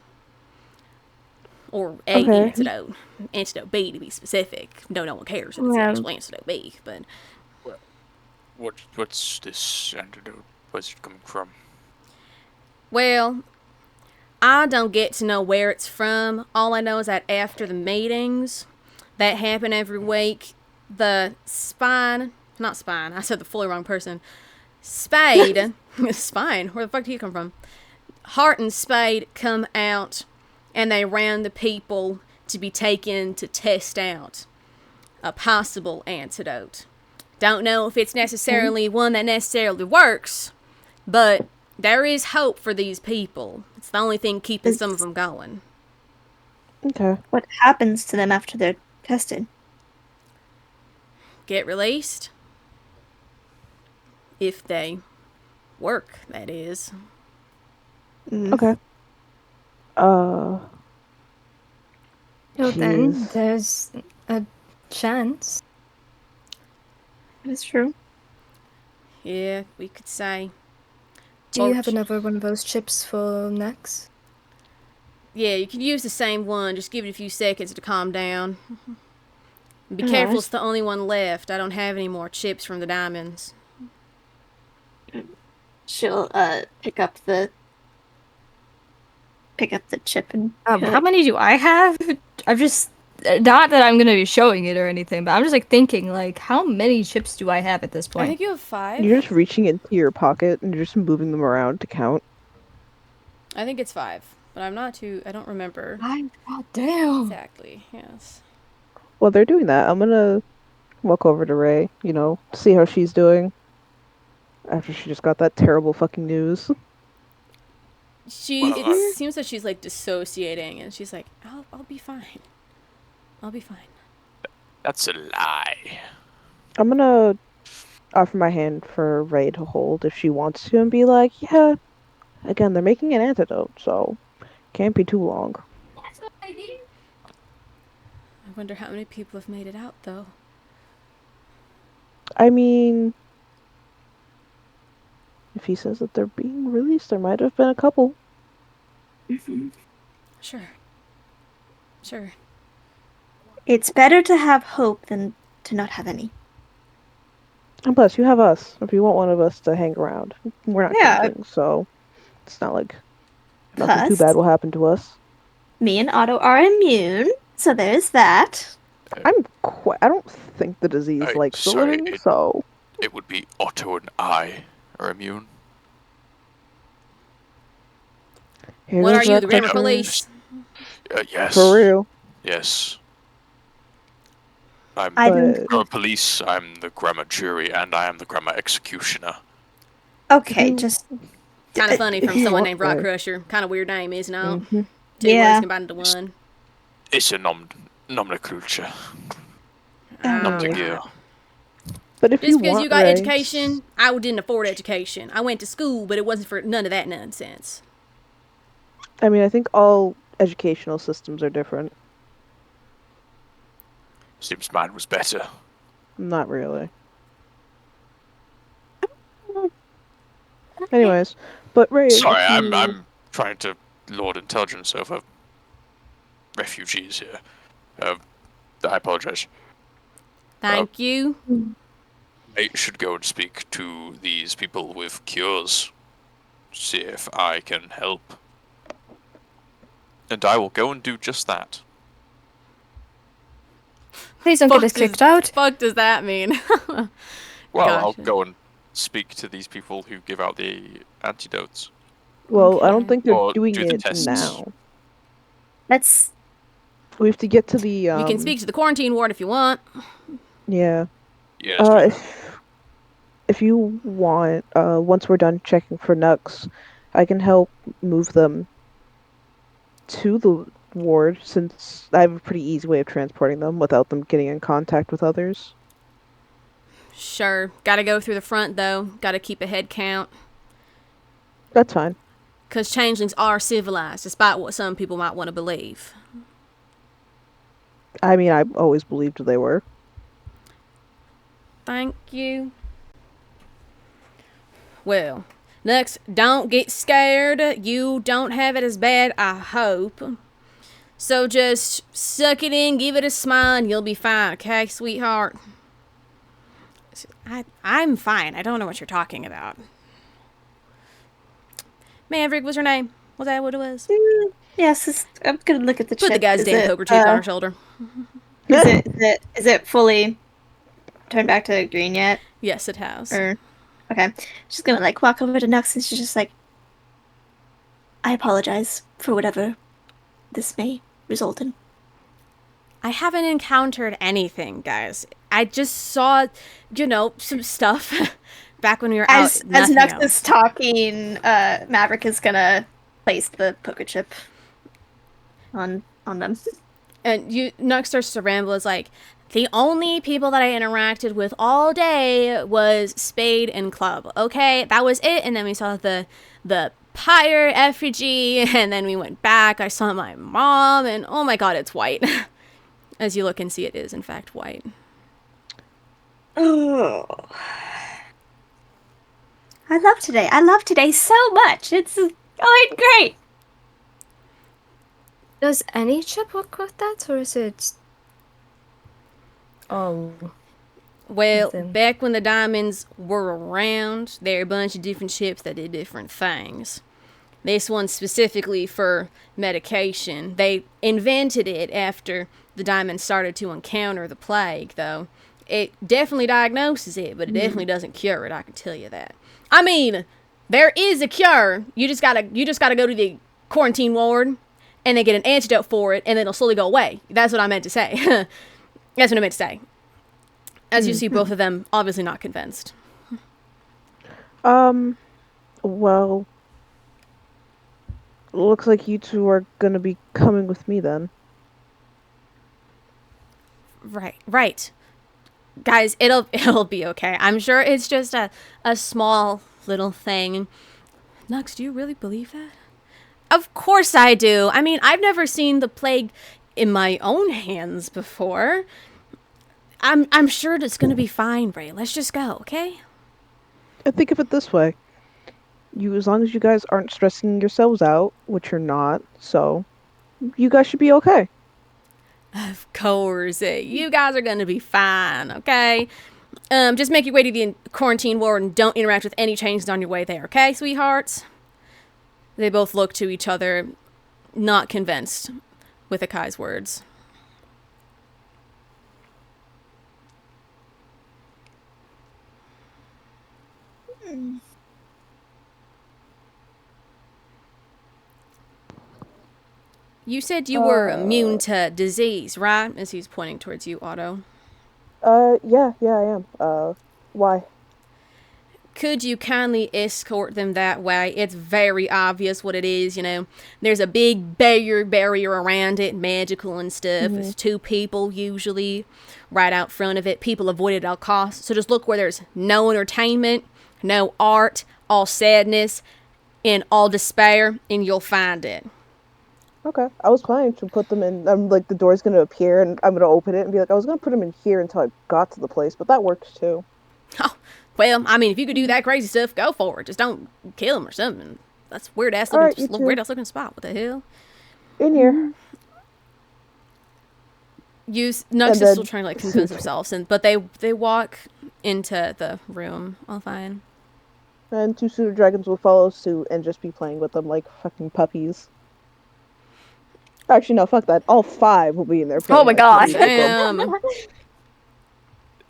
Or a Okay. antidote. Antidote B, to be specific. No one cares if it's the Yeah. actual antidote B, but... What's this antidote? Where's it coming from? Well, I don't get to know where it's from. All I know is that after the meetings that happen every week, I said the fully wrong person. Spade, Spine, where the fuck did he come from? Hart and Spade come out and they round the people to be taken to test out a possible antidote. Don't know if it's necessarily one that necessarily works, but there is hope for these people. It's the only thing keeping some of them going. Okay. What happens to them after they're tested? Get released. If they work, that is. Okay. So then Jeez. there's a chance. That's true. Yeah, we could say. Do you Well, have another one of those chips for next? Yeah, you can use the same one. Just give it a few seconds to calm down. Be Alright. careful, it's the only one left. I don't have any more chips from the diamonds. She'll pick up the chip and How many do I have? I'm just not that I'm gonna be showing it or anything, but I'm just like thinking like how many chips do I have at this I point? think you have 5. You're just reaching into your pocket and you're just moving them around to count. I think it's 5, but I don't remember God damn. exactly. Yes. While they're doing that, I'm gonna walk over to Ray, see how she's doing. After she just got that terrible fucking news. It seems that she's like dissociating, and she's like, I'll be fine. I'll be fine. That's a lie. I'm gonna offer my hand for Ray to hold if she wants to and be like, yeah, again, they're making an antidote, so can't be too long. I wonder how many people have made it out, though. I mean, if he says that they're being released, there might have been a couple. Sure. It's better to have hope than to not have any. And plus, you have us. If you want one of us to hang around, we're not Yeah. changing, so it's not like nothing too Plus, bad will happen to us. me and Otto are immune, so there's that. I don't think the disease likes the sorry, living, so It would be Otto and I are immune. here What are goes you, that the grammar picture. police? Yes. For real. Yes. I'm I the didn't. grammar police, I'm the grammar jury, and I am the grammar executioner. Okay, You- just Kind of funny from You someone want named Rock that. Crusher. Kind of weird name, isn't it? Mhm. Two Yeah. words combined into one. It's a nomenclature. Oh, Nomenclature. God. But if Just you because want you got Ray, education, I didn't afford education. I went to school, but it wasn't for none of that nonsense. I mean, I think all educational systems are different. Seems mine was better. Not really. Anyways, but Ray, Sorry, if you... I'm trying to lord intelligence over refugees here. I apologize. Thank you. I should go and speak to these people with cures. See if I can help. And I will go and do just that. Please don't get us kicked out. Fuck does that mean? Well, I'll Gotcha. go and speak to these people who give out the antidotes. Well, I don't Okay. think they're Or doing do the it tests. now. Let's. We have to get to the We can speak to the quarantine ward if you want. Yeah. Yes, we can. If you want, once we're done checking for Nux, I can help move them to the ward since I have a pretty easy way of transporting them without them getting in contact with others. Sure. Gotta go through the front, though. Gotta keep a head count. That's fine. Because changelings are civilized, despite what some people might want to believe. I mean, I always believed they were. Thank you. Well, next, don't get scared. You don't have it as bad, I hope. So just suck it in, give it a smile, and you'll be fine, okay, sweetheart? I'm fine. I don't know what you're talking about. Maverick was her name. Was that what it was? Yes, I'm gonna look at the Put the chip. guy's Is damn it, poker chip on her shoulder. is it fully turned back to green yet? Yes, it has. Or okay, she's gonna like walk over to Nux and she's just like, I apologize for whatever this may result in. I haven't encountered anything, guys. I just saw, some stuff back when we were As out. Nothing Nux else. is talking, Maverick is gonna place the poker chip on them. And Nux starts to ramble. Is like, the only people that I interacted with all day was Spade and Club. Okay, that was it. And then we saw the pyre effigy, and then we went back. I saw my mom, and oh my god, it's white. As you look and see, it is in fact white. Oh. I love today. I love today so much. It's going great. Does any chip work with that, or is it? Oh, Well, Nothing. back when the diamonds were around, there were a bunch of different chips that did different things. This one's specifically for medication. They invented it after the diamonds started to encounter the plague, though. It definitely diagnoses it, but it definitely doesn't cure it, I can tell you that. I mean, there is a cure. You just gotta go to the quarantine ward and they get an antidote for it, and then it'll slowly go away. That's what I meant to say. That's what I meant to say. As you see, both of them obviously not convinced. Well, looks like you two are gonna be coming with me then. Right. Guys, it'll be okay. I'm sure it's just a small little thing. Nux, do you really believe that? Of course I do. I mean, I've never seen the plague in my own hands before. I'm sure it's gonna be fine, Ray. Let's just go, okay? And think of it this way. As long as you guys aren't stressing yourselves out, which you're not, so you guys should be okay. Of course, you guys are gonna be fine, okay? Just make your way to the quarantine ward and don't interact with any changes on your way there, okay, sweethearts? They both look to each other, not convinced with Akai's words. You said you were immune to disease, right? As he's pointing towards you, Otto. Yeah, I am. Why? Could you kindly escort them that way? It's very obvious what it is, There's a big barrier around it, magical and stuff. With two people usually right out front of it. People avoid it at all costs. So just look where there's no entertainment, no art, all sadness, and all despair, and you'll find it. Okay. I was planning to put them in. I'm like, the door's gonna appear and I'm gonna open it and be like, I was gonna put them in here until I got to the place, but that works too. Oh, well, I mean, if you could do that crazy stuff, go for it. Just don't kill them or something. That's weird ass looking spot. What the hell? In here. Nux is still trying to convince themselves, but they walk into the room all fine. And two pseudo dragons will follow suit and just be playing with them like fucking puppies. Actually, no, fuck that. All five will be in there. Oh my god. Damn.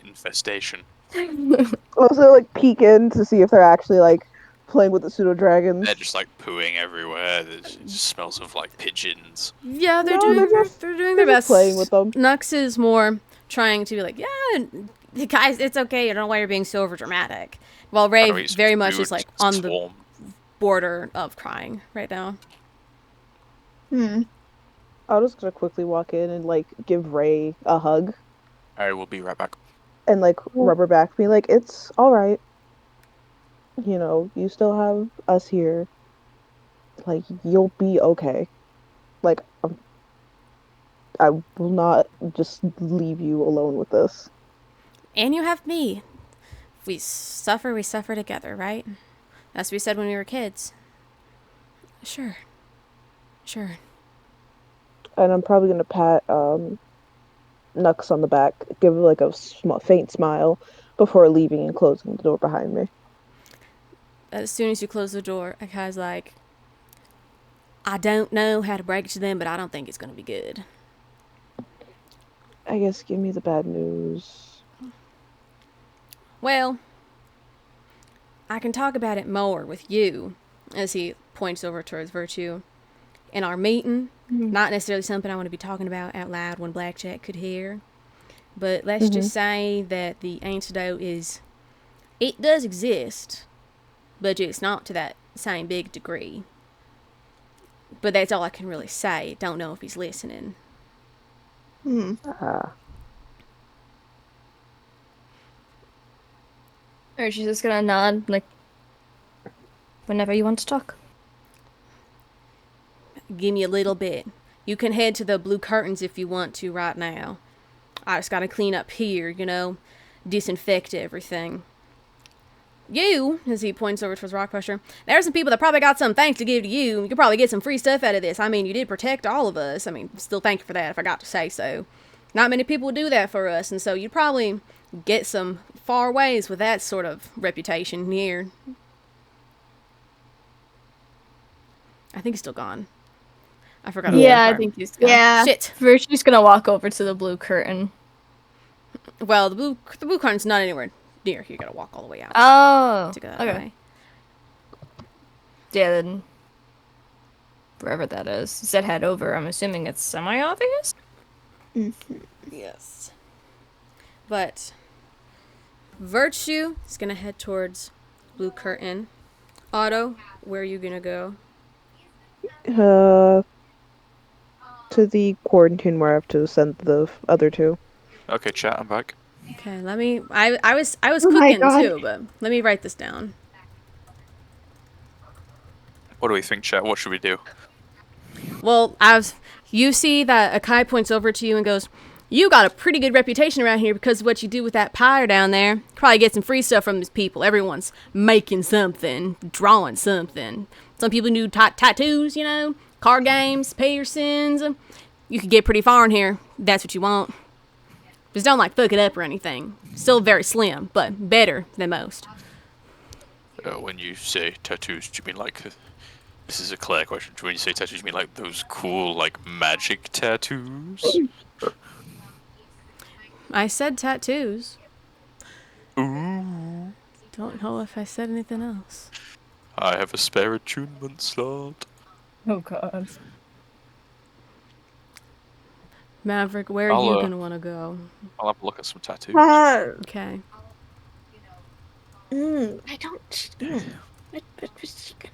Infestation. Also, peek in to see if they're actually playing with the pseudo dragons. They're just like pooing everywhere. It just smells of like pigeons. Yeah, they're No, doing they're their just best. playing with them. Nux is more trying to be like, yeah, guys, it's okay. I don't know why you're being so over dramatic. While Ray Oh, he's very much rude, is like on the swarm. border of crying right now. I was just gonna quickly walk in and like give Ray a hug I will be right back. and like rub her back, be like, "It's all right. You know, you still have us here. Like, you'll be okay. Like, I will not just leave you alone with this." And you have me. If we suffer together, right? That's what we said when we were kids. Sure. And I'm probably gonna pat Nux on the back, give her like a faint smile before leaving and closing the door behind me. As soon as you close the door, Akai's like, I don't know how to break it to them, but I don't think it's going to be good. I guess give me the bad news. Well, I can talk about it more with you, as he points over towards Virtue. In our meeting, not necessarily something I want to be talking about out loud when Blackjack could hear. But let's just say that the antidote it does exist, but it's not to that same big degree. But that's all I can really say. Don't know if he's listening. Ah. Or she's just gonna nod, like, whenever you want to talk. Give me a little bit. You can head to the blue curtains if you want to right now. I just gotta clean up here, disinfect everything. You, as he points over towards Rock Pusher, there are some people that probably got some thanks to give to you. You could probably get some free stuff out of this. I mean, you did protect all of us. I mean, still thank you for that, if I got to say so. Not many people would do that for us, and so you'd probably get some far ways with that sort of reputation here. I think he's still gone. I forgot. Yeah, I think he's gone. Yeah. Shit. Virtue's gonna walk over to the blue curtain. Well, the blue curtain's not anywhere near. You gotta walk all the way out Oh, to go that okay. way. Yeah, then wherever that is. You said head over. I'm assuming it's semi-obvious? Yes. But Virtue is gonna head towards blue curtain. Otto, where are you gonna go? To the quarantine where I have to send the other two. Okay, chat, I'm back. Okay, let me. I was Oh my cooking God. too, but let me write this down. What do we think, chat? What should we do? Well, you see that Akai points over to you and goes, "You got a pretty good reputation around here because of what you do with that pyre down there. Probably get some free stuff from these people. Everyone's making something, drawing something. Some people do tattoos, card games, piercings. You could get pretty far in here. If that's what you want. Just don't fuck it up or anything. Still very slim, but better than most." When you say tattoos, do you mean this is a Claire question. When you say tattoos, you mean those cool, magic tattoos? I said tattoos. Ooh. Don't know if I said anything else. I have a spare attunement slot. Oh god. Maverick, where are you gonna want to go? I'll have a look at some tattoos. Okay. I don't. What was she gonna?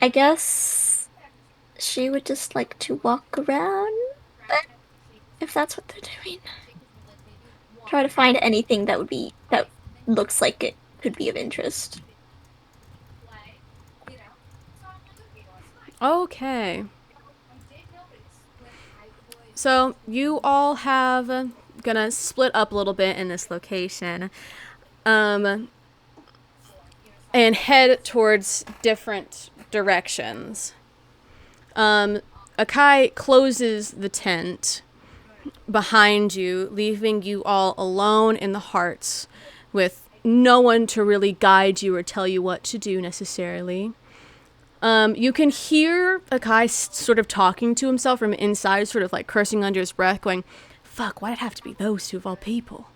I guess she would just like to walk around, if that's what they're doing. Try to find anything that looks like it could be of interest. Okay. So you all have gonna split up a little bit in this location, and head towards different directions. Akai closes the tent behind you, leaving you all alone in the hearts, with no one to really guide you or tell you what to do necessarily. You can hear Akai sort of talking to himself from inside, sort of cursing under his breath, going, Fuck, why'd it have to be those two of all people?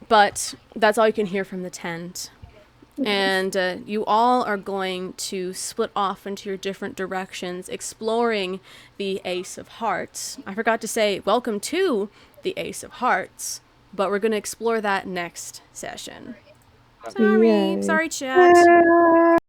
But that's all you can hear from the tent. And you all are going to split off into your different directions, exploring the Ace of Hearts. I forgot to say, welcome to the Ace of Hearts, but we're going to explore that next session. Yay. Sorry, chat.